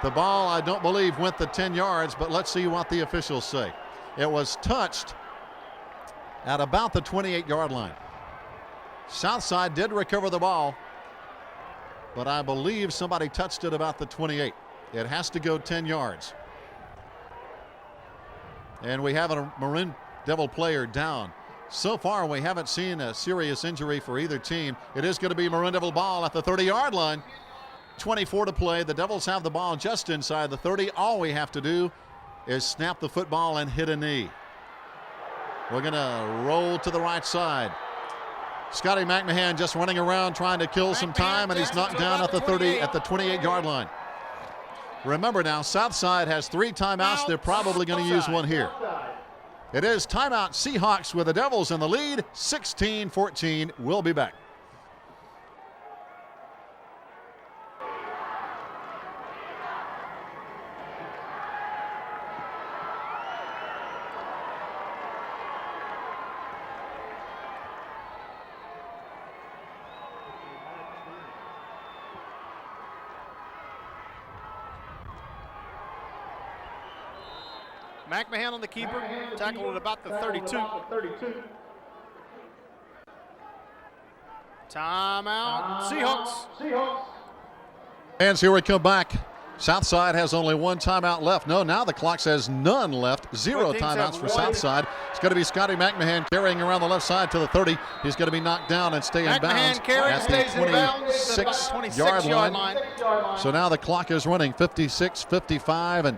The ball, I don't believe, went the 10 yards, but let's see what the officials say. It was touched at about the 28-yard line. Southside did recover the ball, but I believe somebody touched it about the 28. It has to go 10 yards. And we have a Maroon Devil player down. So far, we haven't seen a serious injury for either team. It is going to be Maroon Devil ball at the 30-yard line. 24 to play. The Devils have the ball just inside the 30. All we have to do is snap the football and hit a knee. We're going to roll to the right side. Scotty McMahon just running around trying to kill some time, and he's knocked down at the 30 at the 28-yard line. Remember now, Southside has 3 timeouts. They're probably going to use one here. It is timeout Seahawks with the Devils in the lead, 16-14. We'll be back. McMahon on the keeper, tackled at about the 32. Timeout, Seahawks. And here we come back. Southside has only 1 timeout left. No, now the clock says none left. 0 timeouts for Southside. It's going to be Scotty McMahon carrying around the left side to the 30. He's going to be knocked down and stay in bounds at the 26-yard line. So now the clock is running 56-55, and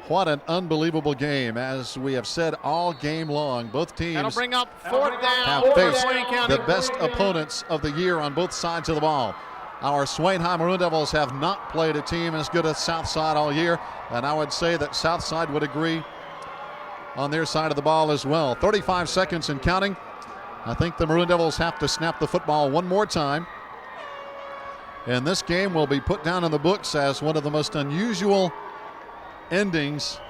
what an unbelievable game. As we have said all game long, both teams bring up 4th down have faced the best opponents of the year on both sides of the ball. Our Swain High Maroon Devils have not played a team as good as Southside all year, and I would say that Southside would agree on their side of the ball as well. 35 seconds and counting. I think the Maroon Devils have to snap the football one more time, and this game will be put down in the books as one of the most unusual endings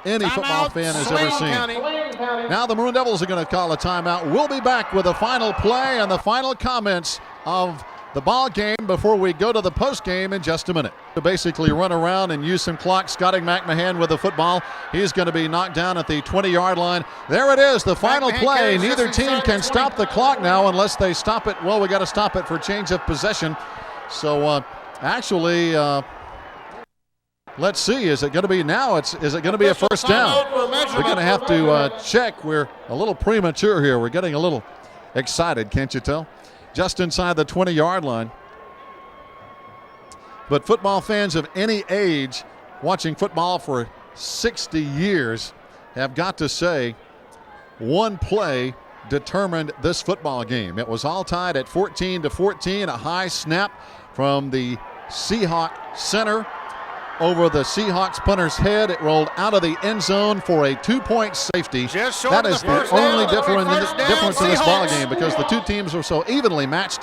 any football fan has ever seen. Now the Maroon Devils are going to call a timeout. We'll be back with the final play and the final comments of the ball game before we go to the post game in just a minute. To basically run around and use some clock. Scotty McMahon with the football. He's going to be knocked down at the 20-yard line. There it is, the final play. Neither team can stop the clock now unless they stop it. Well, we got to stop it for change of possession. So actually, let's see. Is it going to be now? Is it going to be a first down? We're going to have to check. We're a little premature here. We're getting a little excited, can't you tell? Just inside the 20-yard line. But football fans of any age watching football for 60 years have got to say one play determined this football game. It was all tied at 14-14. A high snap from the Seahawk center over the Seahawks punter's head. It rolled out of the end zone for a 2-point safety. That is the only difference in this ball game, because the two teams were so evenly matched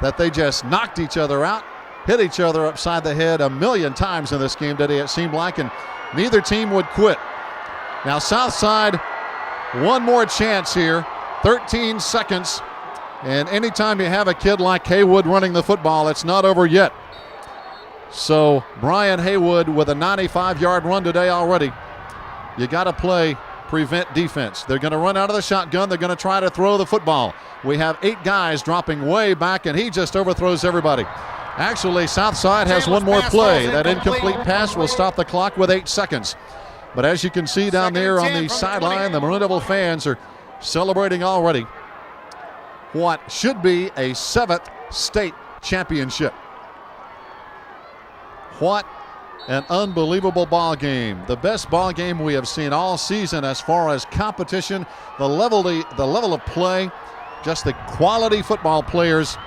that they just knocked each other out, hit each other upside the head a million times in this game today, it seemed like, and neither team would quit. Now Southside, one more chance here, 13 seconds, and anytime you have a kid like Haywood running the football, it's not over yet. So Brian Haywood with a 95-yard run today already. You got to play prevent defense. They're going to run out of the shotgun. They're going to try to throw the football. We have 8 guys dropping way back, and he just overthrows everybody. Actually, Southside has one more play. That incomplete pass will stop the clock with 8 seconds. But as you can see down there on the sideline, the Maroon Devil fans are celebrating already what should be a 7th state championship. What an unbelievable ball game. The best ball game we have seen all season as far as competition, the level of play, just the quality football players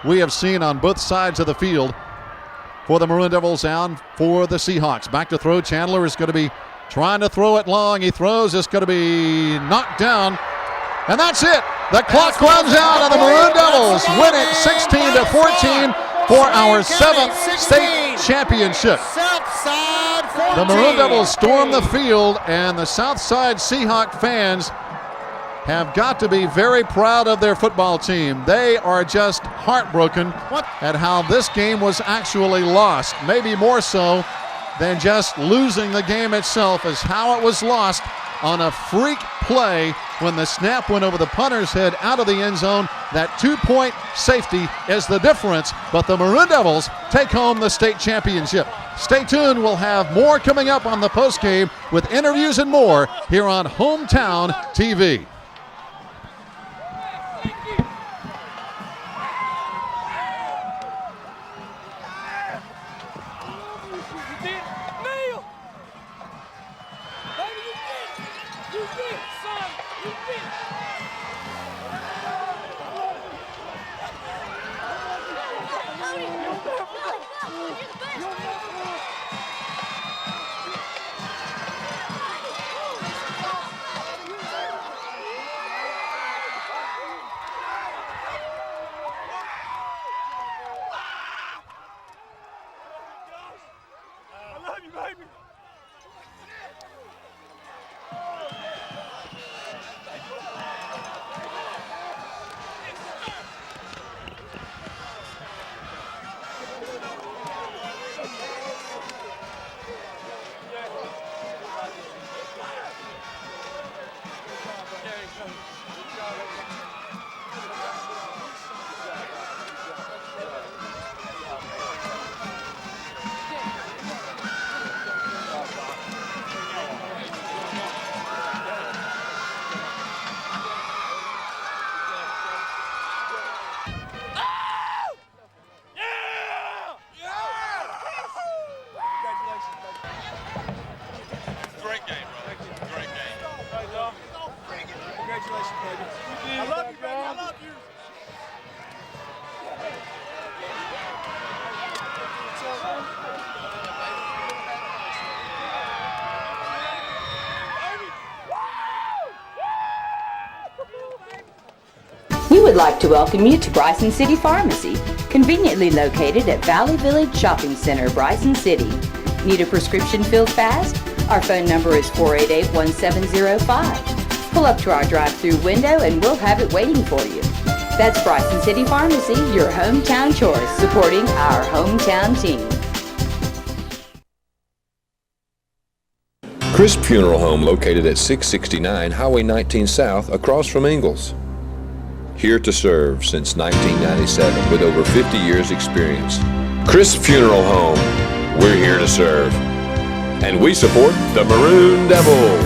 we have seen on both sides of the field for the Maroon Devils and for the Seahawks. Back to throw. Chandler is going to be trying to throw it long. He throws. It's going to be knocked down. And that's it. The clock runs out and the Maroon Devils win it 16-14 for our 7th state championship. Southside 14. The Maroon Devils storm the field, and the Southside Seahawk fans have got to be very proud of their football team. They are just heartbroken at how this game was actually lost. Maybe more so than just losing the game itself, is how it was lost on a freak play when the snap went over the punter's head out of the end zone. That 2-point safety is the difference, but the Maroon Devils take home the state championship. Stay tuned. We'll have more coming up on the postgame with interviews and more here on Hometown TV. We would like to welcome you to Bryson City Pharmacy, conveniently located at Valley Village Shopping Center, Bryson City. Need a prescription filled fast? Our phone number is 488-1705. Pull up to our drive-through window and we'll have it waiting for you. That's Bryson City Pharmacy, your hometown choice, supporting our hometown team. Crisp Funeral Home located at 669 Highway 19 South across from Ingalls. Here to serve since 1997 with over 50 years experience. Crisp Funeral Home, we're here to serve. And we support the Maroon Devils.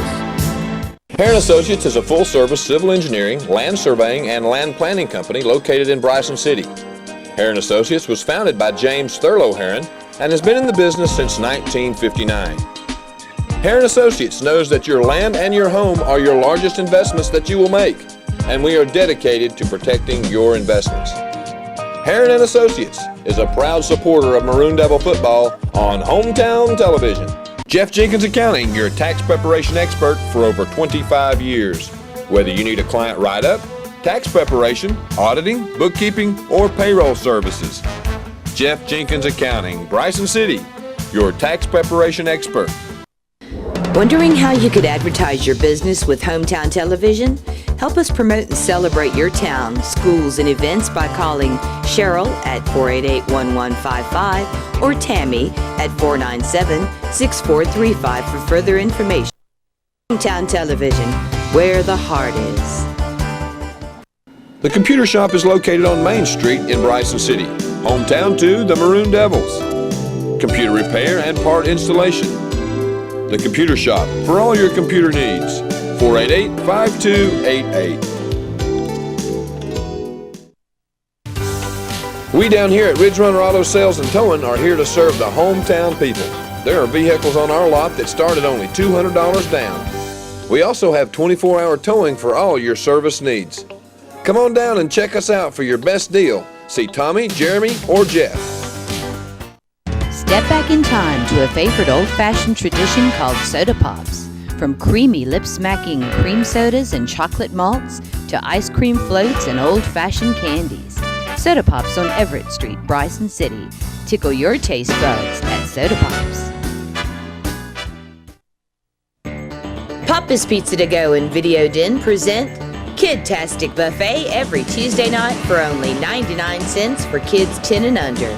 Heron Associates is a full-service civil engineering, land surveying, and land planning company located in Bryson City. Heron Associates was founded by James Thurlow Heron and has been in the business since 1959. Heron Associates knows that your land and your home are your largest investments that you will make, and we are dedicated to protecting your investments. Heron & Associates is a proud supporter of Maroon Devil football on Hometown Television. Jeff Jenkins Accounting, your tax preparation expert for over 25 years. Whether you need a client write-up, tax preparation, auditing, bookkeeping, or payroll services. Jeff Jenkins Accounting, Bryson City, your tax preparation expert. Wondering how you could advertise your business with Hometown Television? Help us promote and celebrate your town, schools, and events by calling Cheryl at 488-1155 or Tammy at 497-6435 for further information. Hometown Television, where the heart is. The computer shop is located on Main Street in Bryson City, hometown to the Maroon Devils. Computer repair and part installation. The Computer Shop for all your computer needs. 488-5288. We down here at Ridge Runner Auto Sales and Towing are here to serve the hometown people. There are vehicles on our lot that start at only $200 down. We also have 24-hour towing for all your service needs. Come on down and check us out for your best deal. See Tommy, Jeremy, or Jeff. Step back in time to a favorite old-fashioned tradition called soda pops. From creamy, lip-smacking cream sodas and chocolate malts to ice cream floats and old-fashioned candies. Soda Pops on Everett Street, Bryson City. Tickle your taste buds at Soda Pops. Papa's Pizza to Go and Video Den present Kid-tastic Buffet every Tuesday night for only 99 cents for kids 10 and under.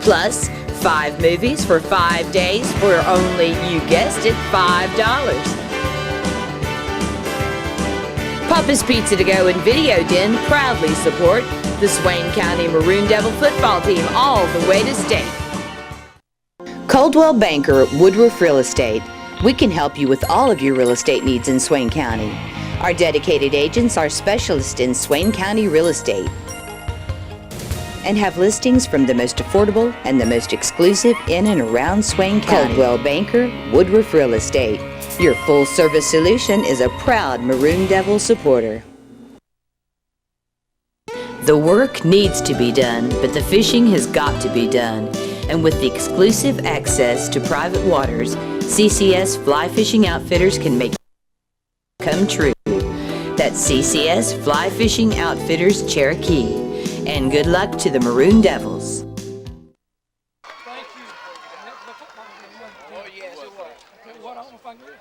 Plus, 5 movies for 5 days for only, you guessed it, $5. Papa's Pizza to Go and Video Den proudly support the Swain County Maroon Devil football team all the way to state. Coldwell Banker Woodruff Real Estate. We can help you with all of your real estate needs in Swain County. Our dedicated agents are specialists in Swain County real estate and have listings from the most affordable and the most exclusive in and around Swain County. Coldwell Banker Woodruff Real Estate. Your full-service solution is a proud Maroon Devil supporter. The work needs to be done, but the fishing has got to be done. And with the exclusive access to private waters, CCS Fly Fishing Outfitters can make it come true. That's CCS Fly Fishing Outfitters Cherokee. And good luck to the Maroon Devils.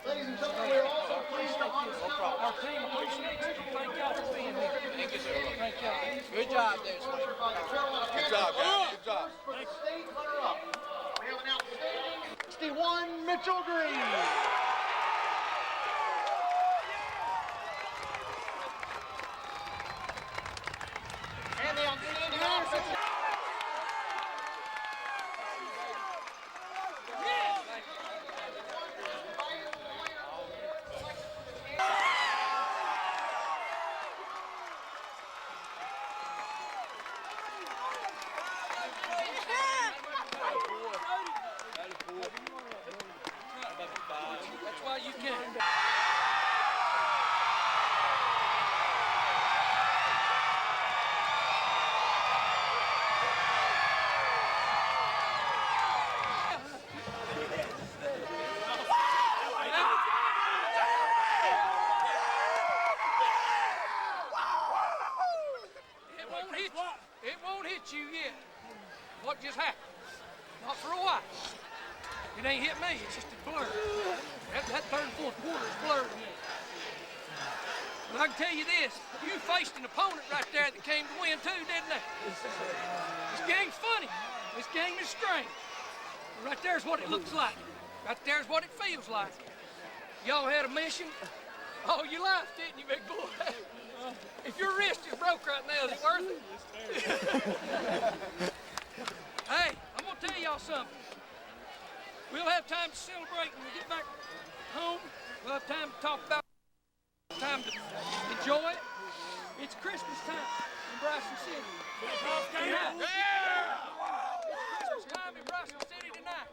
Ladies and gentlemen, we're also pleased to honor our team appreciates it. Thank y'all for being here. Thank you, sir. Thank y'all. Good job there, Swain. Good job, guys. Good job. For the state runner-up, we have an outstanding 61 Mitchell Green. And the outstanding offensive. That's why you can't. It won't hit you yet. What just happened? Not for a while. It ain't hit me, it's just a blur. That third and fourth quarter is blurred to me. But I can tell you this, you faced an opponent right there that came to win too, didn't they? This game's funny. This game is strange. Right there's what it looks like. Right there's what it feels like. Y'all had a mission all your life, didn't you, big boy? If your wrist is broke right now, is it worth it? Hey, I'm gonna tell y'all something. We'll have time to celebrate when we get back home. We'll have time to talk about it, time to enjoy it. It's Christmas time in Bryson City. Yeah. It's Christmas time in Bryson City tonight.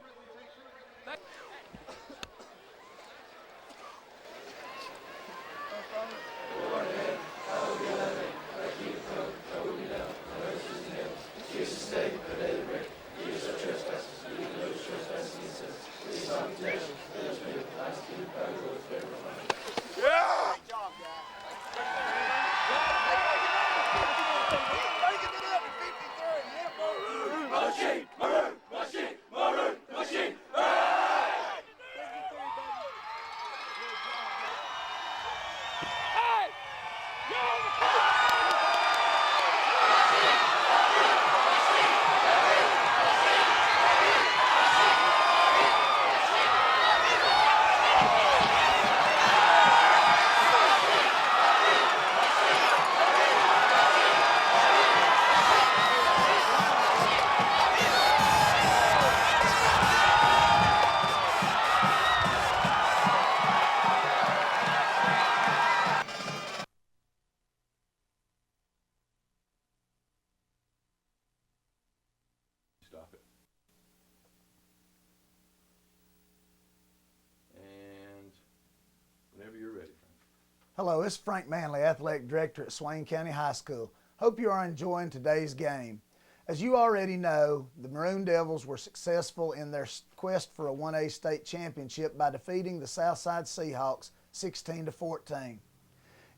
Hello, it's Frank Manley, Athletic Director at Swain County High School. Hope you are enjoying today's game. As you already know, the Maroon Devils were successful in their quest for a 1A state championship by defeating the Southside Seahawks 16-14.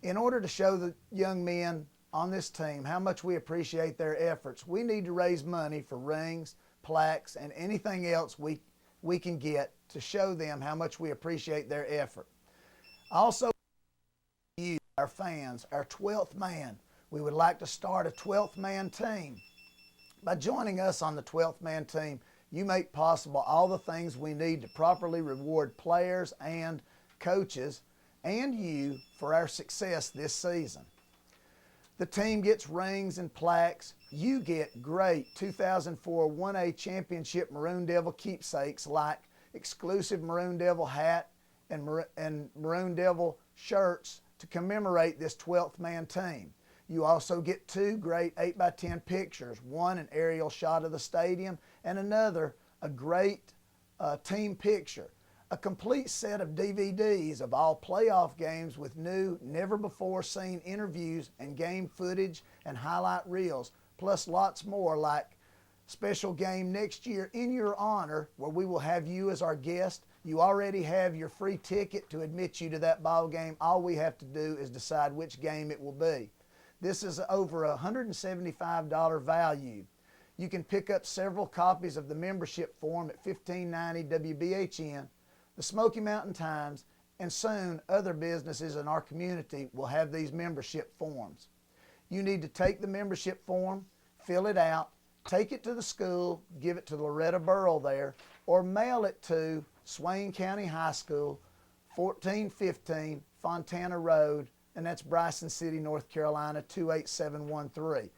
In order to show the young men on this team how much we appreciate their efforts, we need to raise money for rings, plaques, and anything else we can get to show them how much we appreciate their effort. Also, you, our fans, our 12th man, we would like to start a 12th man team. By joining us on the 12th man team, you make possible all the things we need to properly reward players and coaches and you for our success this season. The team gets rings and plaques. You get great 2004 1A Championship Maroon Devil keepsakes like exclusive Maroon Devil hat and Maroon Devil shirts to commemorate this 12th man team. You also get 2 great 8x10 pictures, one an aerial shot of the stadium and another a great team picture. A complete set of DVDs of all playoff games with new, never-before-seen interviews and game footage and highlight reels, plus lots more like special game next year in your honor where we will have you as our guest. You already have your free ticket to admit you to that ball game. All we have to do is decide which game it will be. This is over a $175 value. You can pick up several copies of the membership form at 1590 WBHN, the Smoky Mountain Times, and soon other businesses in our community will have these membership forms. You need to take the membership form, fill it out, take it to the school, give it to Loretta Burrell there, or mail it to Swain County High School, 1415 Fontana Road, and that's Bryson City, North Carolina, 28713.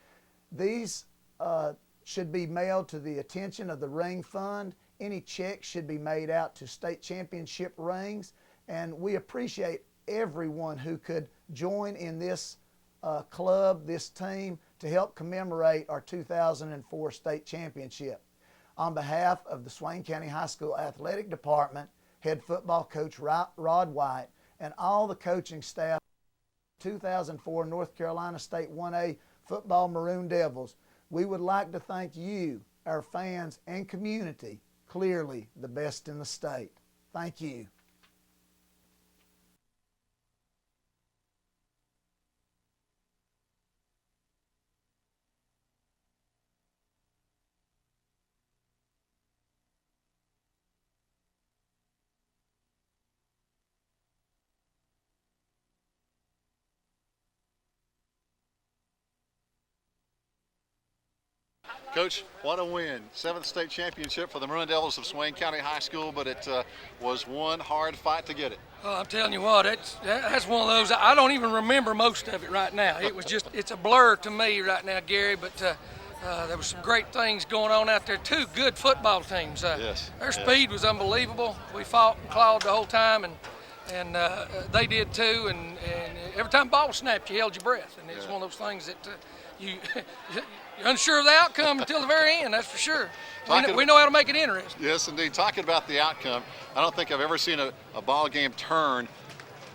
These should be mailed to the attention of the Ring Fund. Any checks should be made out to state championship rings, and we appreciate everyone who could join in this club, this team, to help commemorate our 2004 state championship. On behalf of the Swain County High School Athletic Department, head football coach Rod White, and all the coaching staff, 2004 North Carolina State 1A Football Maroon Devils, we would like to thank you, our fans and community, clearly the best in the state. Thank you. Coach, what a win. 7th state championship for the Maroon Devils of Swain County High School, but it was one hard fight to get it. Well, I'm telling you what, that's one of those, I don't even remember most of it right now. It was just, it's a blur to me right now, Gary, but there was some great things going on out there. 2 good football teams. Yes. Their speed was unbelievable. We fought and clawed the whole time, and they did too, and every time the ball snapped, you held your breath, and it's one of those things that you're unsure of the outcome until the very end, that's for sure. We know how to make it interesting. Yes, indeed. Talking about the outcome, I don't think I've ever seen a ball game turn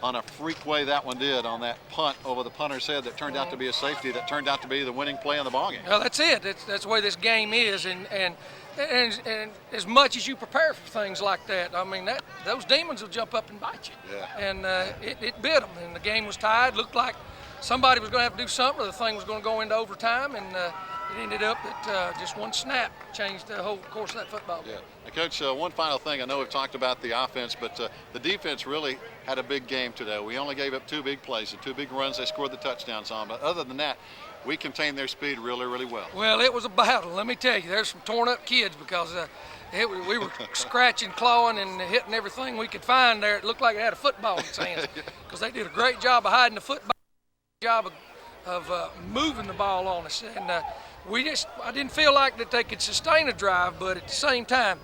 on a freak way that one did on that punt over the punter's head that turned out to be a safety that turned out to be the winning play in the ball game. Well, that's it. That's the way this game is, and as much as you prepare for things like that, I mean, those demons will jump up and bite you. Yeah. And it bit them, and the game was tied. Looked like somebody was going to have to do something, or the thing was going to go into overtime, and it ended up that just one snap changed the whole course of that football game. Yeah. Now, Coach, one final thing. I know we've talked about the offense, but the defense really had a big game today. We only gave up 2 big plays, and 2 big runs they scored the touchdowns on. But other than that, we contained their speed really, really well. Well, it was a battle. Let me tell you, there's some torn up kids because we were scratching, clawing, and hitting everything we could find there. It looked like it had a football in its hands because they did a great job of hiding the football, job of moving the ball on us. And I didn't feel like that they could sustain a drive, but at the same time,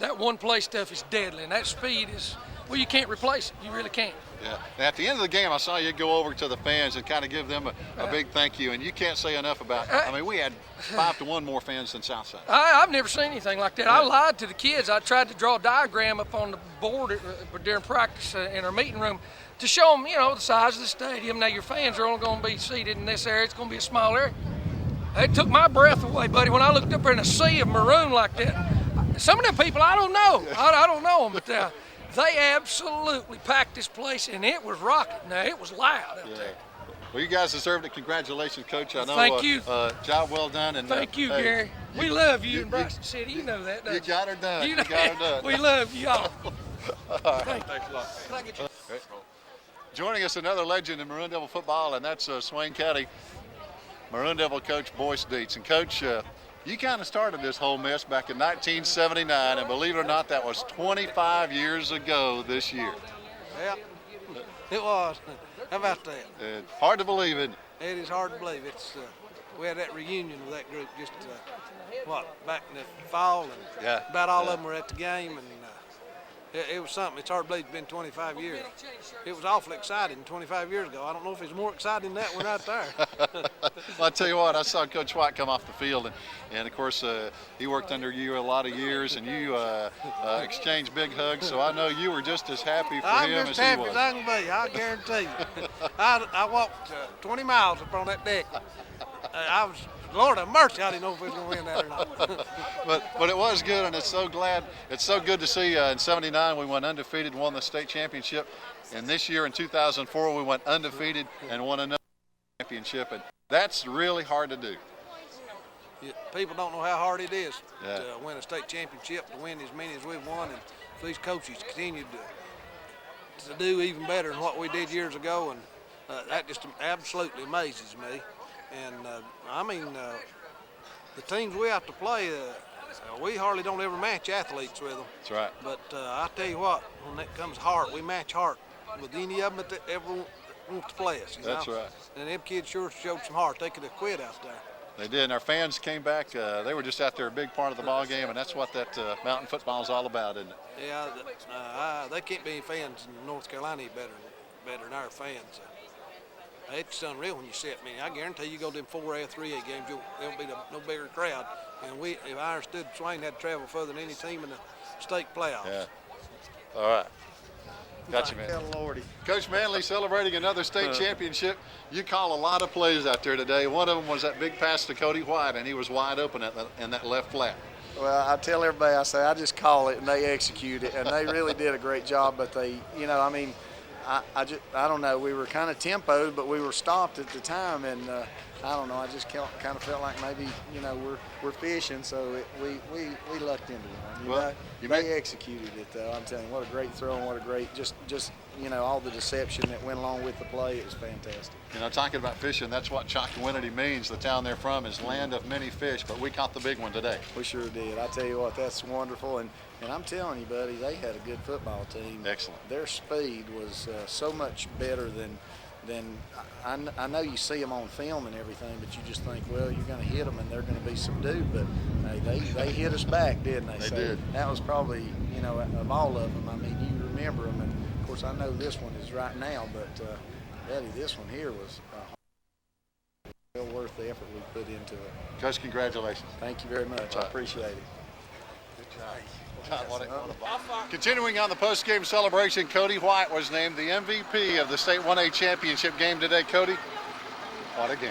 that one play stuff is deadly, and that speed is, well, you can't replace it. You really can't. Yeah. And at the end of the game, I saw you go over to the fans and kind of give them a big thank you. And you can't say enough about. I mean, we had 5-1 more fans than Southside. I've never seen anything like that. I lied to the kids. I tried to draw a diagram up on the board during practice in our meeting room to show them, the size of the stadium. Now your fans are only going to be seated in this area. It's going to be a small area. It took my breath away, buddy, when I looked up there in a sea of maroon like that. Some of them people, I don't know. I don't know them, but they absolutely packed this place, and it was rocking. Now, it was loud out there. Well, you guys deserved it. Congratulations, Coach. I know. Thank you. Job well done. And thank you, Gary. We love you in Bryson City. You know that, don't you? You got her done. You got her done. We love you all. Thanks a lot. Can I get you? Joining us, another legend in Maroon Devil football, and that's Swain County Maroon Devil coach Boyce Dietz. And Coach, you kind of started this whole mess back in 1979, and believe it or not, that was 25 years ago this year. Yeah, it was. How about that? Hard to believe, isn't it? It is hard to believe. It's we had that reunion with that group just back in the fall, and about all of them were at the game, and it was something. It's hard to believe it's been 25 years. It was awfully exciting 25 years ago. I don't know if it's more exciting than that one right there. Well, I tell you what, I saw Coach White come off the field, and of course, he worked under you a lot of years, and you exchanged big hugs, so I know you were just as happy for him as he was. I'm just happy as I can be, I guarantee you. I walked 20 miles up on that deck. Lord have mercy, I didn't know if we was going to win that or not. but it was good, and it's so good to see. In '79 we went undefeated, won the state championship, and this year in 2004 we went undefeated and won another championship, and that's really hard to do. Yeah, people don't know how hard it is to win a state championship, to win as many as we've won, and for these coaches continue to do even better than what we did years ago, and that just absolutely amazes me. And I mean, the teams we have to play, we hardly don't ever match athletes with them. That's right. But I tell you what, when it comes heart, we match heart with any of them that ever want to play us. That's right. And them kids sure showed some heart. They could have quit out there. They did, and our fans came back. They were just out there a big part of the ball game, and that's what that mountain football is all about, isn't it? Yeah, they can't be any fans in North Carolina better than our fans. It's unreal when you see it. I mean, I guarantee you go to them 4A, 3A games, there'll be no bigger crowd. And if I understood, Swain had to travel further than any team in the state playoffs. Yeah. All right. Gotcha, man. Coach Manley celebrating another state championship. You call a lot of plays out there today. One of them was that big pass to Cody White, and he was wide open in that left flat. Well, I tell everybody, I say, I just call it, and they execute it, and they really did a great job. But they, I don't know. We were kind of tempoed, but we were stopped at the time, and I don't know. I just kind of felt like maybe we're fishing, so we lucked into it. They executed it though. I'm telling you, what a great throw and what a great just all the deception that went along with the play. It was fantastic. Talking about fishing, that's what Choctawinity means. The town they're from is land of many fish, but we caught the big one today. We sure did. I tell you what, that's wonderful. And I'm telling you, buddy, they had a good football team. Excellent. Their speed was so much better than I know you see them on film and everything, but you just think, well, you're going to hit them and they're going to be subdued. But they hit us back, didn't they? They did. That was probably, of all of them. I mean, you remember them, and of course I know this one is right now, but buddy, this one here was well worth the effort we put into it. Coach, congratulations. Thank you very much. I appreciate it. Good job. Continuing on the post-game celebration, Cody White was named the MVP of the State 1A championship game today. Cody, what a game.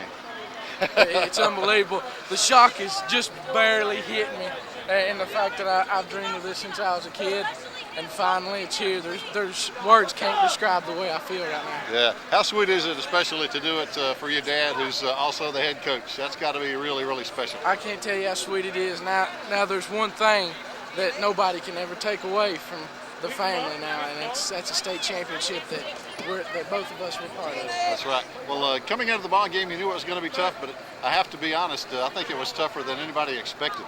It's unbelievable. The shock is just barely hitting me. And the fact that I've dreamed of this since I was a kid, and finally it's here. There's words can't describe the way I feel right now. Yeah. How sweet is it, especially to do it for your dad, who's also the head coach? That's got to be really, really special. I can't tell you how sweet it is. Now there's one thing that nobody can ever take away from the family now, and that's a state championship that both of us were part of. That's right. Well, coming into the ball game, you knew it was going to be tough, but I have to be honest, I think it was tougher than anybody expected.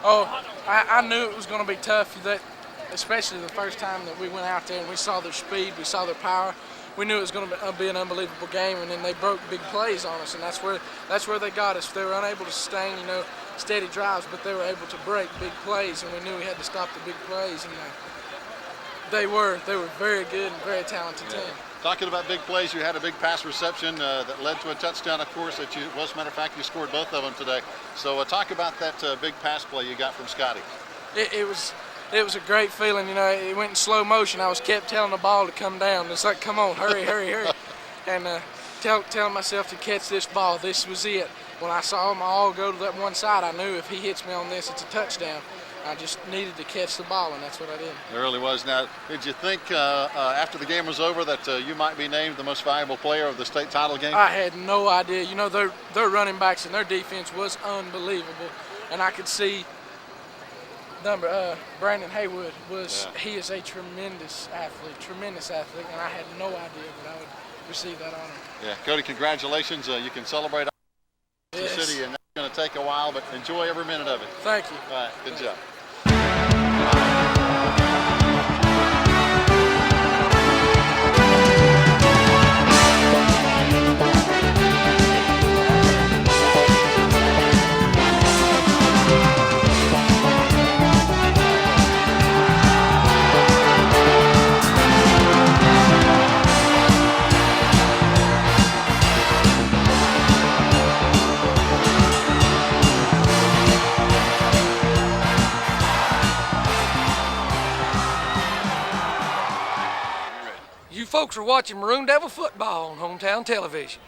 Oh, I knew it was going to be tough, especially the first time that we went out there and we saw their speed, we saw their power. We knew it was going to be an unbelievable game, and then they broke big plays on us, and that's where they got us. They were unable to sustain, steady drives, but they were able to break big plays, and we knew we had to stop the big plays. And They were very good and very talented team. Talking about big plays, you had a big pass reception that led to a touchdown, of course, as a matter of fact, you scored both of them today. So talk about that big pass play you got from Scotty. It was a great feeling, you know. It went in slow motion. I was kept telling the ball to come down. It's like, come on, hurry, hurry, hurry. And telling myself to catch this ball. This was it. When I saw them all go to that one side, I knew if he hits me on this, it's a touchdown. I just needed to catch the ball, and that's what I did. It really was. Now, did you think after the game was over that you might be named the most valuable player of the state title game? I had no idea. You know, their running backs and their defense was unbelievable, and I could see Brandon Haywood he is a tremendous athlete, and I had no idea that I would receive that honor. Yeah, Cody, congratulations. You can celebrate the city, and that's going to take a while, but enjoy every minute of it. Thank you. All right, good job. You folks are watching Maroon Devil football on Hometown Television.